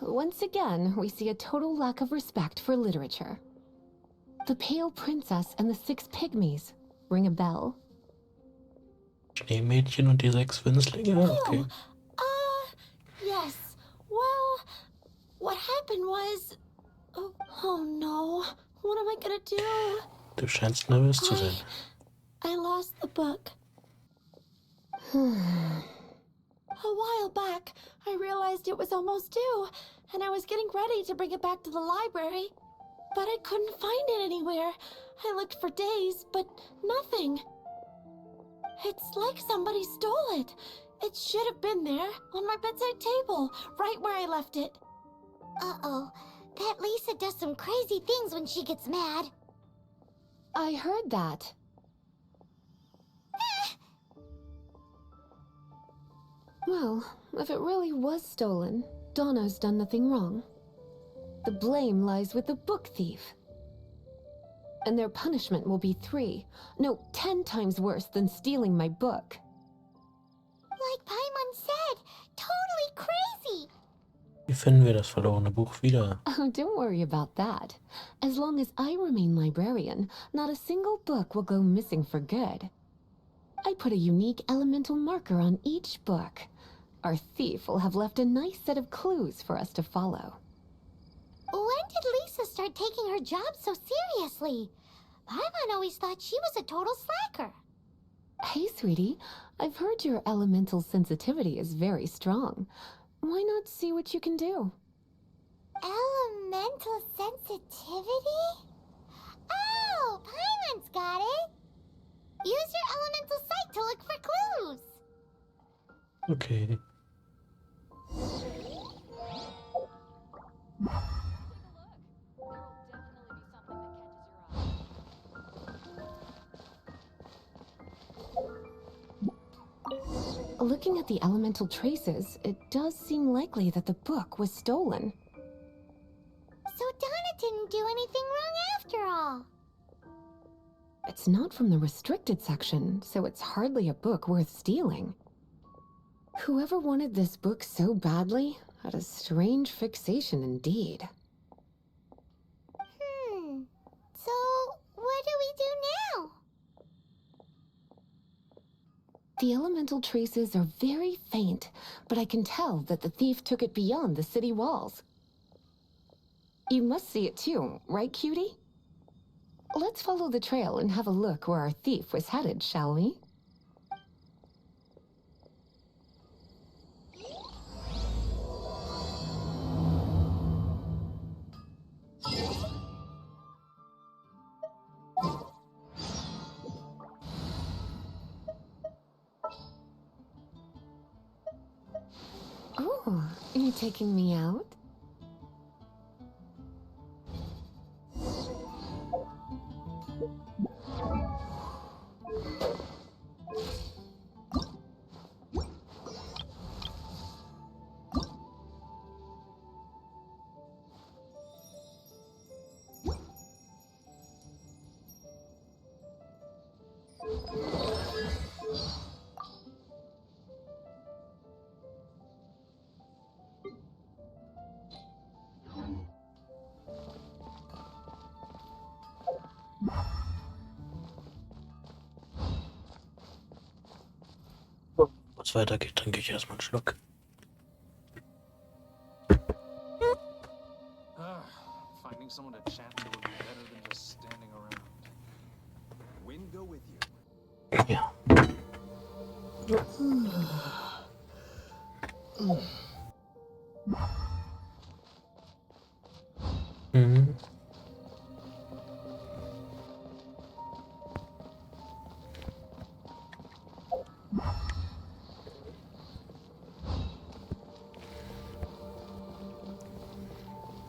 Once again, we see a total lack of respect for literature. The Pale Princess and the Six Pygmies. Ring a bell? Schneemädchen und die 6 Winzlinge? Okay. Yes. Well, what happened was... Oh no. What am I gonna do? Du scheinst nervös zu sein. I lost the book. A while back, I realized it was almost due, and I was getting ready to bring it back to the library. But I couldn't find it anywhere. I looked for days, but nothing. It's like somebody stole it. It should have been there, on my bedside table, right where I left it. Uh-oh. That Lisa does some crazy things when she gets mad. I heard that. Well, if it really was stolen, Donna's done nothing wrong. The blame lies with the book thief. And their punishment will be 10 times worse than stealing my book. Like Paimon said, totally crazy. Wie finden wir das verlorene Buch wieder? Oh, don't worry about that. As long as I remain librarian, not a single book will go missing for good. I put a unique elemental marker on each book. Our thief will have left a nice set of clues for us to follow. When did Lisa start taking her job so seriously? Paimon always thought she was a total slacker. Hey, sweetie, I've heard your elemental sensitivity is very strong. Why not see what you can do? Elemental sensitivity? Oh, Paimon's got it. Use your elemental sight to look for clues. Okay. Looking at the elemental traces, it does seem likely that the book was stolen. So Donna didn't do anything wrong after all. It's not from the restricted section, so it's hardly a book worth stealing. Whoever wanted this book so badly had a strange fixation indeed. So what do we do now? The elemental traces are very faint, but I can tell that the thief took it beyond the city walls. You must see it too, right, cutie? Let's follow the trail and have a look where our thief was headed, shall we? Oh, you're taking me out? Bevor es weitergeht, trinke ich erstmal einen Schluck. Finding someone to chat to would be better than just standing around. Wind go with you. Ja. Mhm.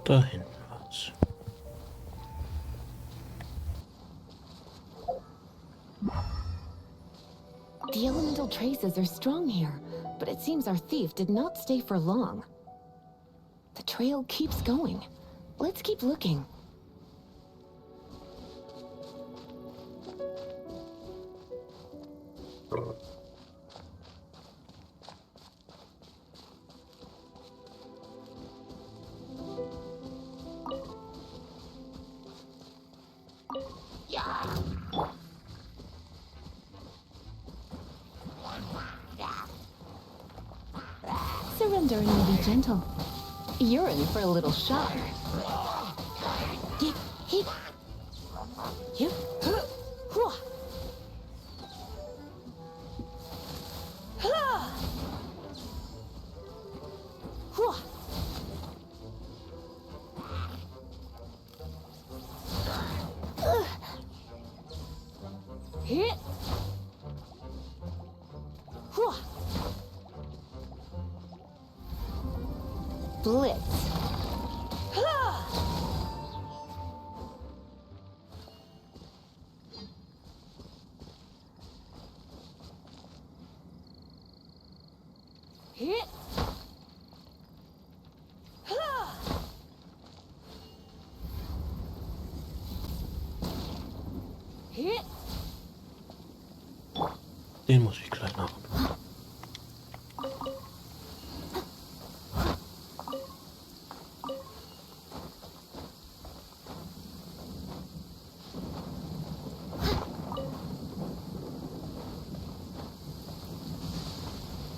Dahin was. The elemental traces are strong here, but it seems our thief did not stay for long. The trail keeps going. Let's keep looking. Surrender and be gentle. You're in for a little shock. Blitz. Den muss ich gleich machen.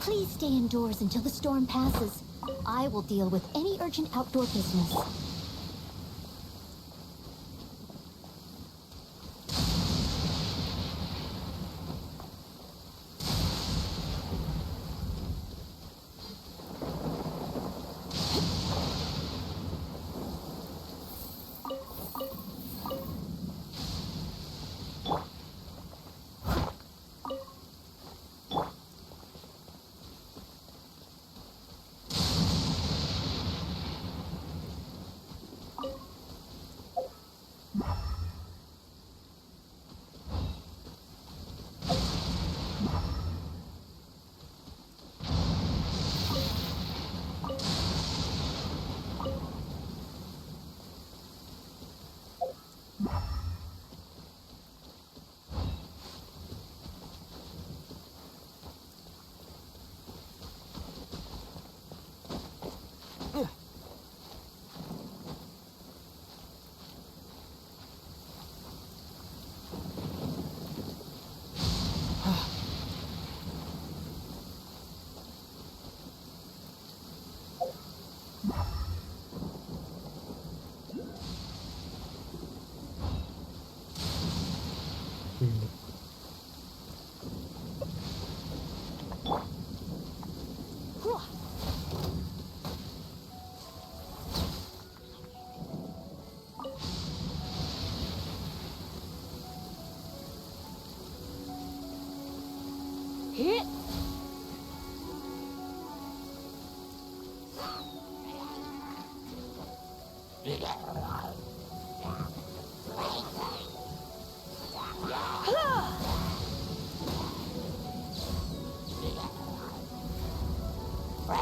Please stay indoors until the storm passes. I will deal with any urgent outdoor business.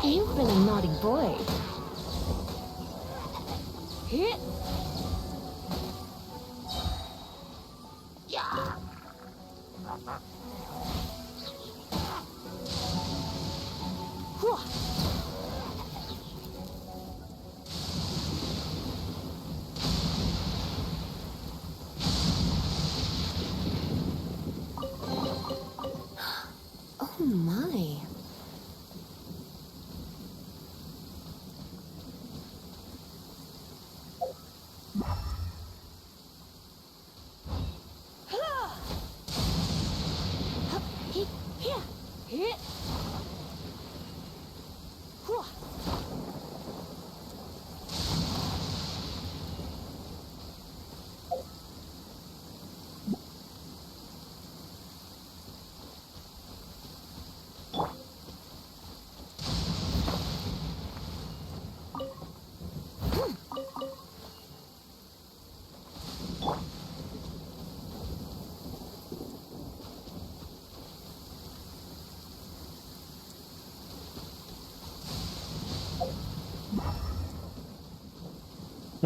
You've been a naughty boy. Oh my.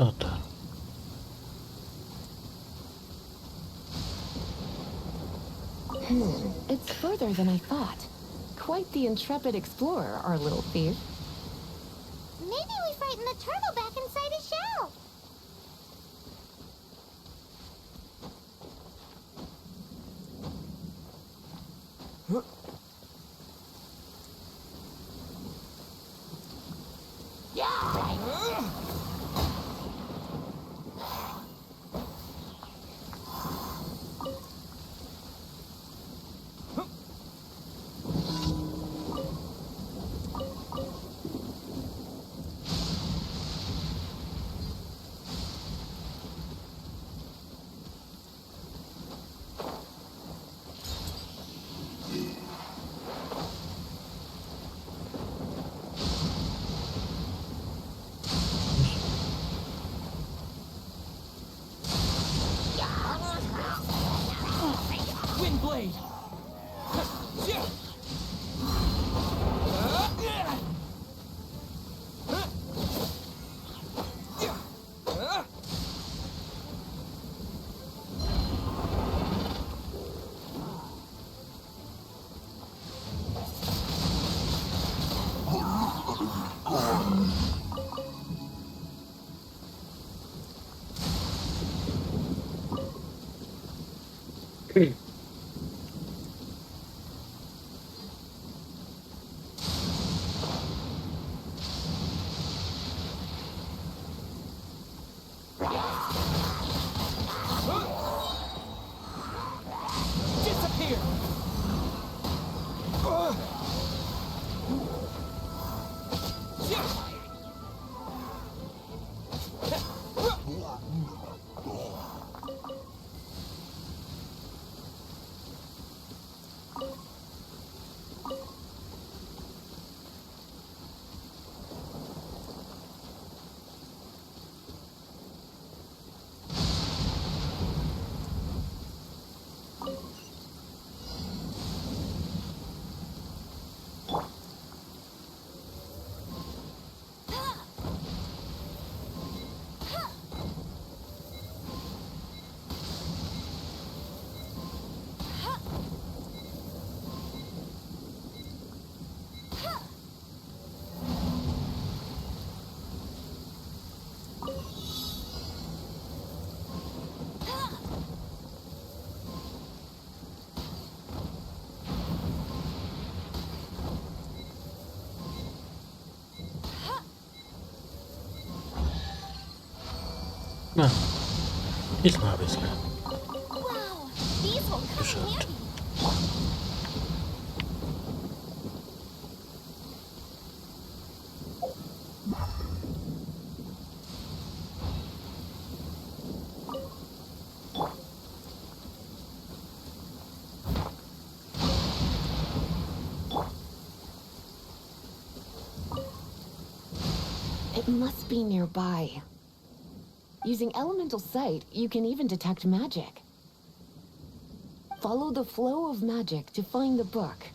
Warte. It's further than I thought. Quite the intrepid explorer, our little thief. Maybe we frightened the turtle back inside his shell. Windblade! Disappear! Na, diesmal habe ich es Wow, these will come in geschafft. handy. It must be nearby. Using elemental sight, you can even detect magic. Follow the flow of magic to find the book.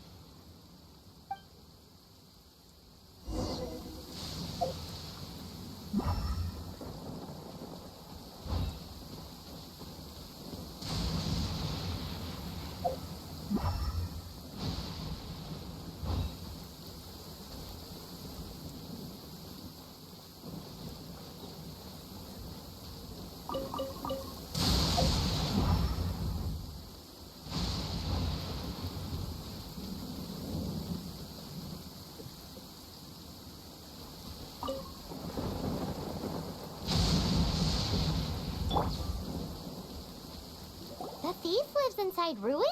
The thief lives inside ruins?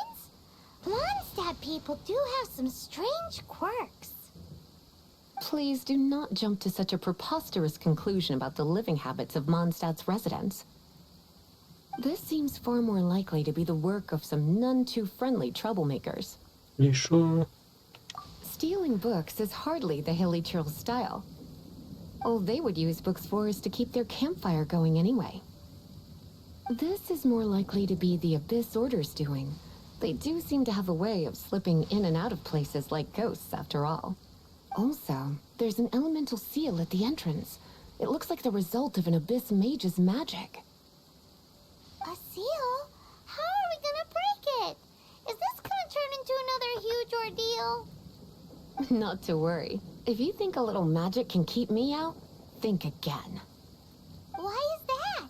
Mondstadt people do have some strange quirks. Please do not jump to such a preposterous conclusion about the living habits of Mondstadt's residents. This seems far more likely to be the work of some none too friendly troublemakers. You sure? Stealing books is hardly the Hilly Churl's style. All they would use books for is to keep their campfire going anyway. This is more likely to be the Abyss Order's doing. They do seem to have a way of slipping in and out of places like ghosts, after all. Also, there's an elemental seal at the entrance. It looks like the result of an Abyss Mage's magic. A seal? How are we gonna break it? Is this gonna turn into another huge ordeal? Not to worry. If you think a little magic can keep me out, think again. Why is that?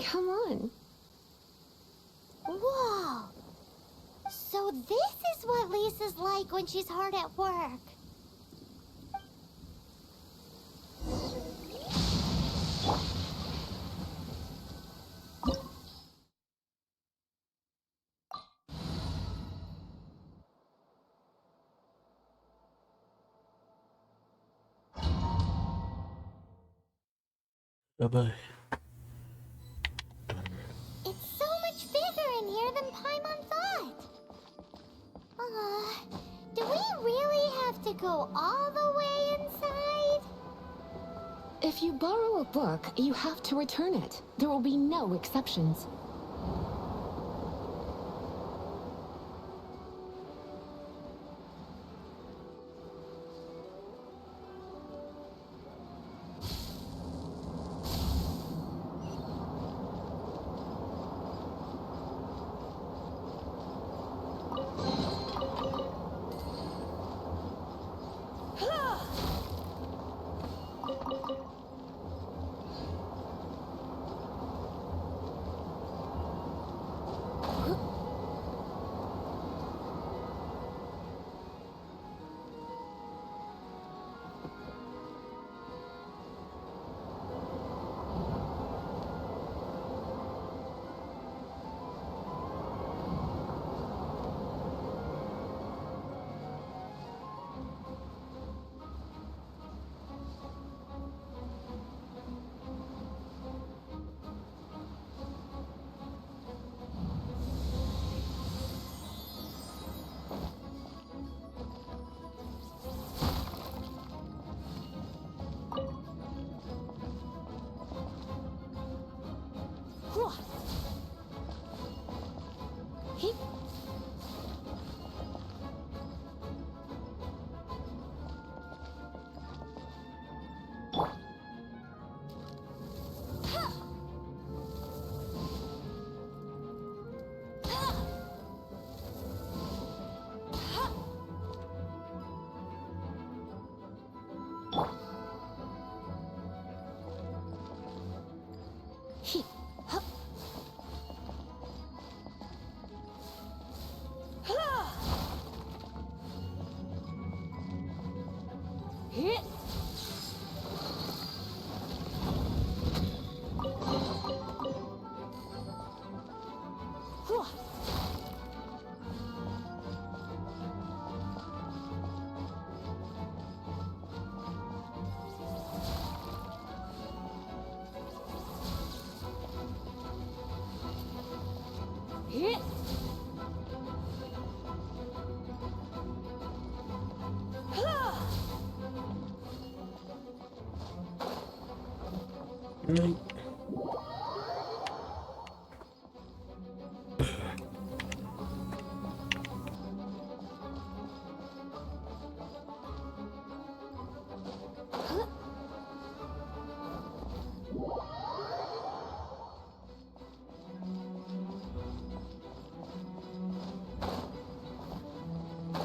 Come on. Whoa! So this is what Lisa's like when she's hard at work. Dabei. It's so much bigger in here than Paimon thought. Do we really have to go all the way inside? If you borrow a book, you have to return it. There will be no exceptions.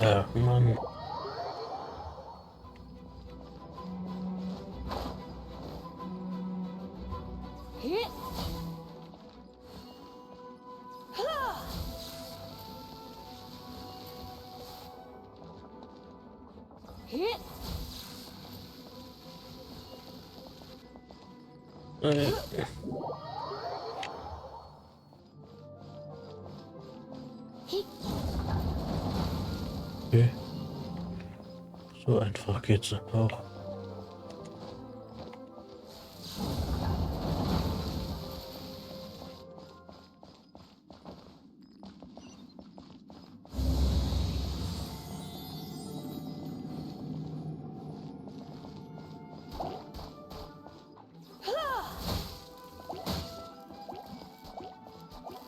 Ja, Mann. Okay. So einfach geht's auch.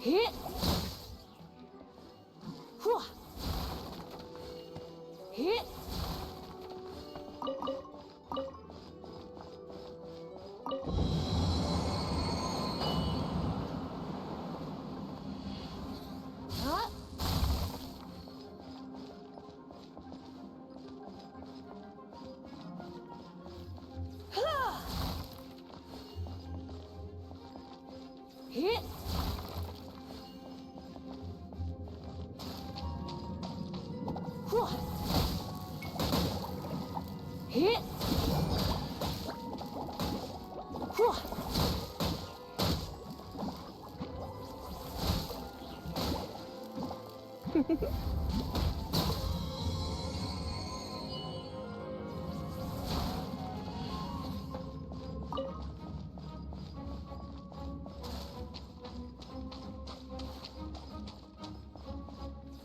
Hit. Hit. Huh? Hit. Hit.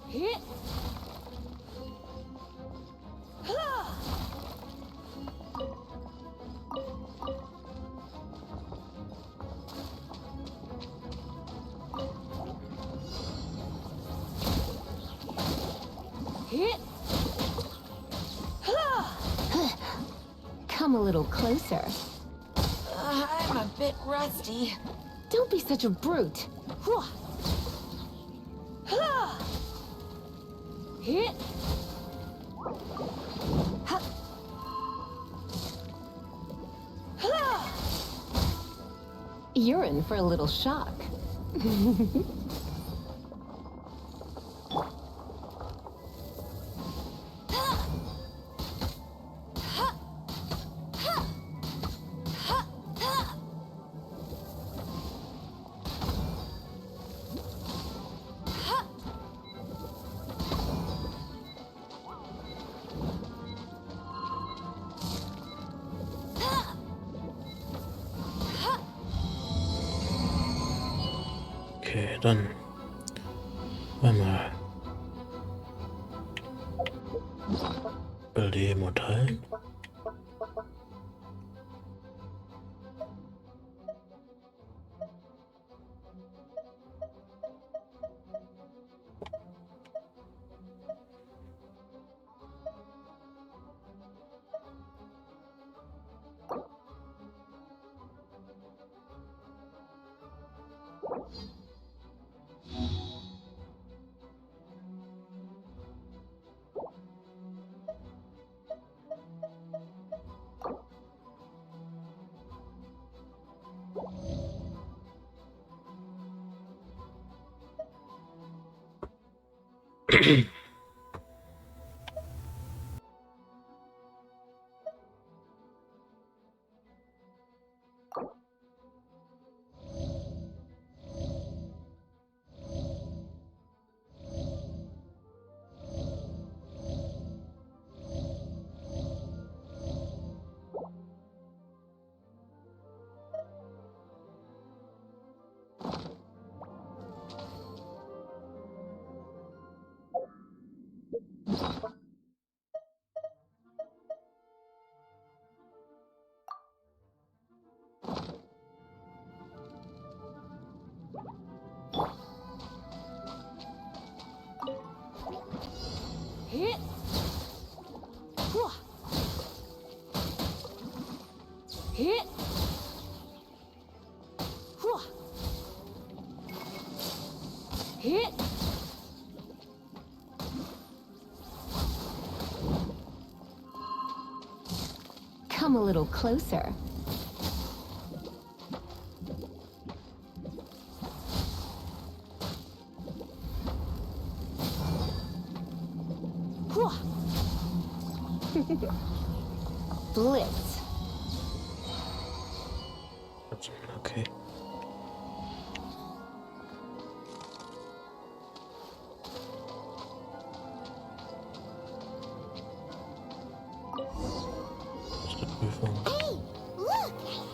Hit. Hit. Come a little closer. I'm a bit rusty. Don't be such a brute. Hit. You're in for a little shock. Okay, dann einmal beleben und heilen. Hit. Hit. Hit. Come a little closer. Blitz. Okay. Hey, look!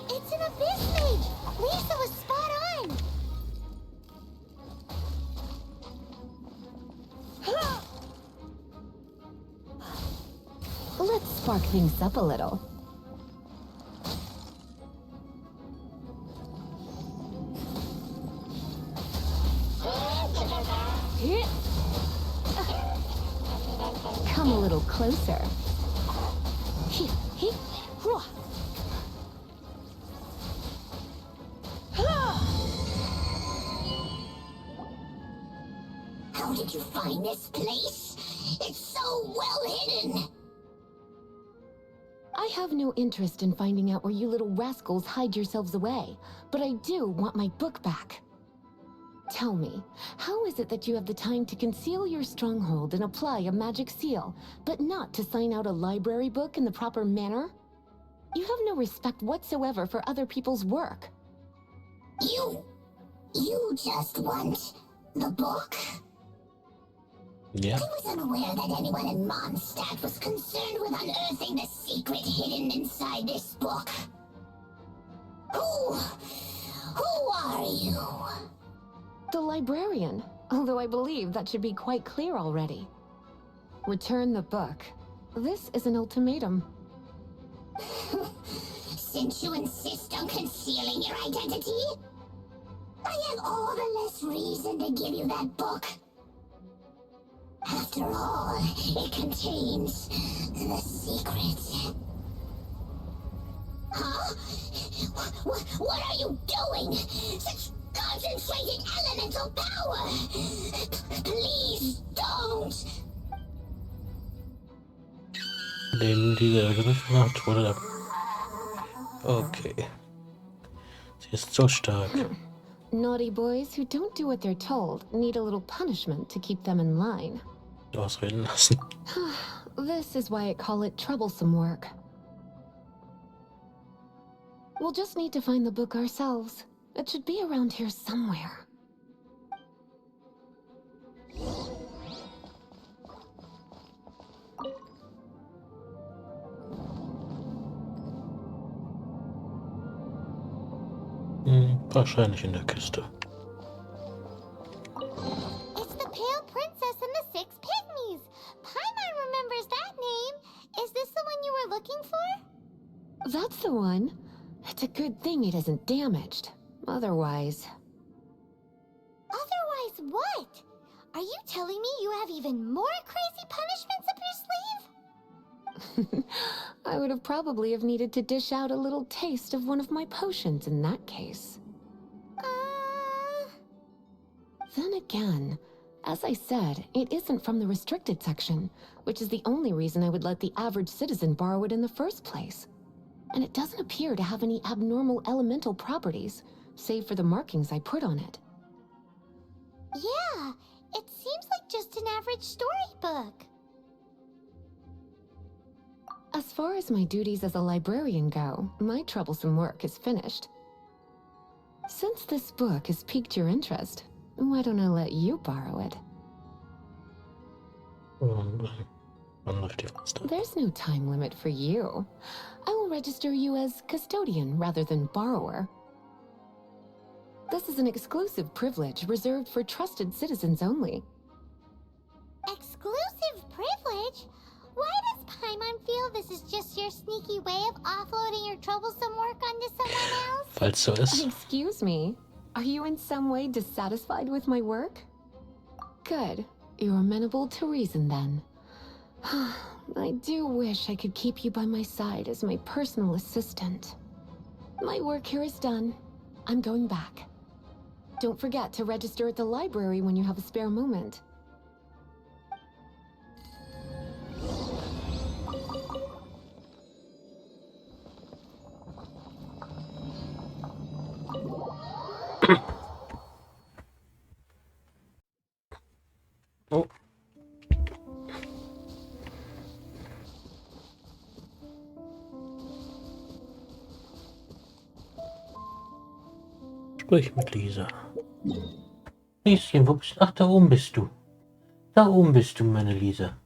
It's an abyss mage! Lisa was spot on! Let's spark things up a little. Come a little closer. How did you find this place? It's so well hidden. I have no interest in finding out where you little rascals hide yourselves away, but I do want my book back. Tell me, how is it that you have the time to conceal your stronghold and apply a magic seal, but not to sign out a library book in the proper manner? You have no respect whatsoever for other people's work. You just want the book? Yeah. I was unaware that anyone in Mondstadt was concerned with unearthing the secret hidden inside this book. Who are you? The librarian, although I believe that should be quite clear already. Return the book. This is an ultimatum. Since you insist on concealing your identity, I have all the less reason to give you that book. After all, it contains the secret. Huh? What are you doing? Such concentrated elemental power! Please don't! Den dieser ergriffen hat, wurde er. Okay. Sie ist so stark. Naughty boys who don't do what they're told need a little punishment to keep them in line. Ausreden lassen. This is why I call it troublesome work. We'll just need to find the book ourselves. It should be around here somewhere. Wahrscheinlich in der Kiste. It's the Pale Princess and the Six Pygmies. Paimon remembers that name. Is this the one you were looking for? That's the one. It's a good thing it isn't damaged. Otherwise... Otherwise what? Are you telling me you have even more crazy punishments up your sleeve? I would have probably have needed to dish out a little taste of one of my potions in that case. Then again, as I said, it isn't from the restricted section, which is the only reason I would let the average citizen borrow it in the first place. And it doesn't appear to have any abnormal elemental properties, save for the markings I put on it. Yeah, it seems like just an average storybook. As far as my duties as a librarian go, my troublesome work is finished. Since this book has piqued your interest, why don't I let you borrow it? There's no time limit for you. I will register you as custodian rather than borrower. This is an exclusive privilege reserved for trusted citizens only. Exclusive privilege? Why does Paimon feel this is just your sneaky way of offloading your troublesome work onto someone else? Falls so ist. Excuse me, are you in some way dissatisfied with my work? Good, you're amenable to reason then. I do wish I could keep you by my side as my personal assistant. My work here is done. I'm going back. Don't forget to register at the library when you have a spare moment. Oh. Sprich mit Lisa. Lieschen, wo bist du? Ach, da oben bist du. Da oben bist du, meine Lisa.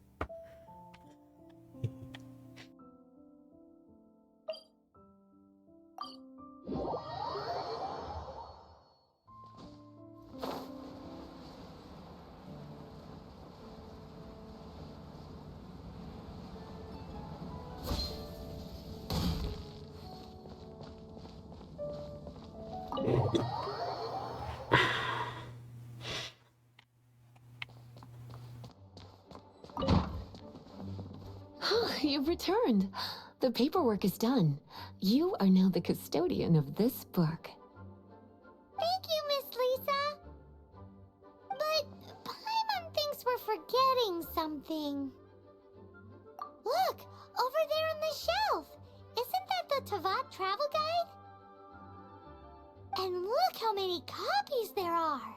You've returned. The paperwork is done. You are now the custodian of this book. Thank you, Miss Lisa. But Paimon thinks we're forgetting something. Look, over there on the shelf. Isn't that the Tavat travel guide? And look how many copies there are.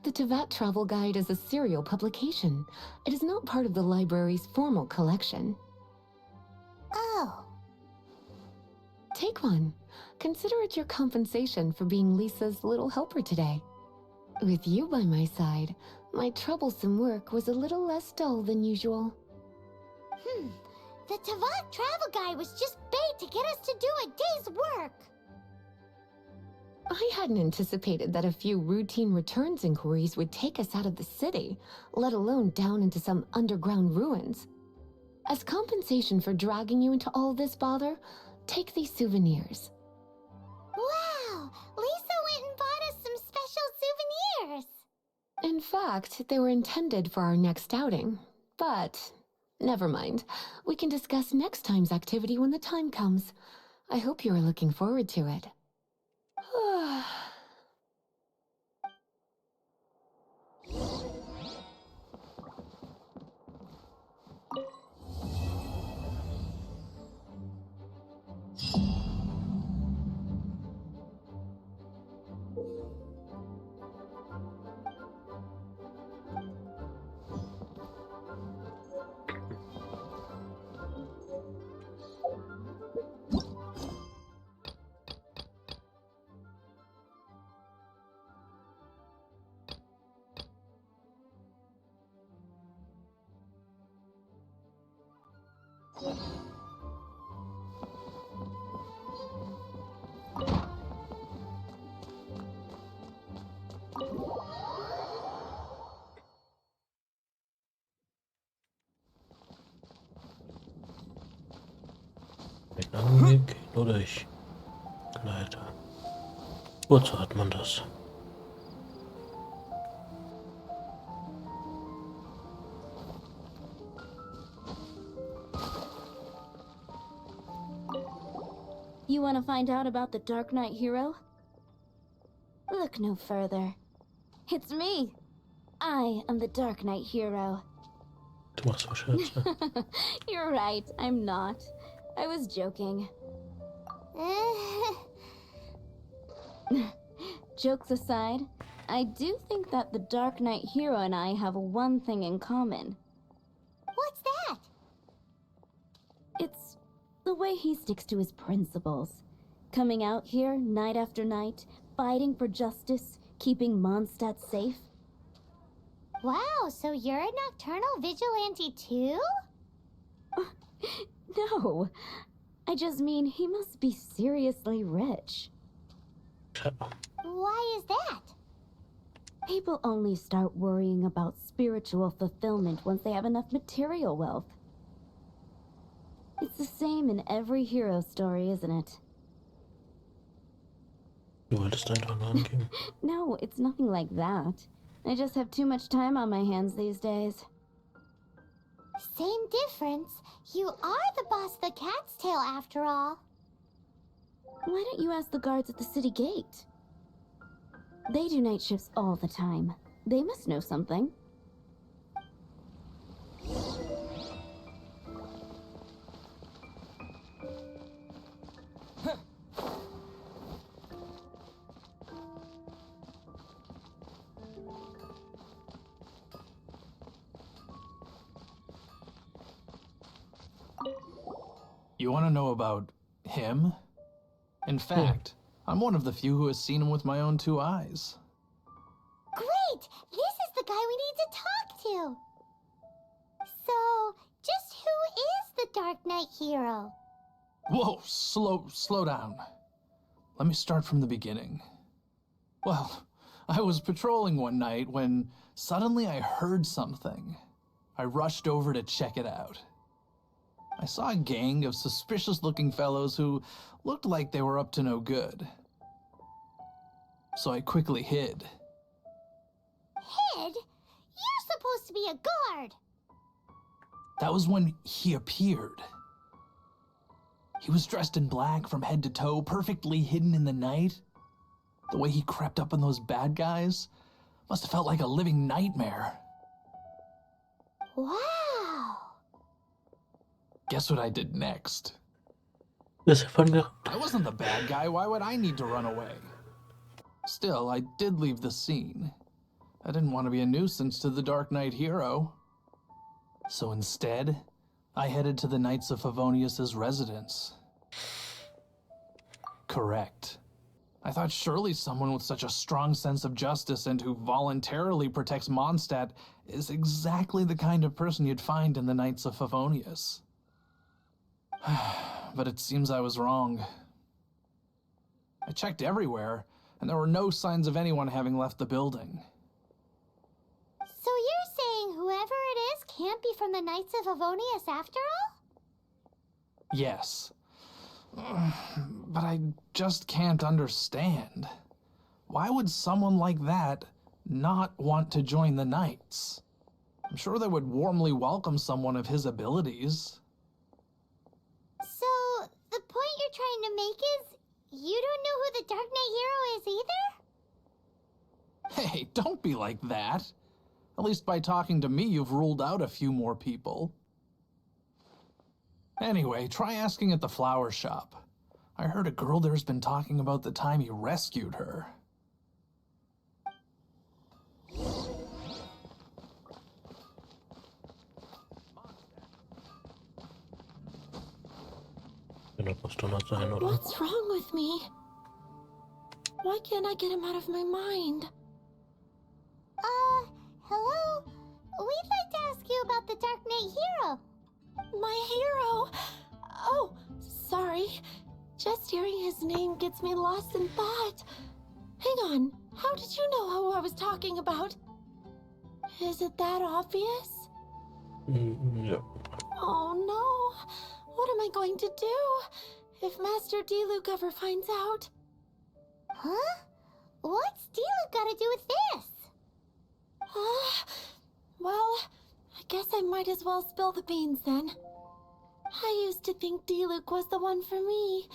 The Tavat Travel Guide is a serial publication. It is not part of the library's formal collection. Oh. Take one. Consider it your compensation for being Lisa's little helper today. With you by my side, my troublesome work was a little less dull than usual. The Tavat travel guide was just bait to get us to do a day's work. I hadn't anticipated that a few routine returns inquiries would take us out of the city, let alone down into some underground ruins. As compensation for dragging you into all this bother, take these souvenirs. Wow! Lisa went and bought us some special souvenirs. In fact, they were intended for our next outing. But, never mind. We can discuss next time's activity when the time comes. I hope you are looking forward to it. Den langen Weg nur durch Gleiter. Wozu hat man das? You want to find out about the Dark Knight hero? Look no further. It's me. I am the Dark Knight hero. Du machst so Scherze. You're right, I'm not. I was joking. Jokes aside, I do think that the Dark Knight hero and I have one thing in common. What's that? It's the way he sticks to his principles. Coming out here night after night, fighting for justice, keeping Mondstadt safe. Wow, so you're a nocturnal vigilante too? No, I just mean he must be seriously rich. Why is that? People only start worrying about spiritual fulfillment once they have enough material wealth. It's the same in every hero story, isn't it? Du wolltest einfach nur angeben. No, it's nothing like that. I just have too much time on my hands these days. Same difference. You are the boss of the Cat's Tail after all. Why don't you ask the guards at the city gate? They do night shifts all the time. They must know something. You want to know about him? In fact, I'm one of the few who has seen him with my own 2 eyes. Great! This is the guy we need to talk to. So, just who is the Dark Knight hero? Whoa, slow down. Let me start from the beginning. Well, I was patrolling one night when suddenly I heard something. I rushed over to check it out. I saw a gang of suspicious-looking fellows who looked like they were up to no good. So I quickly hid. Hid? You're supposed to be a guard. That was when he appeared. He was dressed in black from head to toe, perfectly hidden in the night. The way he crept up on those bad guys must have felt like a living nightmare. Wow. Guess what I did next? Ist ja von mir. I wasn't the bad guy. Why would I need to run away? Still, I did leave the scene. I didn't want to be a nuisance to the Dark Knight hero. So instead, I headed to the Knights of Favonius' residence. Correct. I thought surely someone with such a strong sense of justice and who voluntarily protects Mondstadt is exactly the kind of person you'd find in the Knights of Favonius. But it seems I was wrong. I checked everywhere, and there were no signs of anyone having left the building. So you're saying whoever it is can't be from the Knights of Favonius after all? Yes. But I just can't understand. Why would someone like that not want to join the Knights? I'm sure they would warmly welcome someone of his abilities. So, the point you're trying to make is you don't know who the Dark Knight hero is either? Hey, don't be like that. At least by talking to me, you've ruled out a few more people. Anyway, try asking at the flower shop. I heard a girl there's been talking about the time he rescued her. What's wrong with me? Why can't I get him out of my mind? Hello? We'd like to ask you about the Dark Knight hero. My hero? Oh, sorry. Just hearing his name gets me lost in thought. Hang on, how did you know who I was talking about? Is it that obvious? Ja. Oh no, what am I going to do if Master Diluc ever finds out? Huh? What's Diluc got to do with this? Well, I guess I might as well spill the beans then. I used to think Diluc was the one for me.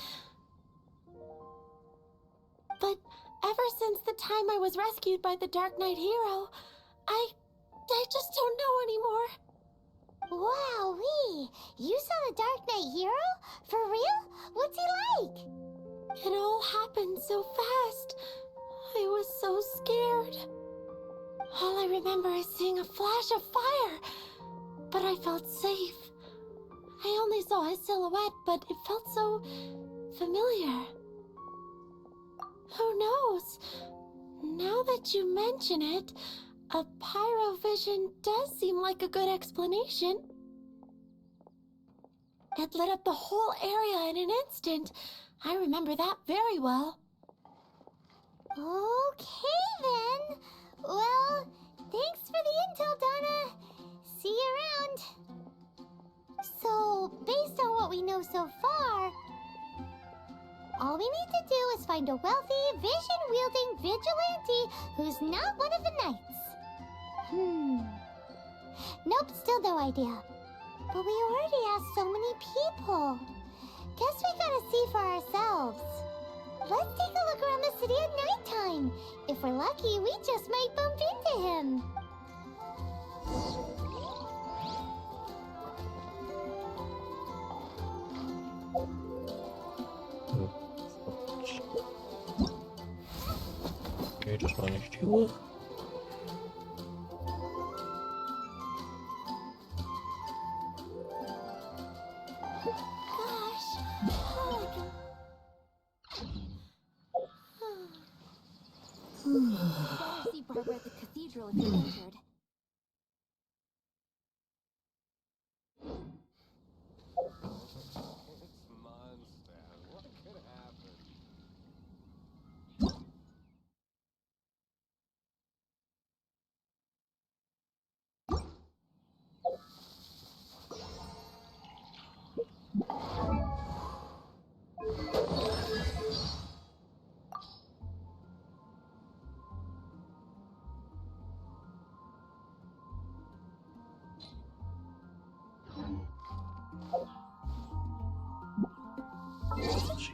But ever since the time I was rescued by the Dark Knight hero, I just don't know anymore. Wowee! You saw the Dark Knight hero? For real? What's he like? It all happened so fast. I was so scared. All I remember is seeing a flash of fire, but I felt safe. I only saw his silhouette, but it felt so familiar. Who knows? Now that you mention it, a pyrovision does seem like a good explanation. It lit up the whole area in an instant. I remember that very well. Okay then. Well, thanks for the intel, Donna. See you around. So, based on what we know so far, all we need to do is find a wealthy, vision-wielding vigilante who's not one of the knights. Nope, still no idea. But we already asked so many people. Guess we gotta see for ourselves. Let's take a look around the city at nighttime. If we're lucky, we just might bump into him. Okay, das war nicht die Uhr. See Barbara at the cathedral if you're injured.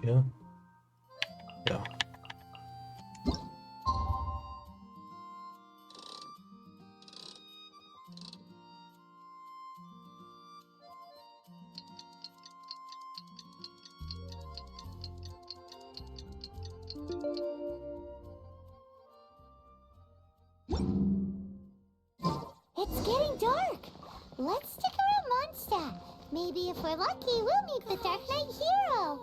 Hier. Ja. It's getting dark. Let's stick around Mondstadt. Maybe if we're lucky, we'll meet the Dark Knight hero.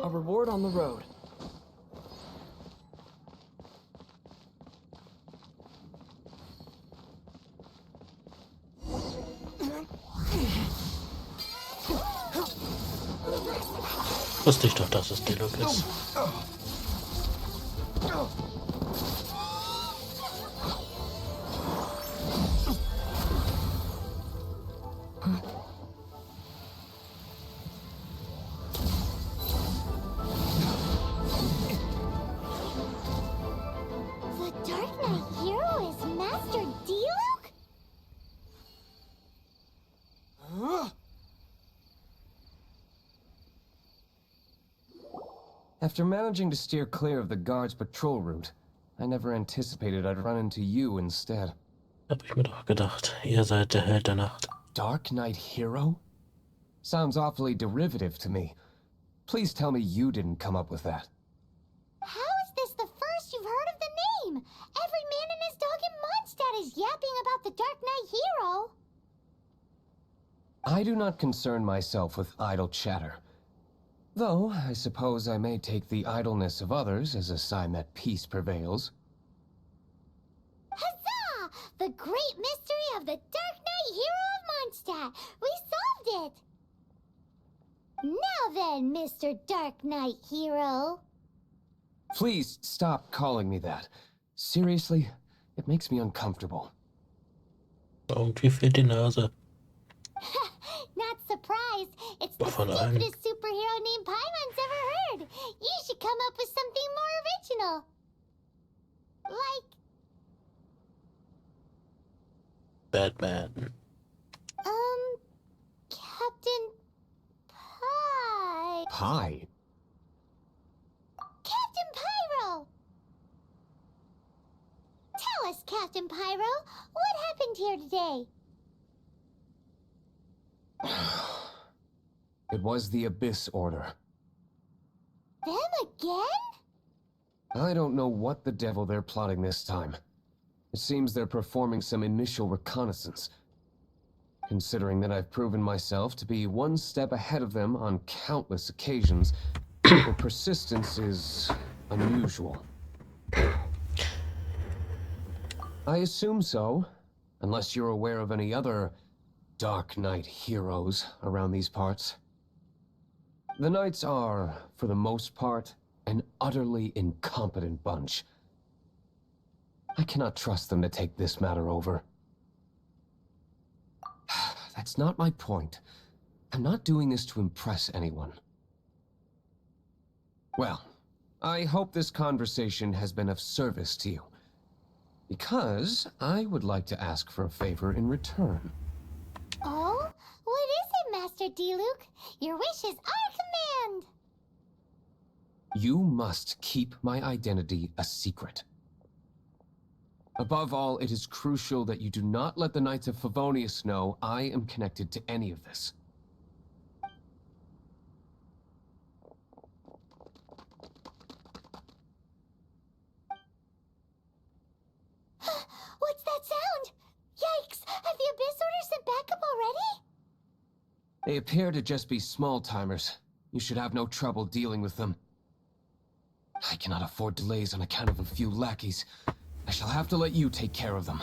A reward on the road. Wusste ich doch, dass es Dialog ist. The Dark Knight hero is Master Diluc? After managing to steer clear of the guard's patrol route, I never anticipated I'd run into you instead. Hab ich mir doch gedacht, ihr seid der Held der Nacht. Dark Knight hero? Sounds awfully derivative to me. Please tell me you didn't come up with that. How is this the first you've heard of the name? Every man and his dog in Mondstadt is yapping about the Dark Knight hero. I do not concern myself with idle chatter. Though, I suppose I may take the idleness of others as a sign that peace prevails. Huzzah! The great mystery of the Dark Knight hero of Mondstadt! We solved it! Now then, Mr. Dark Knight hero. Please stop calling me that. Seriously, it makes me uncomfortable. Irgendwie fehlt die Nase. Not surprised. It's the Von allen. stupidest superhero name Paimon's ever heard. You should come up with something more original. Like, Batman. Captain Pie. Pie? Captain Pyro! Tell us, Captain Pyro, what happened here today? It was the Abyss Order. Them again? I don't know what the devil they're plotting this time. It seems they're performing some initial reconnaissance. Considering that I've proven myself to be one step ahead of them on countless occasions, their persistence is unusual. I assume so, unless you're aware of any other Dark Knight heroes around these parts. The Knights are, for the most part, an utterly incompetent bunch. I cannot trust them to take this matter over. That's not my point. I'm not doing this to impress anyone. Well, I hope this conversation has been of service to you. Because I would like to ask for a favor in return. Oh? What is it, Master D-Luke? Your wish is our command! You must keep my identity a secret. Above all, it is crucial that you do not let the Knights of Favonius know I am connected to any of this. What's that sound? Yikes! Have the Abyss Order sent backup already? They appear to just be small-timers. You should have no trouble dealing with them. I cannot afford delays on account of a few lackeys. I shall have to let you take care of them.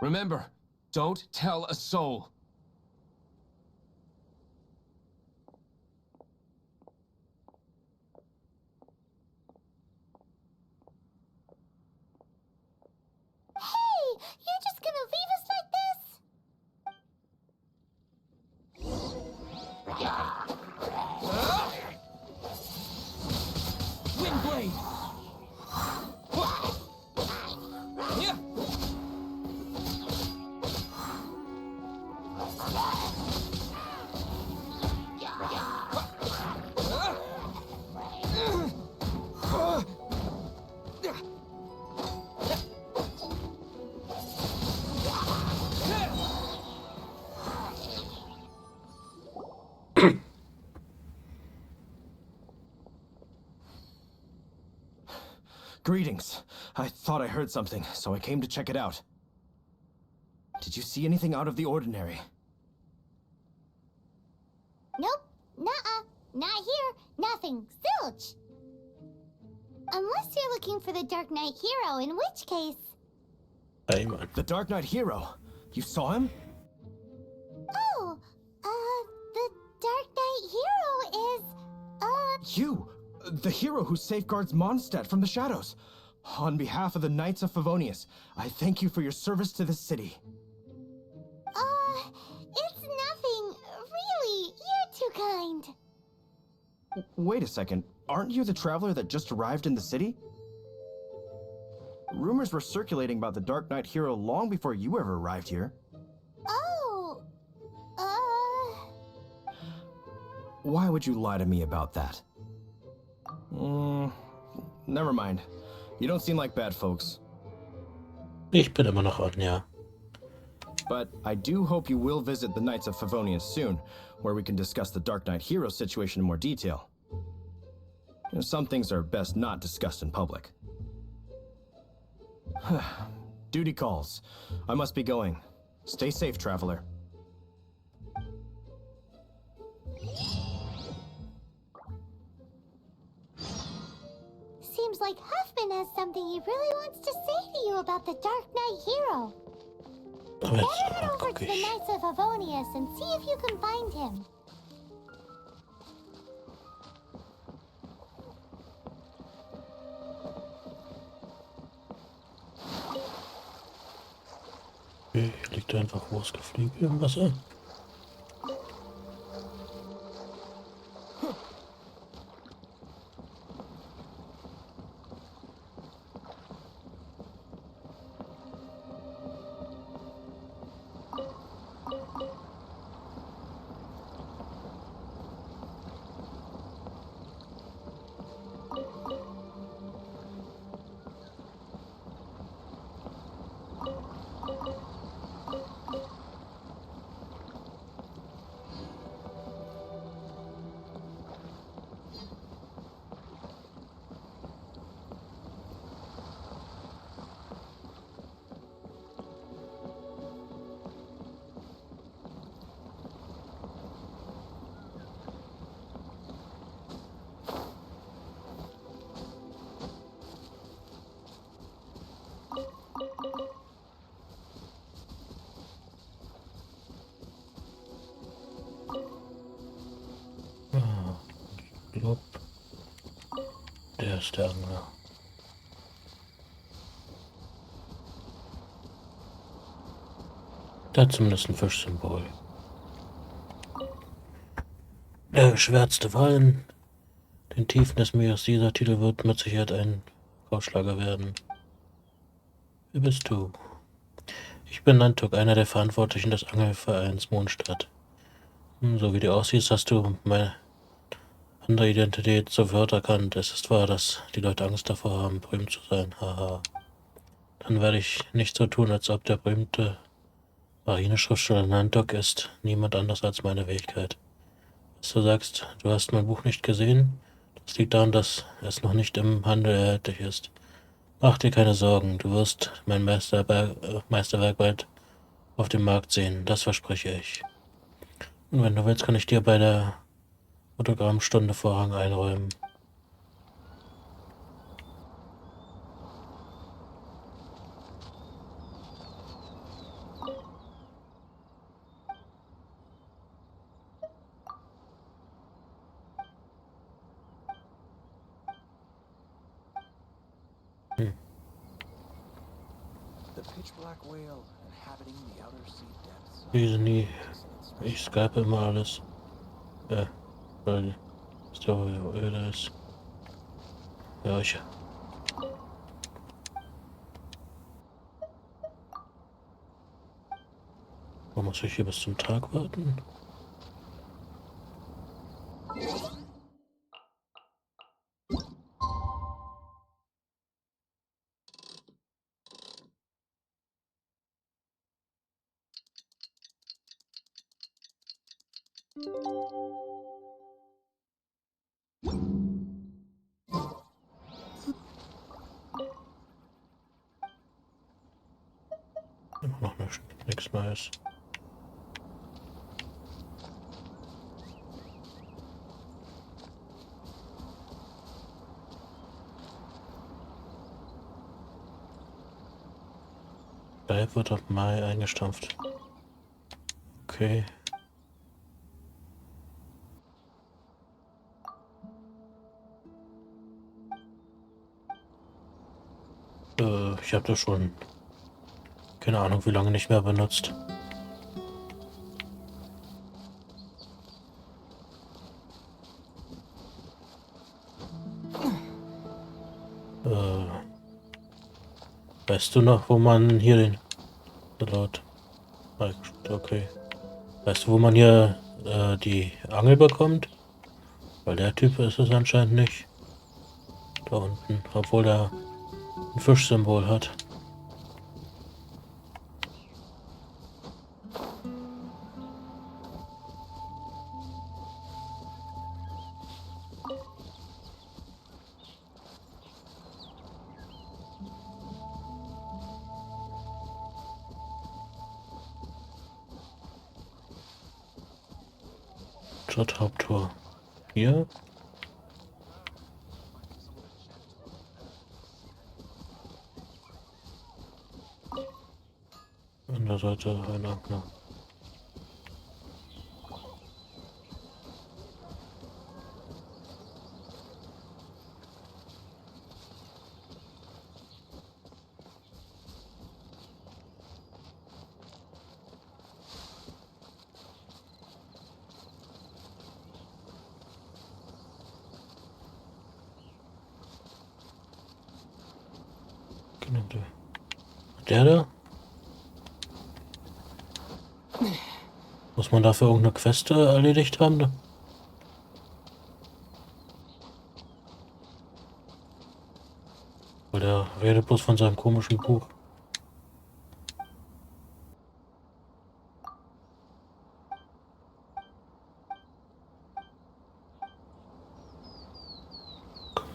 Remember, don't tell a soul. Hey! You're just gonna leave us like this? Windblade! Greetings. I thought I heard something, so I came to check it out. Did you see anything out of the ordinary? Nope. Nuh-uh. Not here. Nothing. Zilch. Unless you're looking for the Dark Knight hero, in which case... The Dark Knight hero? You saw him? Oh, the Dark Knight hero is, You! The hero who safeguards Mondstadt from the shadows. On behalf of the Knights of Favonius, I thank you for your service to this city. It's nothing. Really, you're too kind. Wait a second. Aren't you the traveler that just arrived in the city? Rumors were circulating about the Dark Knight hero long before you ever arrived here. Oh, Why would you lie to me about that? Never mind. You don't seem like bad folks. Ich bin immer noch Anja. But I do hope you will visit the Knights of Favonius soon, where we can discuss the Dark Knight hero situation in more detail. Some things are best not discussed in public. Duty calls. I must be going. Stay safe, traveler. seems like Huffman has something he really wants to say to you about the Dark Knight hero. Better head over to the Knights of Favonius and see if you can find him. Okay, hier liegt einfach groß Gefliege im Wasser. Er ist der Angler. Der hat zumindest ein Fischsymbol. Der geschwärzte Wein. Den Tiefen des Meeres. Dieser Titel wird mit Sicherheit ein Ausschlager werden. Wer bist du? Ich bin Nantuk, einer der Verantwortlichen des Angelvereins Mondstadt. So wie du aussiehst, hast du meine andere Identität sofort erkannt. Es ist wahr, dass die Leute Angst davor haben, berühmt zu sein. Haha. Dann werde ich nicht so tun, als ob der berühmte Marineschriftsteller Nantuk ist niemand anders als meine Fähigkeit. Was du sagst, du hast mein Buch nicht gesehen? Das liegt daran, dass es noch nicht im Handel erhältlich ist. Mach dir keine Sorgen, du wirst mein Meisterwerk bald auf dem Markt sehen, das verspreche ich. Und wenn du willst, kann ich dir bei der Autogrammstunde Vorrang einräumen. Diese nie. Ich skype immer alles. Ja, weil es doch öde ist. Ja, ich. Warum muss ich hier bis zum Tag warten? Immer noch nichts Neues. Gelb wird ab Mai eingestampft. Okay. Ich habe das schon, keine Ahnung, wie lange nicht mehr benutzt. Weißt du noch, wo man hier den... Laut. Okay. Weißt du, wo man hier die Angel bekommt? Weil der Typ ist es anscheinend nicht. Da unten, obwohl er ein Fischsymbol hat. Stadthaupttor. Hier. An der Seite ein Angler. Der da? Muss man dafür irgendeine Quest erledigt haben? Ne? Weil der redet bloß von seinem komischen Buch.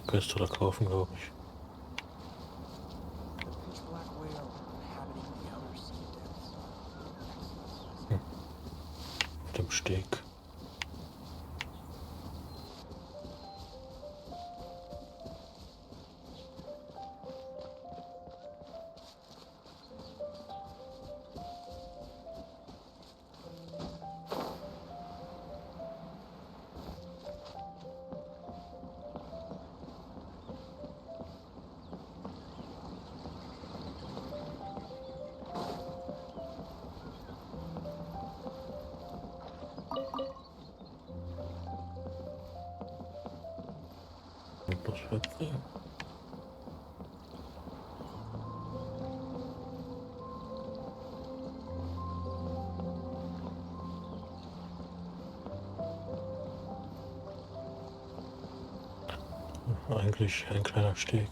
Quest oder kaufen, glaube ich. Auf dem Steg. Schöpfe. Eigentlich ein kleiner Steg.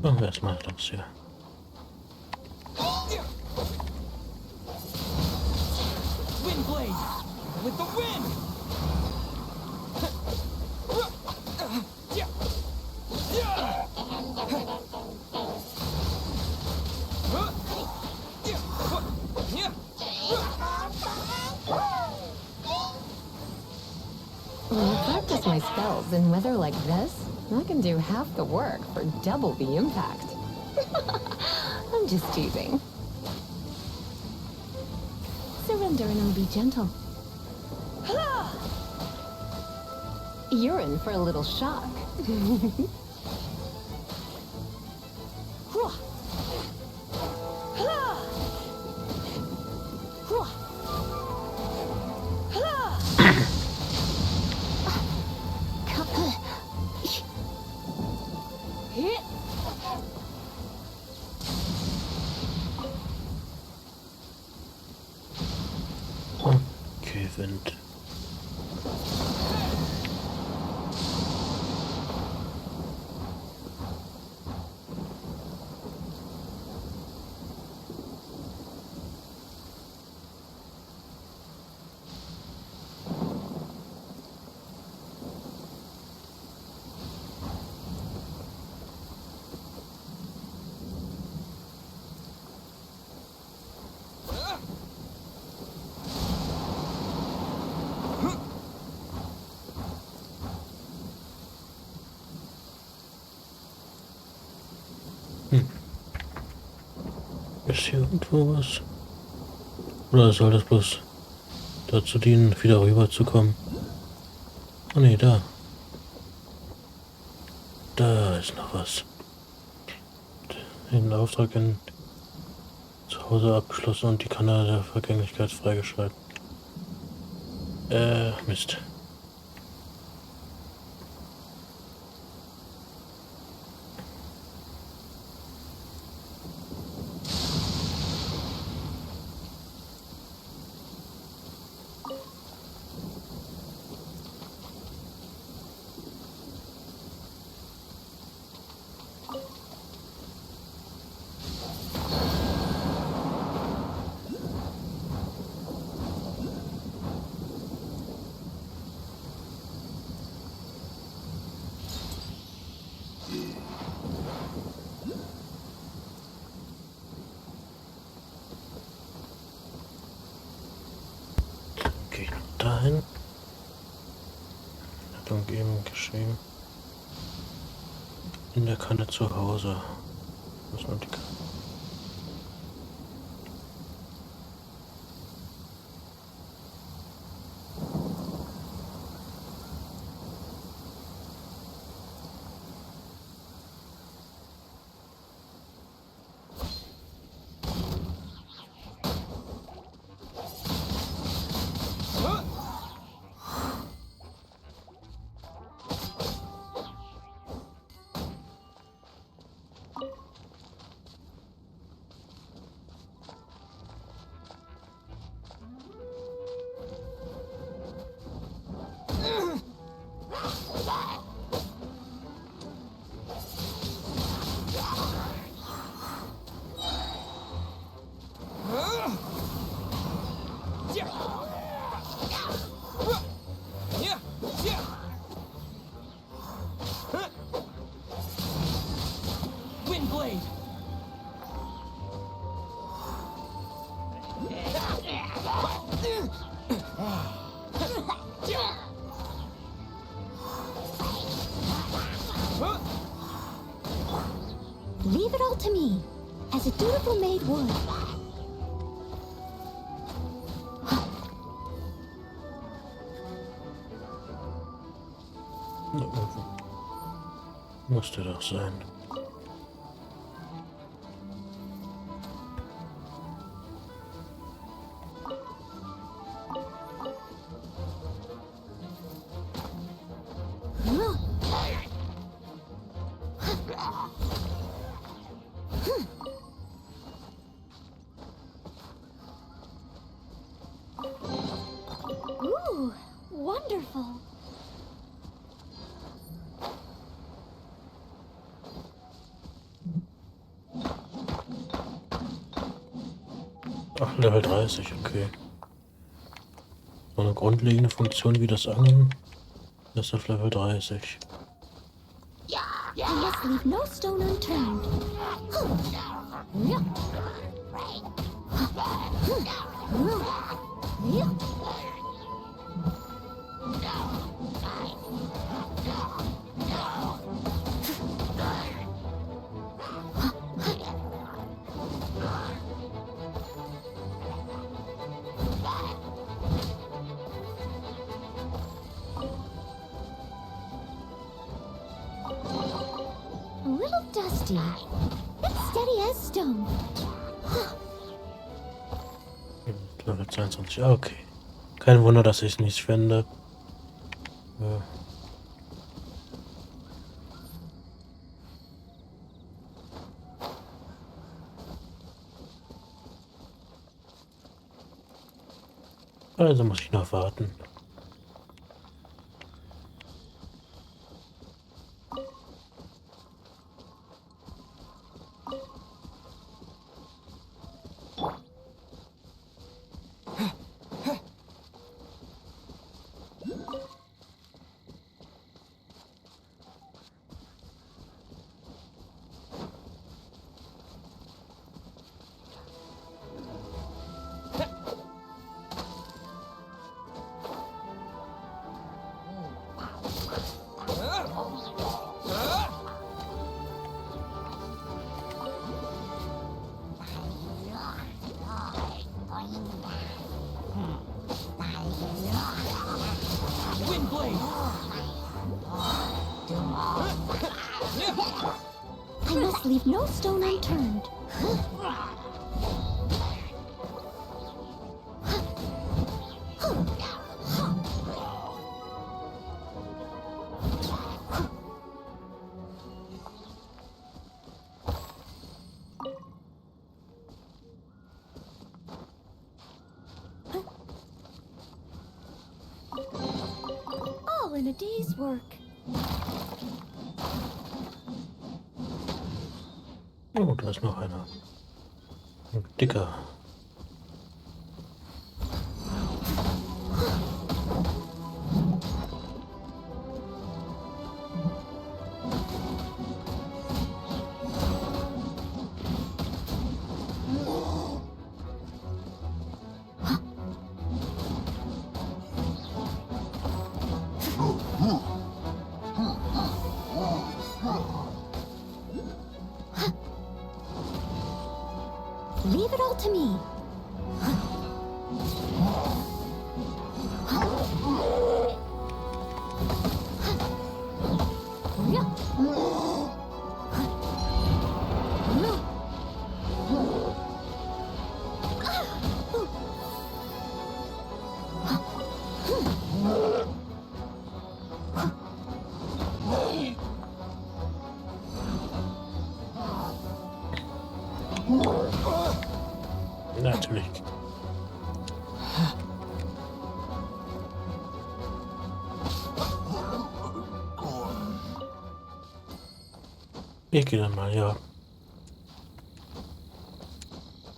Machen wir erstmal das hier. Windblade! With the wind! When I practice my spells in weather like this, I can do half the work for double the impact. I'm just teasing. Surrender and I'll be gentle. You're in for a little shock. Okay, Wind. Ist hier irgendwo was? Oder soll das bloß dazu dienen, wieder rüber zu kommen? Oh ne, da. Da ist noch was. Den Auftrag zu Hause abgeschlossen und die Kanäle der Vergänglichkeit freigeschalten. Mist. Gehe ich noch dahin? Hat eben geschrieben. In der Kanne zu Hause. Was nur die Kanne. Leave it all to me, as a dutiful maid would. Musste doch sein. Ooh, wonderful. Ach, Level 30, okay. So eine grundlegende Funktion wie das Angeln ist auf Level 30. I must leave no stone unturned. A little dusty, but steady as stone. Level 22, okay. Kein Wunder, dass ich es nicht finde. Ja. Also muss ich noch warten. I must leave no stone unturned. All in a day's work. Oh, da ist noch einer. Ein dicker. Leave it all to me. Natürlich. Ich gehe dann mal, ja.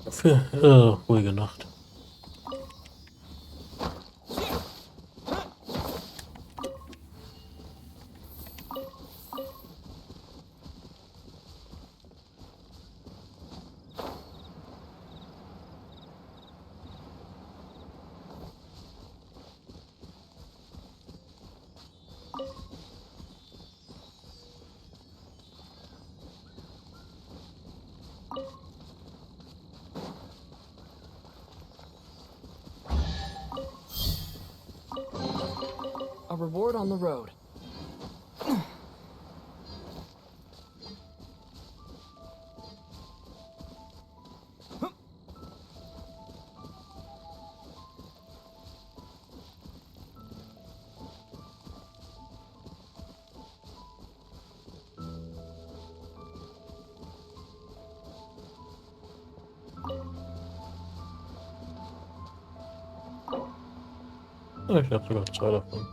Für ruhige Nacht. A reward on the road. Ja, ich habe sogar 2 davon.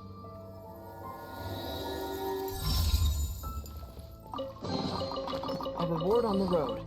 A reward on the road.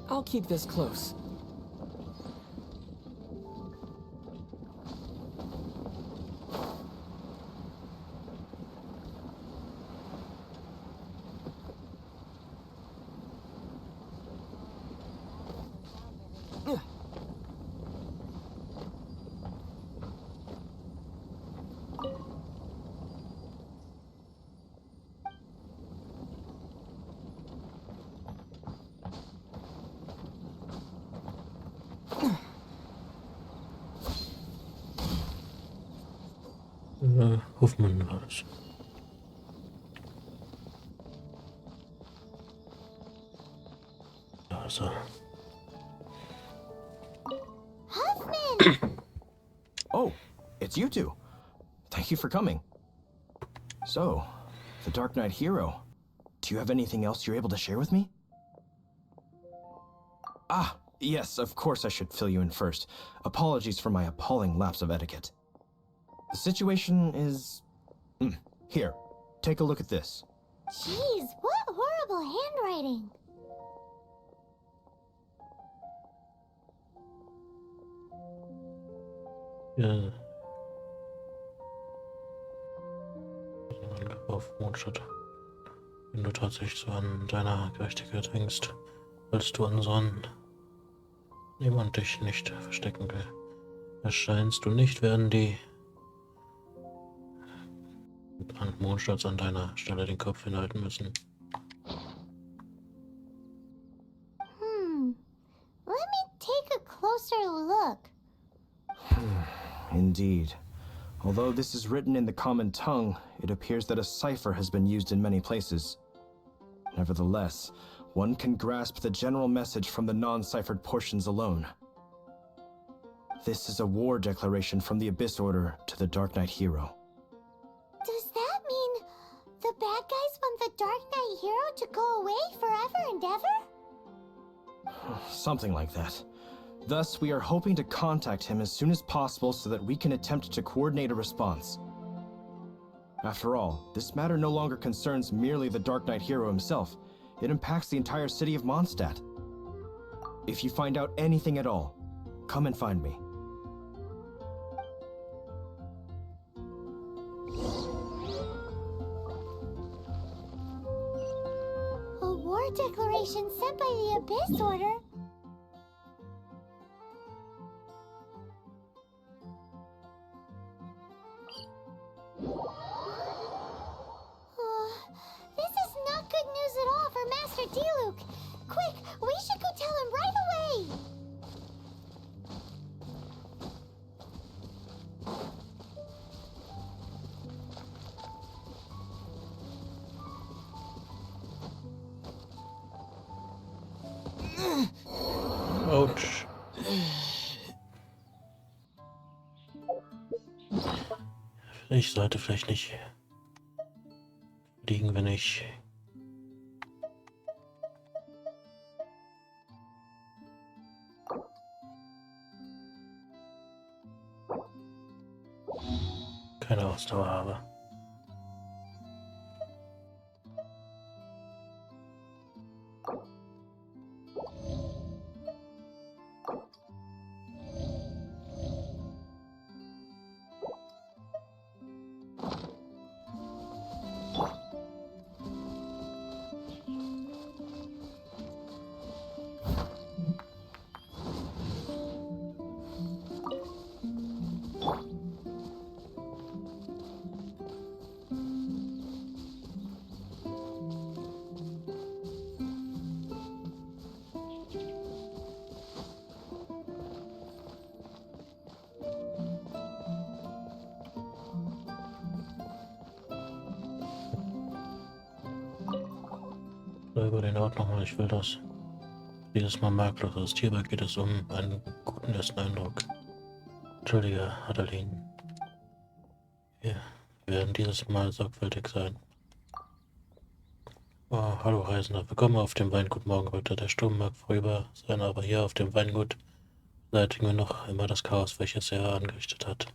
I'll keep this close. Hoffmann war das. Also. Huffman! Oh, it's you two. Thank you for coming. So, the Dark Knight hero. Do you have anything else you're able to share with me? Ah, yes, of course I should fill you in first. Apologies for my appalling lapse of etiquette. The situation is... Here, take a look at this. Jeez, what horrible handwriting. Ja. Angriff auf Mondstadt. Wenn du tatsächlich so an deiner Gerechtigkeit hängst, als du an Sonnen niemand dich nicht verstecken will. Erscheinst du nicht, werden die an Mondstadt an deiner Stelle den Kopf hinhalten müssen. Let me take a closer look. Indeed. Although this is written in the common tongue, it appears that a cipher has been used in many places. Nevertheless, one can grasp the general message from the non-ciphered portions alone. This is a war declaration from the Abyss Order to the Dark Knight hero. Does that mean the bad guys want the Dark Knight hero to go away forever and ever? Something like that. Thus, we are hoping to contact him as soon as possible so that we can attempt to coordinate a response. After all, this matter no longer concerns merely the Dark Knight hero himself. It impacts the entire city of Mondstadt. If you find out anything at all, come and find me. A war declaration sent by the Abyss Order? This is not good news at all for Master Diluc. Quick, we should go tell him right away! Autsch. Ich sollte vielleicht nicht fliegen, wenn ich... keine Ausdauer habe. Über den Ort nochmal, ich will das dieses Mal marklos ist. Hierbei geht es um einen guten ersten Eindruck. Entschuldige, Adeline. Wir werden dieses Mal sorgfältig sein. Oh, hallo Reisender, willkommen auf dem Weingut Morgenröte. Der Sturm mag vorüber sein, aber hier auf dem Weingut beseitigen wir noch immer das Chaos, welches er angerichtet hat.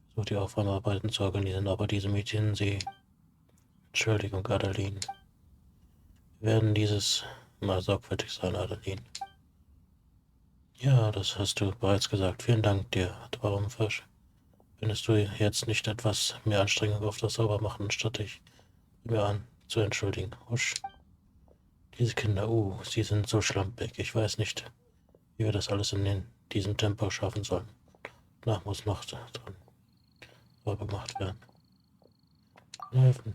Ich versuche die Aufräumarbeiten zu organisieren, aber diese Mädchen, sie... Entschuldigung, Adeline. Wir werden dieses Mal sorgfältig sein, Adeline. Ja, das hast du bereits gesagt. Vielen Dank dir. Warum findest du jetzt nicht etwas mehr Anstrengung auf das Saubermachen, anstatt dich mir an zu entschuldigen? Husch. Diese Kinder, sie sind so schlampig. Ich weiß nicht, wie wir das alles in diesem Tempo schaffen sollen. Danach muss noch dran sauber gemacht werden. Helfen.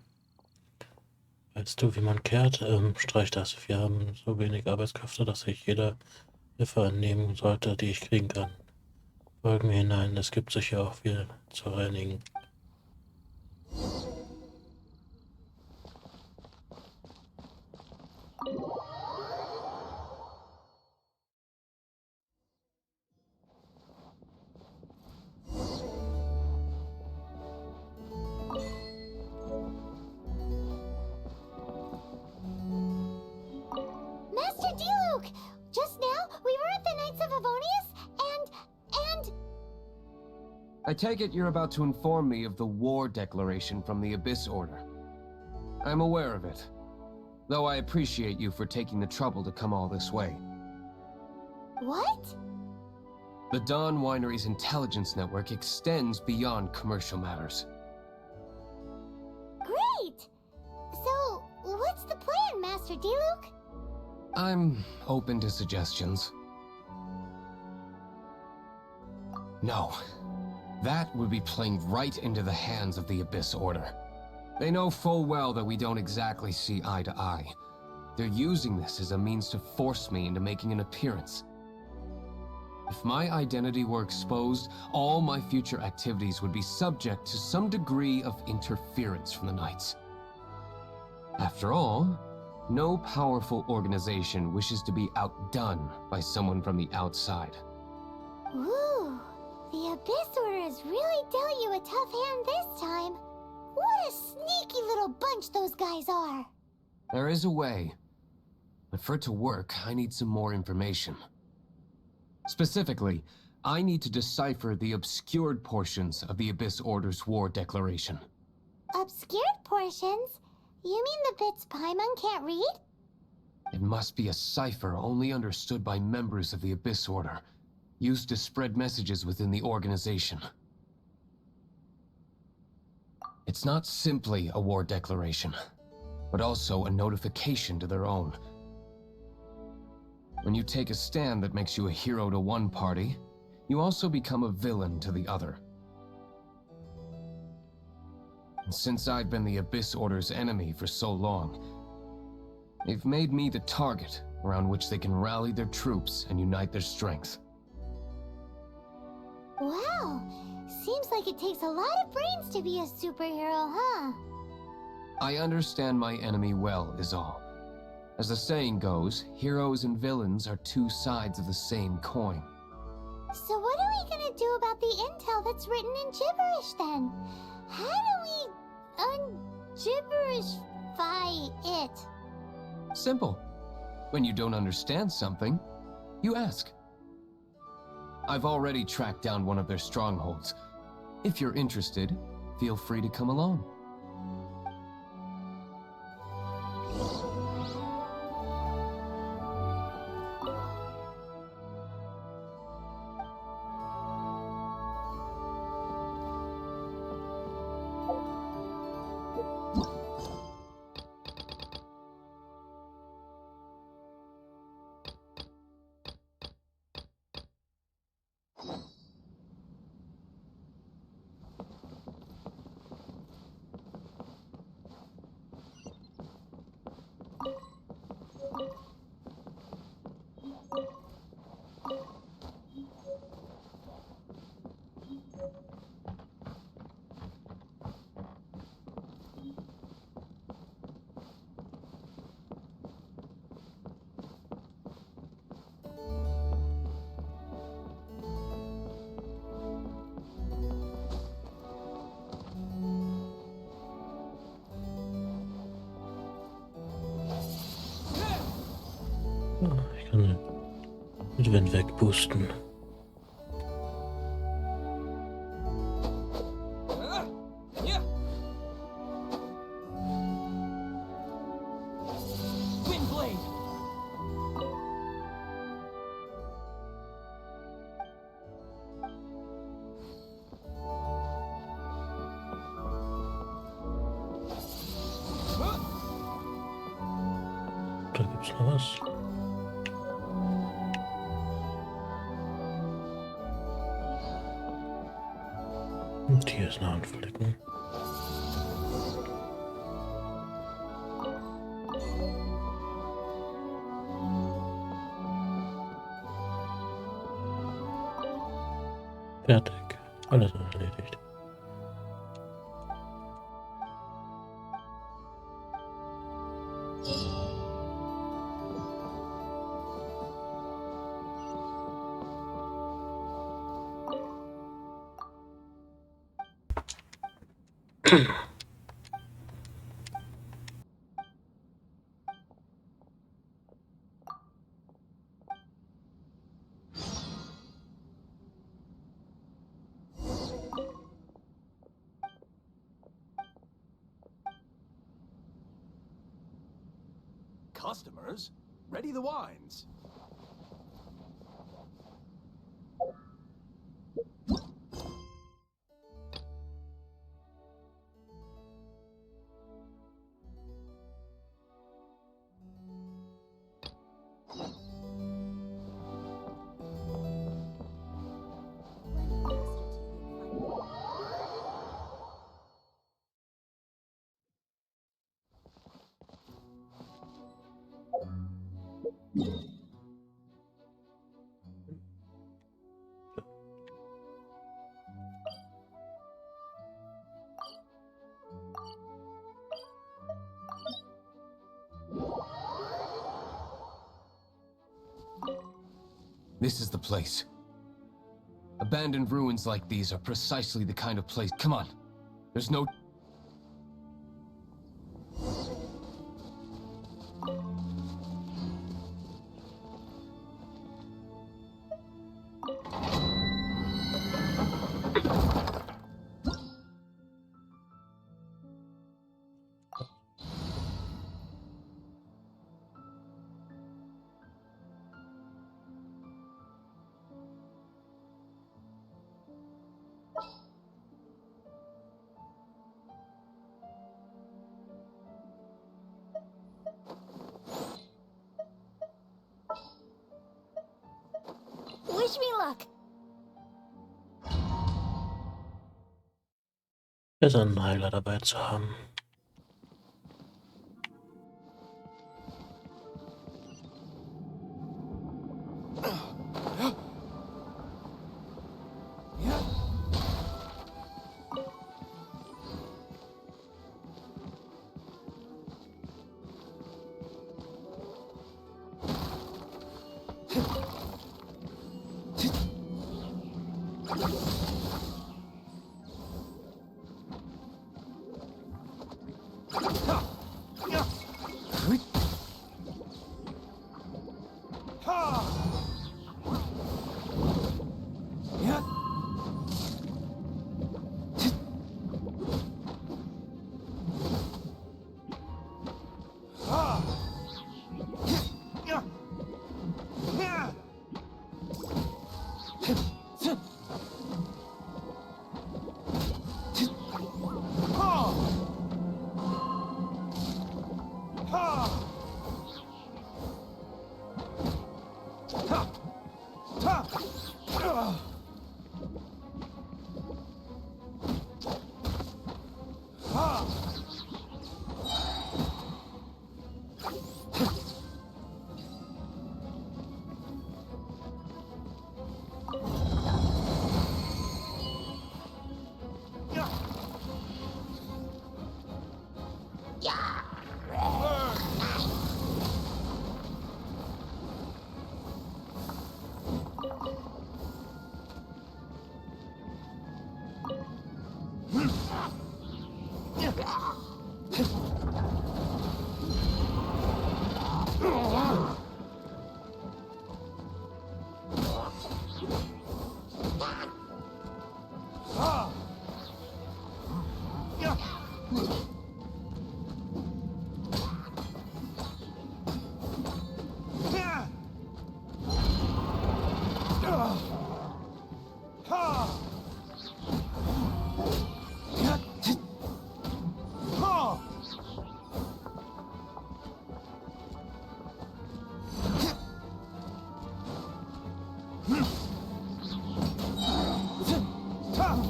Weißt du, wie man kehrt? Streich das. Wir haben so wenig Arbeitskräfte, dass ich jeder Hilfe annehmen sollte, die ich kriegen kann. Folgen wir hinein. Es gibt sicher auch viel zu reinigen. Master Diluc! Just now, we were at the Knights of Avonius, and... I take it you're about to inform me of the war declaration from the Abyss Order. I'm aware of it, though I appreciate you for taking the trouble to come all this way. What? The Dawn Winery's intelligence network extends beyond commercial matters. Great! So, what's the plan, Master Diluc? I'm open to suggestions. No. That would be playing right into the hands of the Abyss Order. They know full well that we don't exactly see eye to eye. They're using this as a means to force me into making an appearance. If my identity were exposed, all my future activities would be subject to some degree of interference from the Knights. After all, no powerful organization wishes to be outdone by someone from the outside. Ooh, the Abyss Order has really dealt you a tough hand this time. What a sneaky little bunch those guys are. There is a way, but for it to work, I need some more information. Specifically, I need to decipher the obscured portions of the Abyss Order's war declaration. Obscured portions? You mean the bits Paimon can't read? It must be a cipher only understood by members of the Abyss Order, used to spread messages within the organization. It's not simply a war declaration, but also a notification to their own. When you take a stand that makes you a hero to one party, you also become a villain to the other. And since I've been the Abyss Order's enemy for so long, they've made me the target around which they can rally their troops and unite their strength. Wow, seems like it takes a lot of brains to be a superhero, huh? I understand my enemy well, is all. As the saying goes, heroes and villains are two sides of the same coin. So what are we gonna do about the intel that's written in gibberish then? How do we un-gibberishify it? Simple. When you don't understand something, you ask. I've already tracked down one of their strongholds. If you're interested, feel free to come along. Ich kann den Wind wegpusten. Da gibt's noch was. Und hier ist eine Handverlegung. Fertig. Alles erledigt. Customers, ready the wines. This is the place. Abandoned ruins like these are precisely the kind of place. Come on. There's no... Wish me luck. Besser einen Heiler dabei zu haben.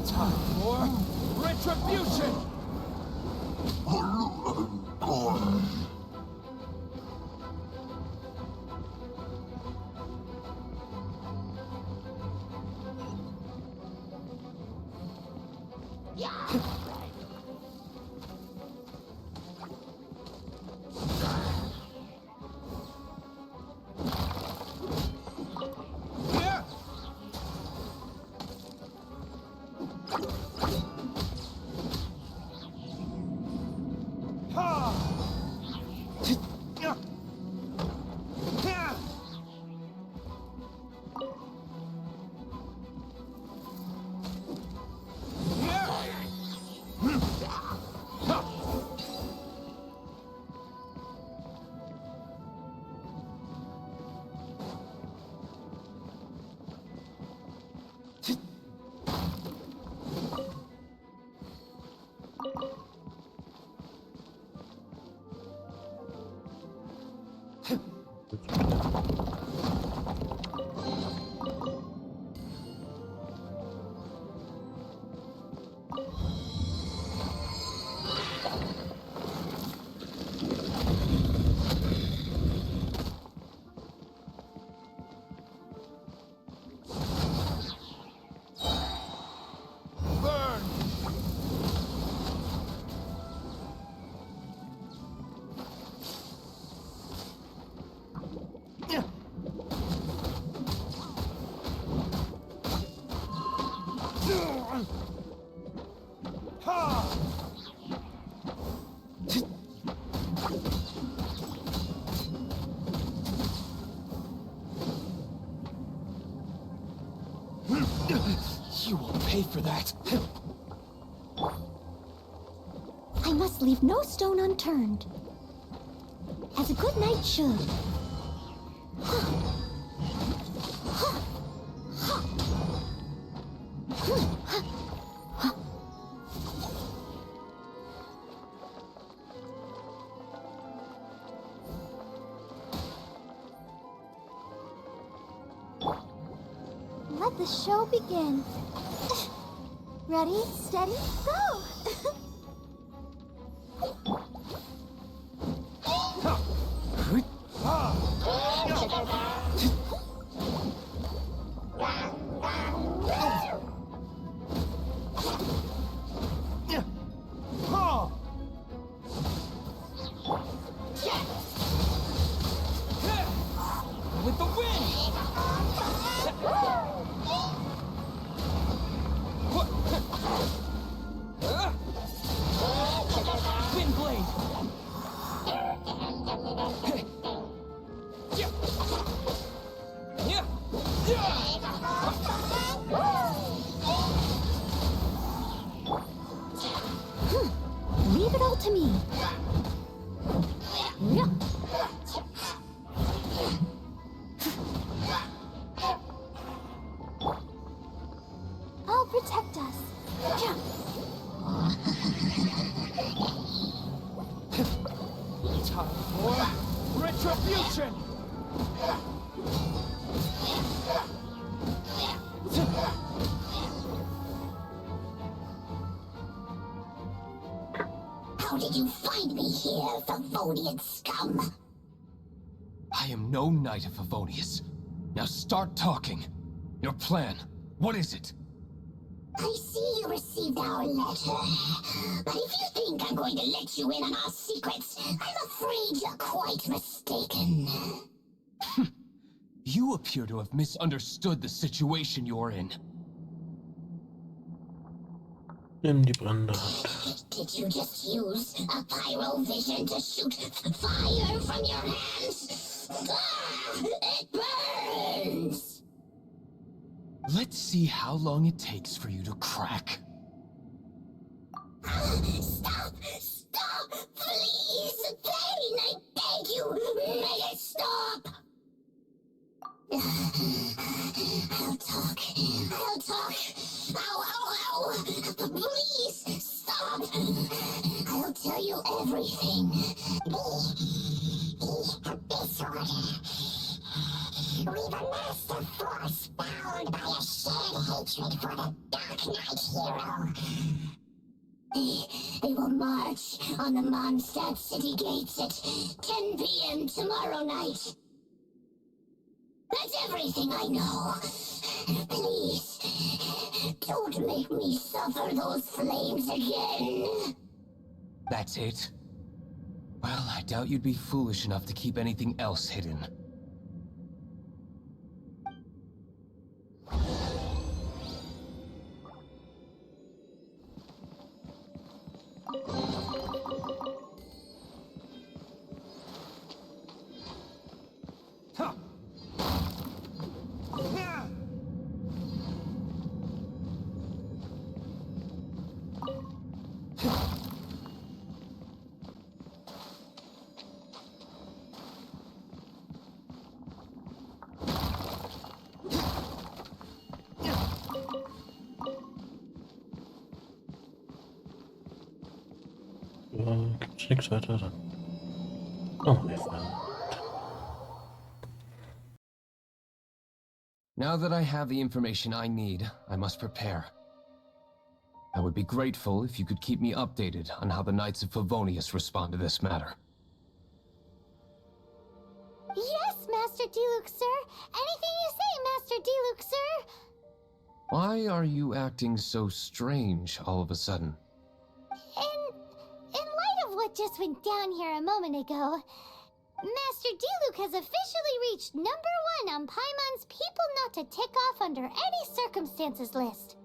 Time for retribution! for that. I must leave no stone unturned. As a good knight should. Let the show begin. Ready, steady, go! With the wind! Wind blade! Leave it all to me. I'll protect us. Time for retribution! How did you find me here, Favonian scum? I am no knight of Favonius. Now start talking. Your plan, what is it? I see you received our letter. But if you think I'm going to let you in on our secrets, I'm afraid you're quite mistaken. You appear to have misunderstood the situation you're in. Nimm die Brände. Did you just use a pyro vision to shoot fire from your hands? Ah, it burns! Let's see how long it takes for you to crack. Stop! Stop! Please! Pain, I beg you! Make it stop! I'll talk. I'll talk. Ow, ow, ow! Please, stop! I'll tell you everything. This order. We've amassed a force bound by a shared hatred for the Dark Knight hero. They will march on the Mondstadt city gates at 10 p.m. tomorrow night. That's everything I know. Please, don't make me suffer those flames again. That's it? Well, I doubt you'd be foolish enough to keep anything else hidden. Gibt's nichts weiter dann. Oh, Now that I have the information I need, I must prepare. I would be grateful if you could keep me updated on how the Knights of Favonius respond to this matter. Yes, Master Diluc, sir. Anything you say, Master Diluc, sir. Why are you acting so strange all of a sudden? In light of what just went down here a moment ago, Master Diluc has officially reached #1 on Paimon's People Not to Tick Off Under Any Circumstances list.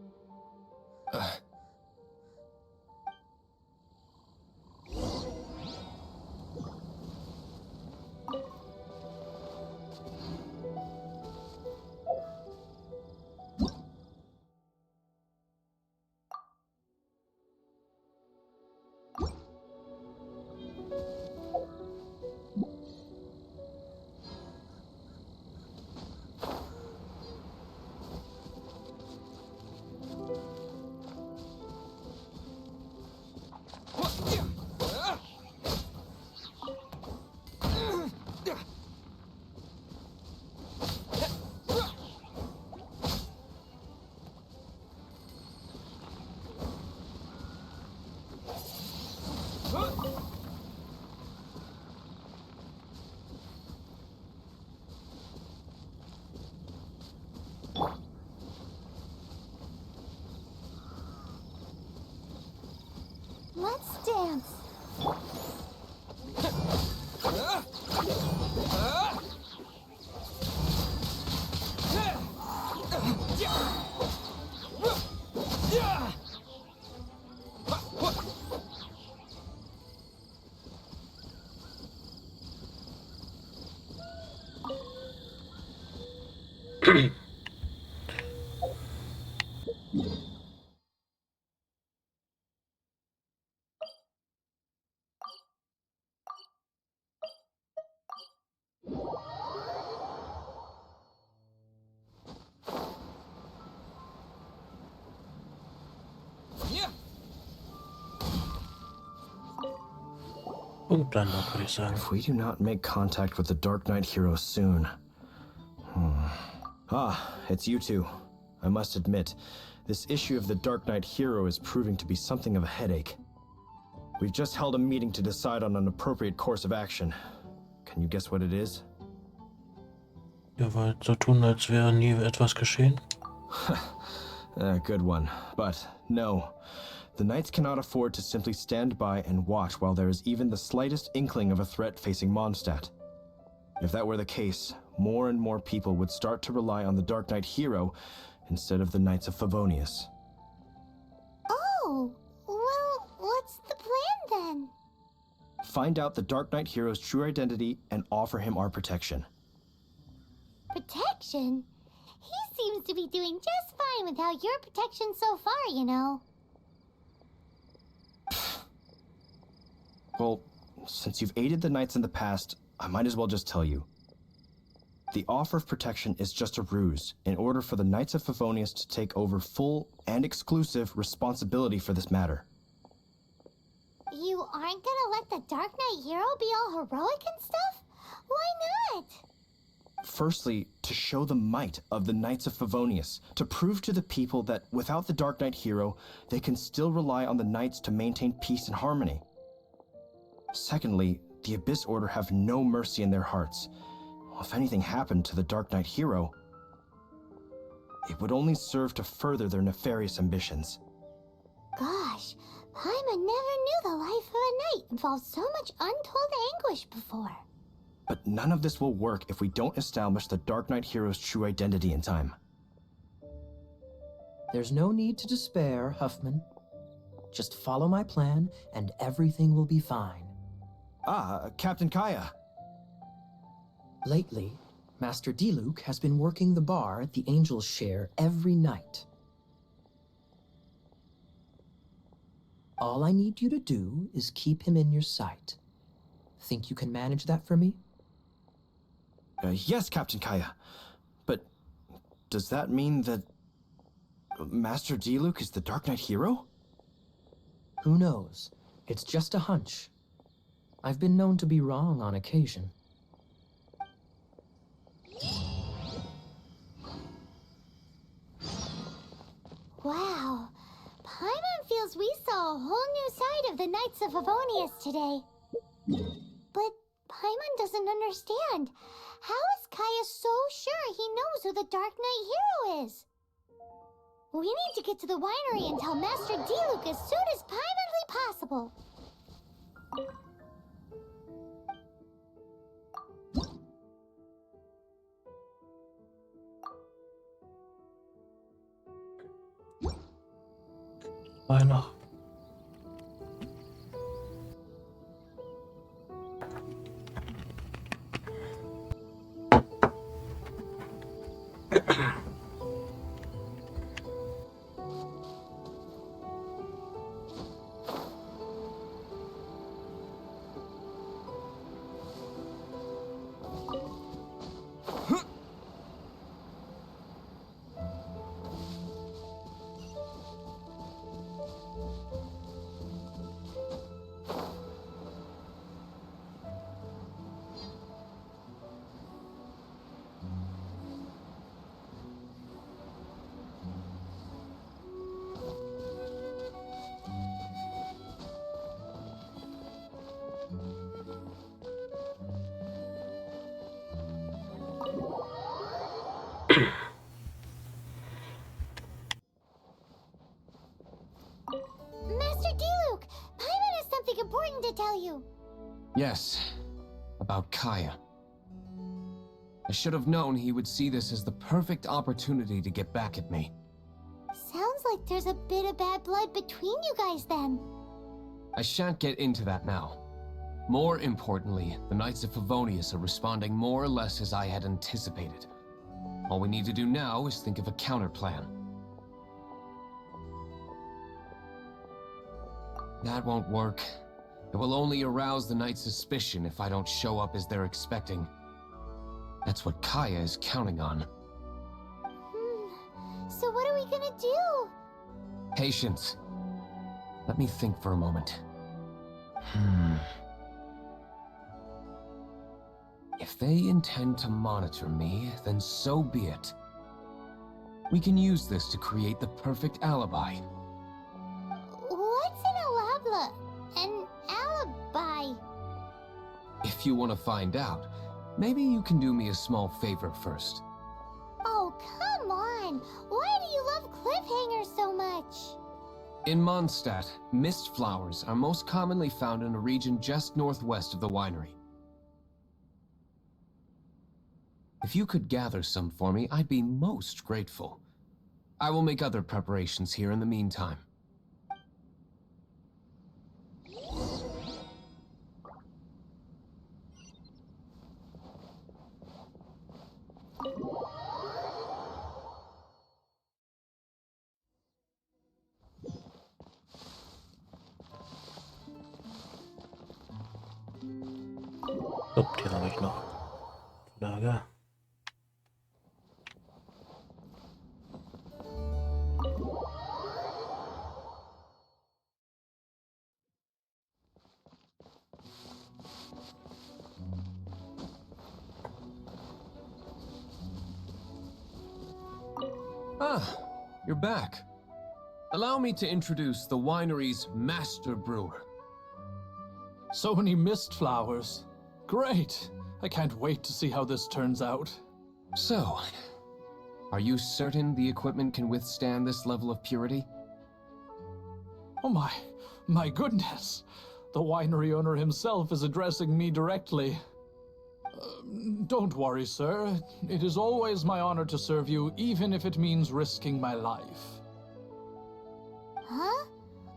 Let's dance. Punktlandung, würde ich sagen. If we do not make contact with the Dark Knight hero soon... Ah, it's you two. I must admit, this issue of the Dark Knight hero is proving to be something of a headache. We've just held a meeting to decide on an appropriate course of action. Can you guess what it is? Ihr wollt so tun, als wäre nie etwas geschehen? Good one. But no. The Knights cannot afford to simply stand by and watch while there is even the slightest inkling of a threat facing Mondstadt. If that were the case, more and more people would start to rely on the Dark Knight hero instead of the Knights of Favonius. Oh, well, what's the plan then? Find out the Dark Knight hero's true identity and offer him our protection. Protection? He seems to be doing just fine without your protection so far, you know. Well, since you've aided the Knights in the past, I might as well just tell you. The offer of protection is just a ruse in order for the Knights of Favonius to take over full and exclusive responsibility for this matter. You aren't gonna let the Dark Knight hero be all heroic and stuff? Why not? Firstly, to show the might of the Knights of Favonius, to prove to the people that without the Dark Knight hero, they can still rely on the Knights to maintain peace and harmony. Secondly, the Abyss Order have no mercy in their hearts. If anything happened to the Dark Knight hero, it would only serve to further their nefarious ambitions. Gosh, Paimon never knew the life of a knight involved so much untold anguish before. But none of this will work if we don't establish the Dark Knight hero's true identity in time. There's no need to despair, Huffman. Just follow my plan, and everything will be fine. Ah, Captain Kaya. Lately, Master Diluc has been working the bar at the Angel's Share every night. All I need you to do is keep him in your sight. Think you can manage that for me? Yes, Captain Kaya. But does that mean that Master Diluc is the Dark Knight hero? Who knows? It's just a hunch. I've been known to be wrong on occasion. Wow. Paimon feels we saw a whole new side of the Knights of Favonius today. But Paimon doesn't understand. How is Kaya so sure he knows who the Dark Knight hero is? We need to get to the winery and tell Master Diluc as soon as Paimonly possible. Why not? important to tell you. Yes, about Kaya. I should have known he would see this as the perfect opportunity to get back at me. Sounds like there's a bit of bad blood between you guys then. I shan't get into that now. More importantly, the Knights of Favonius are responding more or less as I had anticipated. All we need to do now is think of a counterplan. That won't work. It will only arouse the Knights' suspicion if I don't show up as they're expecting. That's what Kaya is counting on. So what are we gonna do? Patience. Let me think for a moment. If they intend to monitor me, then so be it. We can use this to create the perfect alibi. What's an alibi? If you want to find out, maybe you can do me a small favor first. Oh, come on! Why do you love cliffhangers so much? In Mondstadt, mist flowers are most commonly found in a region just northwest of the winery. If you could gather some for me, I'd be most grateful. I will make other preparations here in the meantime. Upp, die habe ich noch. Lager. Ah, you're back. Allow me to introduce the winery's master brewer. So many mist flowers. Great! I can't wait to see how this turns out. So, are you certain the equipment can withstand this level of purity? Oh my goodness! The winery owner himself is addressing me directly. Don't worry, sir. It is always my honor to serve you, even if it means risking my life. Huh?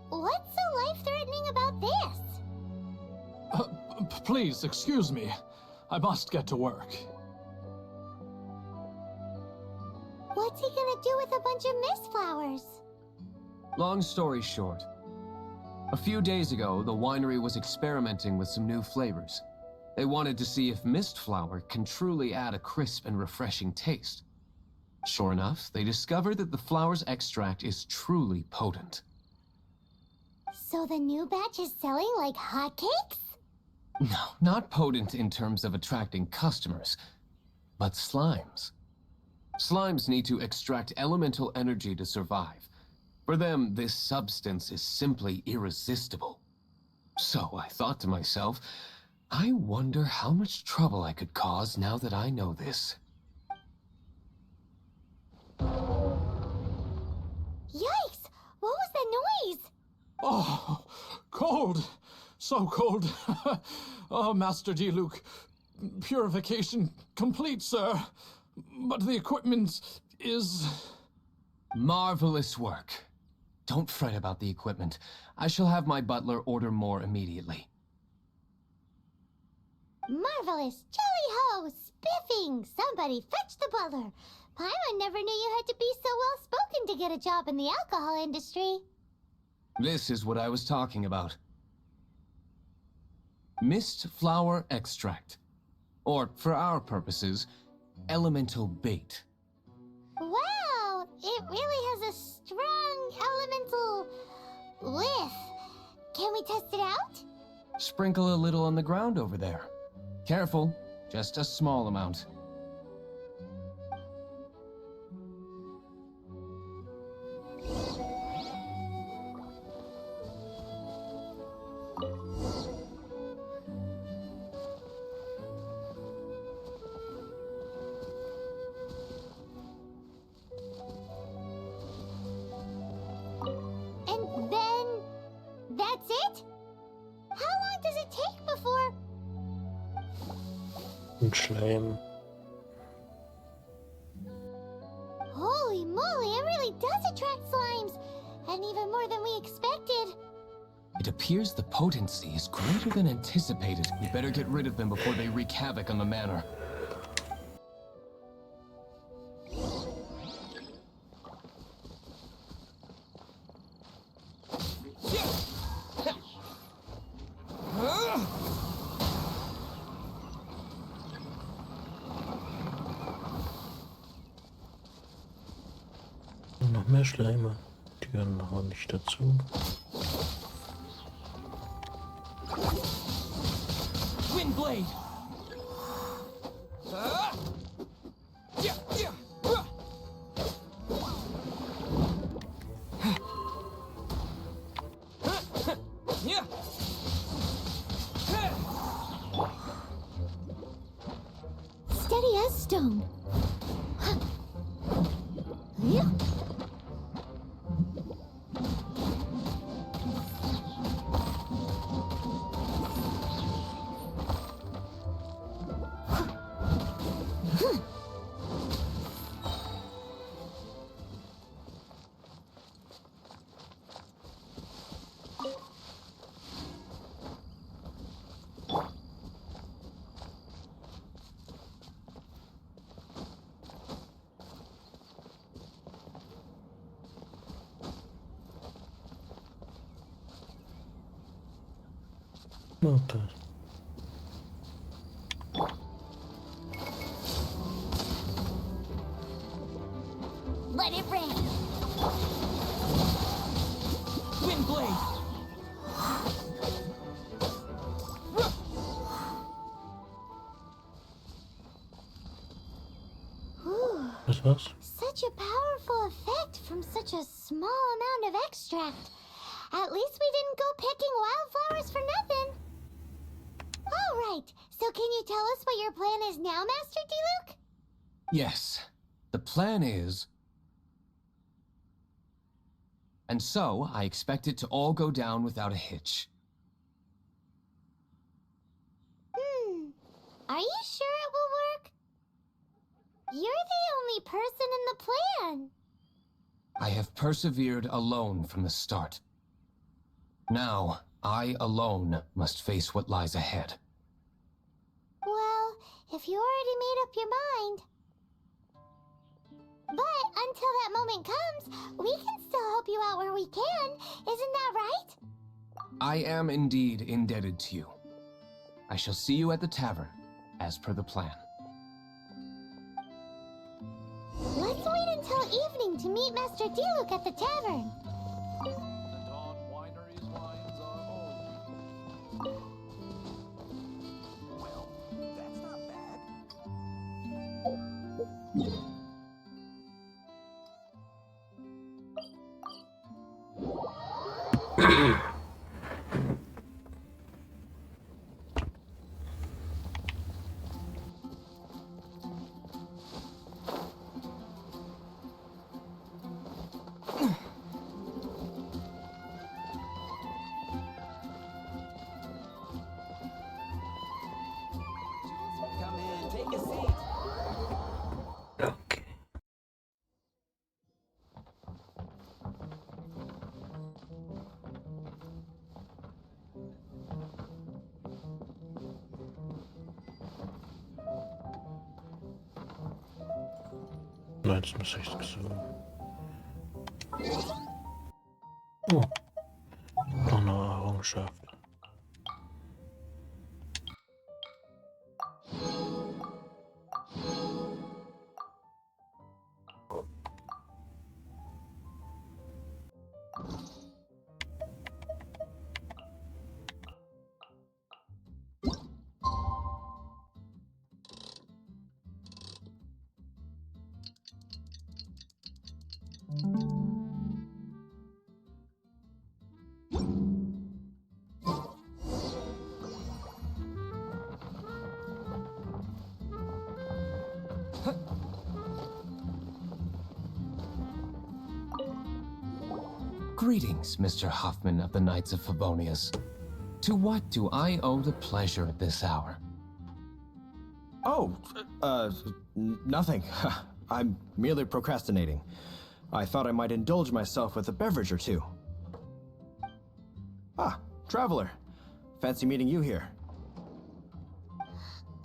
What's so life-threatening about this? Please, excuse me. I must get to work. What's he gonna do with a bunch of mist flowers? Long story short, a few days ago, the winery was experimenting with some new flavors. They wanted to see if mist flower can truly add a crisp and refreshing taste. Sure enough, they discovered that the flower's extract is truly potent. So the new batch is selling like hotcakes? No, not potent in terms of attracting customers, but slimes. Slimes need to extract elemental energy to survive. For them, this substance is simply irresistible. So I thought to myself, I wonder how much trouble I could cause now that I know this. Yikes! What was that noise? Oh, cold! So cold. Oh, Master D. Purification complete, sir. But the equipment is... Marvelous work. Don't fret about the equipment. I shall have my butler order more immediately. Marvelous! Jolly-ho! Spiffing! Somebody fetch the butler! Paimon never knew you had to be so well-spoken to get a job in the alcohol industry. This is what I was talking about. Mist flower extract. Or, for our purposes, elemental bait. Wow! It really has a strong elemental whiff. Can we test it out? Sprinkle a little on the ground over there. Careful, just a small amount. And then... that's it? How Und Schleim. Holy moly, it really does attract slimes! And even more than we expected. It appears the potency is greater than anticipated. We better get rid of them before they wreak havoc on the manor. Noch mehr Schleime. Die gehören noch nicht dazu. Windblade! Steady as stone. Yeah. Okay. Let it rain. Windblade! Whew. Was war's? Such a powerful effect from such a small amount of extract. At least we didn't go picking wildflowers for nothing. All right, so can you tell us what your plan is now, Master Diluc? Yes, the plan is... And so, I expect it to all go down without a hitch. Are you sure it will work? You're the only person in the plan. I have persevered alone from the start. Now, I alone must face what lies ahead. Well, if you already made up your mind. But until that moment comes, we can still help you out where we can. Isn't that right? I am indeed indebted to you. I shall see you at the tavern, as per the plan. Let's wait until evening to meet Master Diluc at the tavern. Come in, take a seat. Okay. Nein, das muss ich so. Oh. Noch eine Errungenschaft. Greetings, Mr. Hoffman of the Knights of Favonius. To what do I owe the pleasure at this hour? Oh, nothing. I'm merely procrastinating. I thought I might indulge myself with a beverage or two. Ah, traveler. Fancy meeting you here.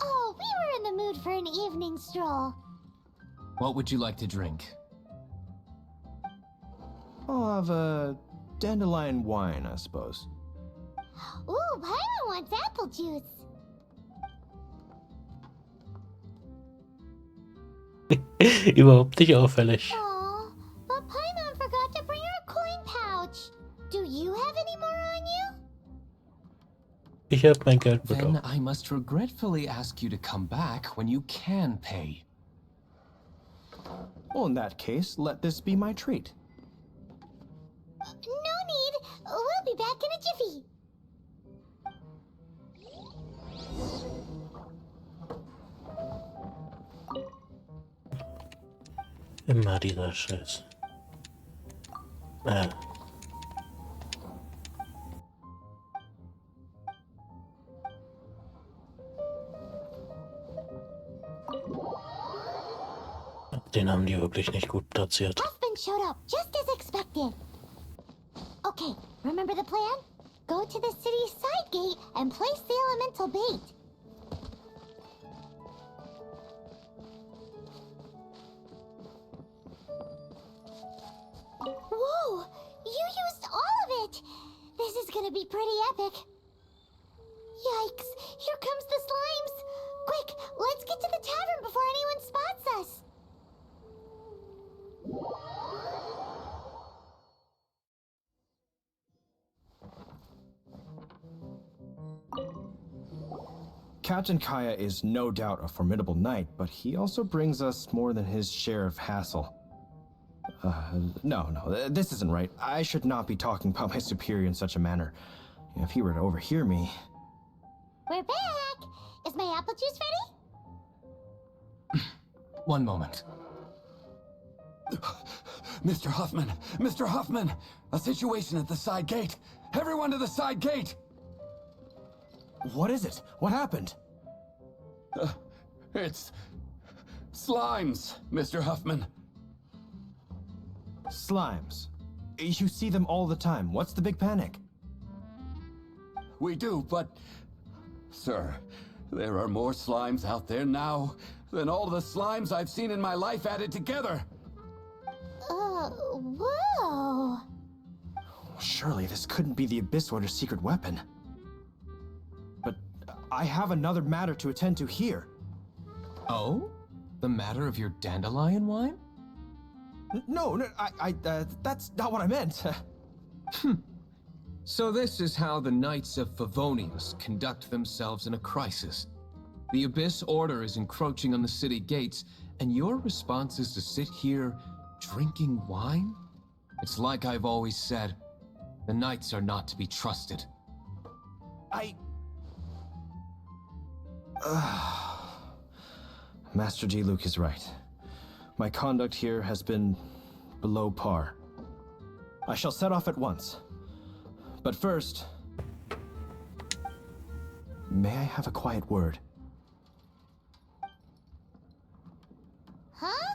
Oh, we were in the mood for an evening stroll. What would you like to drink? I'll have a dandelion wine, I suppose. Ooh, Paimon wants apple juice. Überhaupt nicht auffällig. Aw, but Paimon forgot to bring her coin pouch. Do you have any more on you? Ich habe mein Geld Then bekommen. I must regretfully ask you to come back when you can pay. Well, in that case, let this be my treat. No need. We'll be back in a jiffy. Immer dieser Scheiß. Den haben die wirklich nicht gut platziert. Husband showed up, just as expected. Okay, remember the plan? Go to the city's side gate and place the elemental bait. Whoa! You used all of it! This is gonna be pretty epic. Yikes! Here comes the slimes! Quick, let's get to the tavern before anyone spots us! Captain Kaya is no doubt a formidable knight, but he also brings us more than his share of hassle. No, this isn't right. I should not be talking about my superior in such a manner. If he were to overhear me... We're back! Is my apple juice ready? One moment. Mr. Huffman! Mr. Huffman! A situation at the side gate! Everyone to the side gate! What is it? What happened? It's... slimes, Mr. Huffman. Slimes. You see them all the time. What's the big panic? We do, but... Sir, there are more slimes out there now than all the slimes I've seen in my life added together. Whoa! Surely this couldn't be the Abyss Order's secret weapon. But I have another matter to attend to here. Oh? The matter of your dandelion wine? No, that's not what I meant. So this is how the Knights of Favonius conduct themselves in a crisis. The Abyss Order is encroaching on the city gates, and your response is to sit here drinking wine? It's like I've always said, the Knights are not to be trusted. Master Diluc is right. My conduct here has been below par. I shall set off at once. But first, may I have a quiet word? Huh?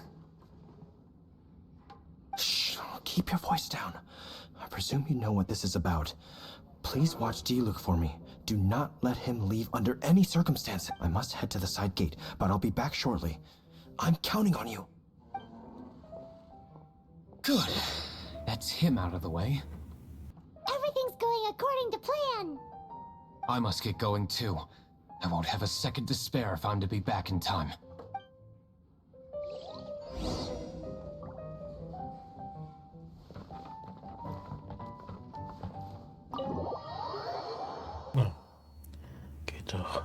Shh, keep your voice down. I presume you know what this is about. Please watch Diluc for me. Do not let him leave under any circumstance. I must head to the side gate, but I'll be back shortly. I'm counting on you. Good. That's him out of the way. Everything's going according to plan. I must get going too. I won't have a second to spare if I'm to be back in time. Geht doch.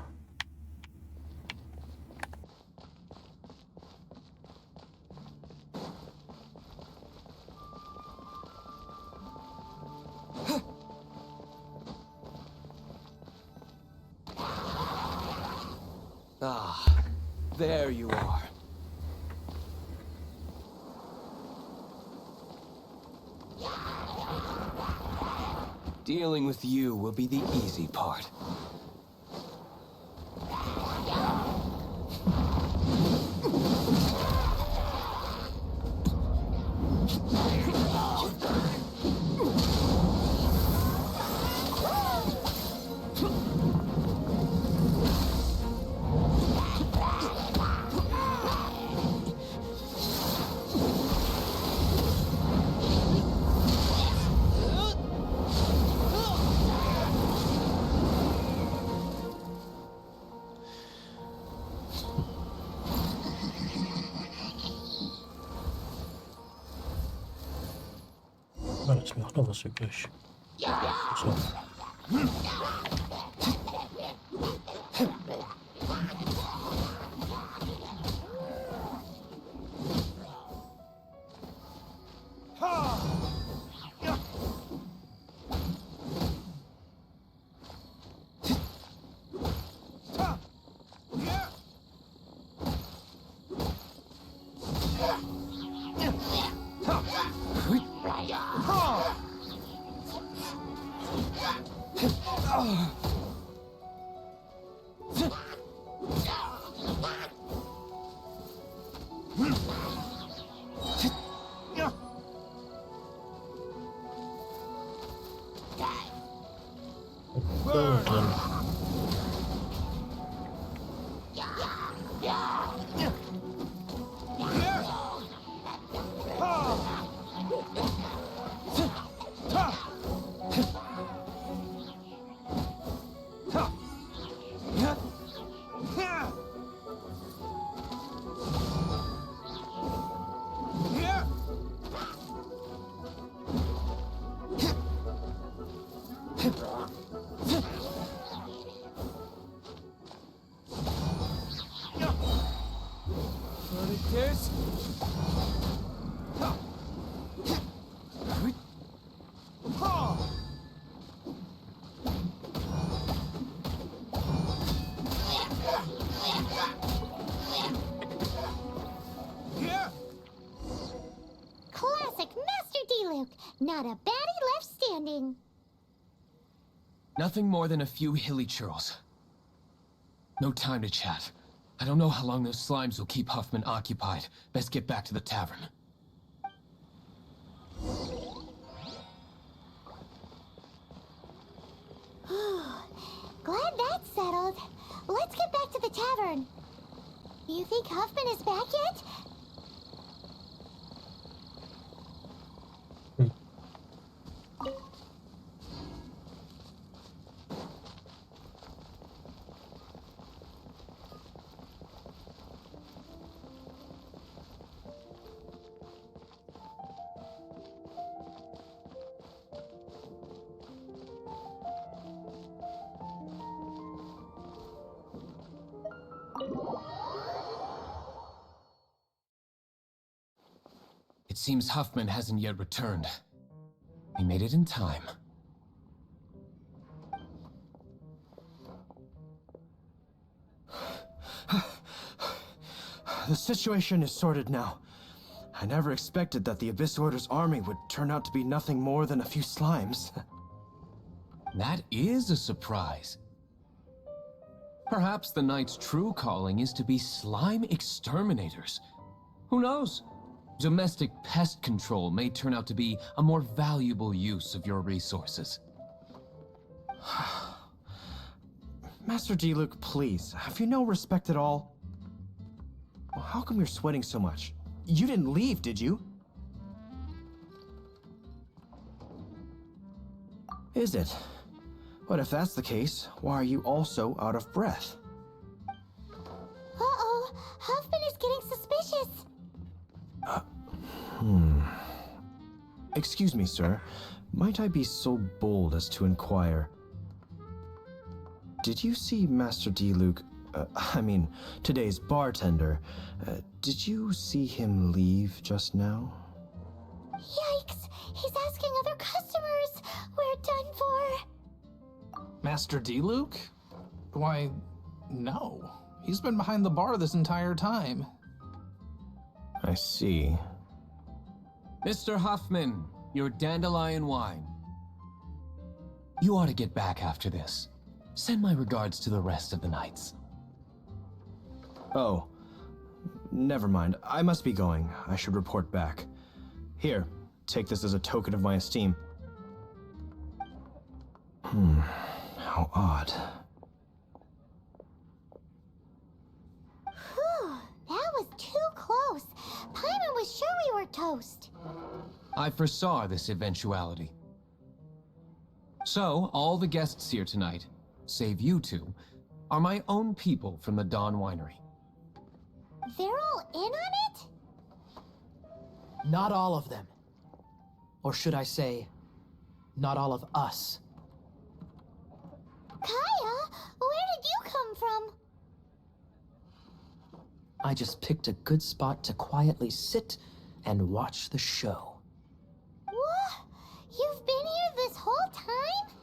Ah, there you are. Dealing with you will be the easy part. ist mir auch noch was übrig. So. Classic Master D-Luke. Not a baddie left standing. Nothing more than a few hilly churls. No time to chat. I don't know how long those slimes will keep Huffman occupied. Best get back to the tavern. Glad that's settled. Let's get back to the tavern. You think Huffman is back yet? It seems Huffman hasn't yet returned. We made it in time. The situation is sorted now. I never expected that the Abyss Order's army would turn out to be nothing more than a few slimes. That is a surprise. Perhaps the Knight's true calling is to be slime exterminators. Who knows? Domestic pest control may turn out to be a more valuable use of your resources. Master D-Luke, please, have you no respect at all? How come you're sweating so much? You didn't leave, did you? Is it? But if that's the case, why are you also out of breath? Uh-oh, Huffman is getting suspicious. Excuse me, sir. Might I be so bold as to inquire? Did you see Master D-Luke, today's bartender, did you see him leave just now? Yikes! He's asking other customers. We're done for. Master D-Luke? Why, no. He's been behind the bar this entire time. I see. Mr. Huffman, your dandelion wine. You ought to get back after this. Send my regards to the rest of the knights. Oh, never mind. I must be going. I should report back. Here, take this as a token of my esteem. How odd. Whew, that was too close. Paimon was sure we were toast. I foresaw this eventuality. So, all the guests here tonight, save you two, are my own people from the Dawn Winery. They're all in on it? Not all of them. Or should I say, not all of us. Kaya, where did you come from? I just picked a good spot to quietly sit and watch the show. What? You've been here this whole time?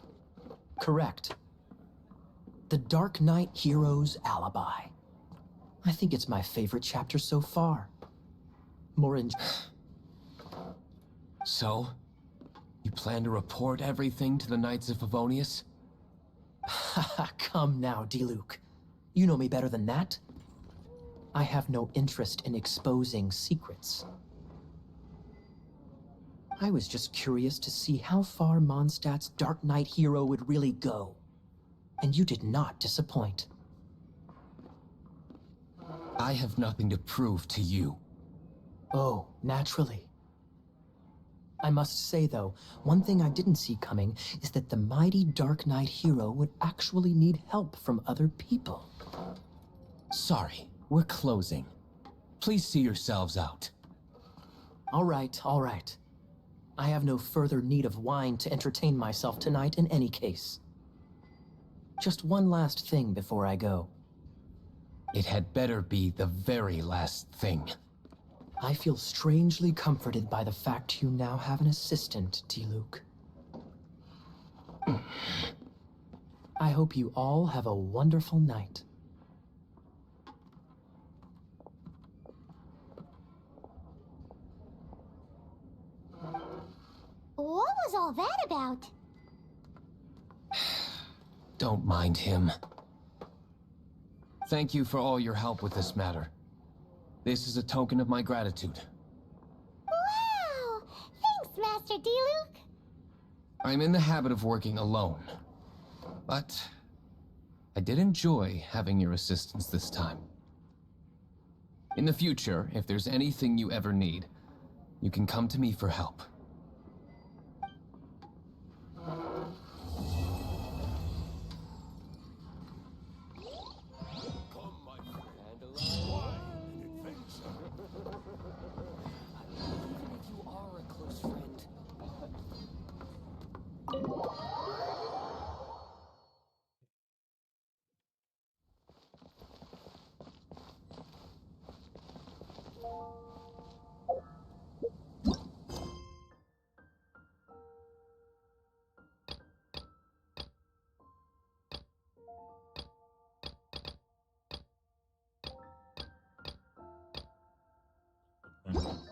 Correct. The Dark Knight Hero's Alibi. I think it's my favorite chapter so far. More in... So, you plan to report everything to the Knights of Favonius? Come now, Diluc. You know me better than that. I have no interest in exposing secrets. I was just curious to see how far Mondstadt's Dark Knight hero would really go. And you did not disappoint. I have nothing to prove to you. Oh, naturally. I must say, though, one thing I didn't see coming is that the mighty Dark Knight hero would actually need help from other people. Sorry, we're closing. Please see yourselves out. All right, all right. I have no further need of wine to entertain myself tonight in any case. Just one last thing before I go. It had better be the very last thing. I feel strangely comforted by the fact you now have an assistant, Diluc. I hope you all have a wonderful night. What was all that about? Don't mind him. Thank you for all your help with this matter. This is a token of my gratitude. Wow! Thanks, Master Diluc. I'm in the habit of working alone, but I did enjoy having your assistance this time. In the future, if there's anything you ever need, you can come to me for help.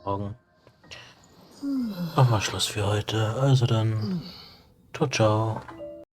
Morgen. Machen wir Schluss für heute. Also dann, ciao, ciao.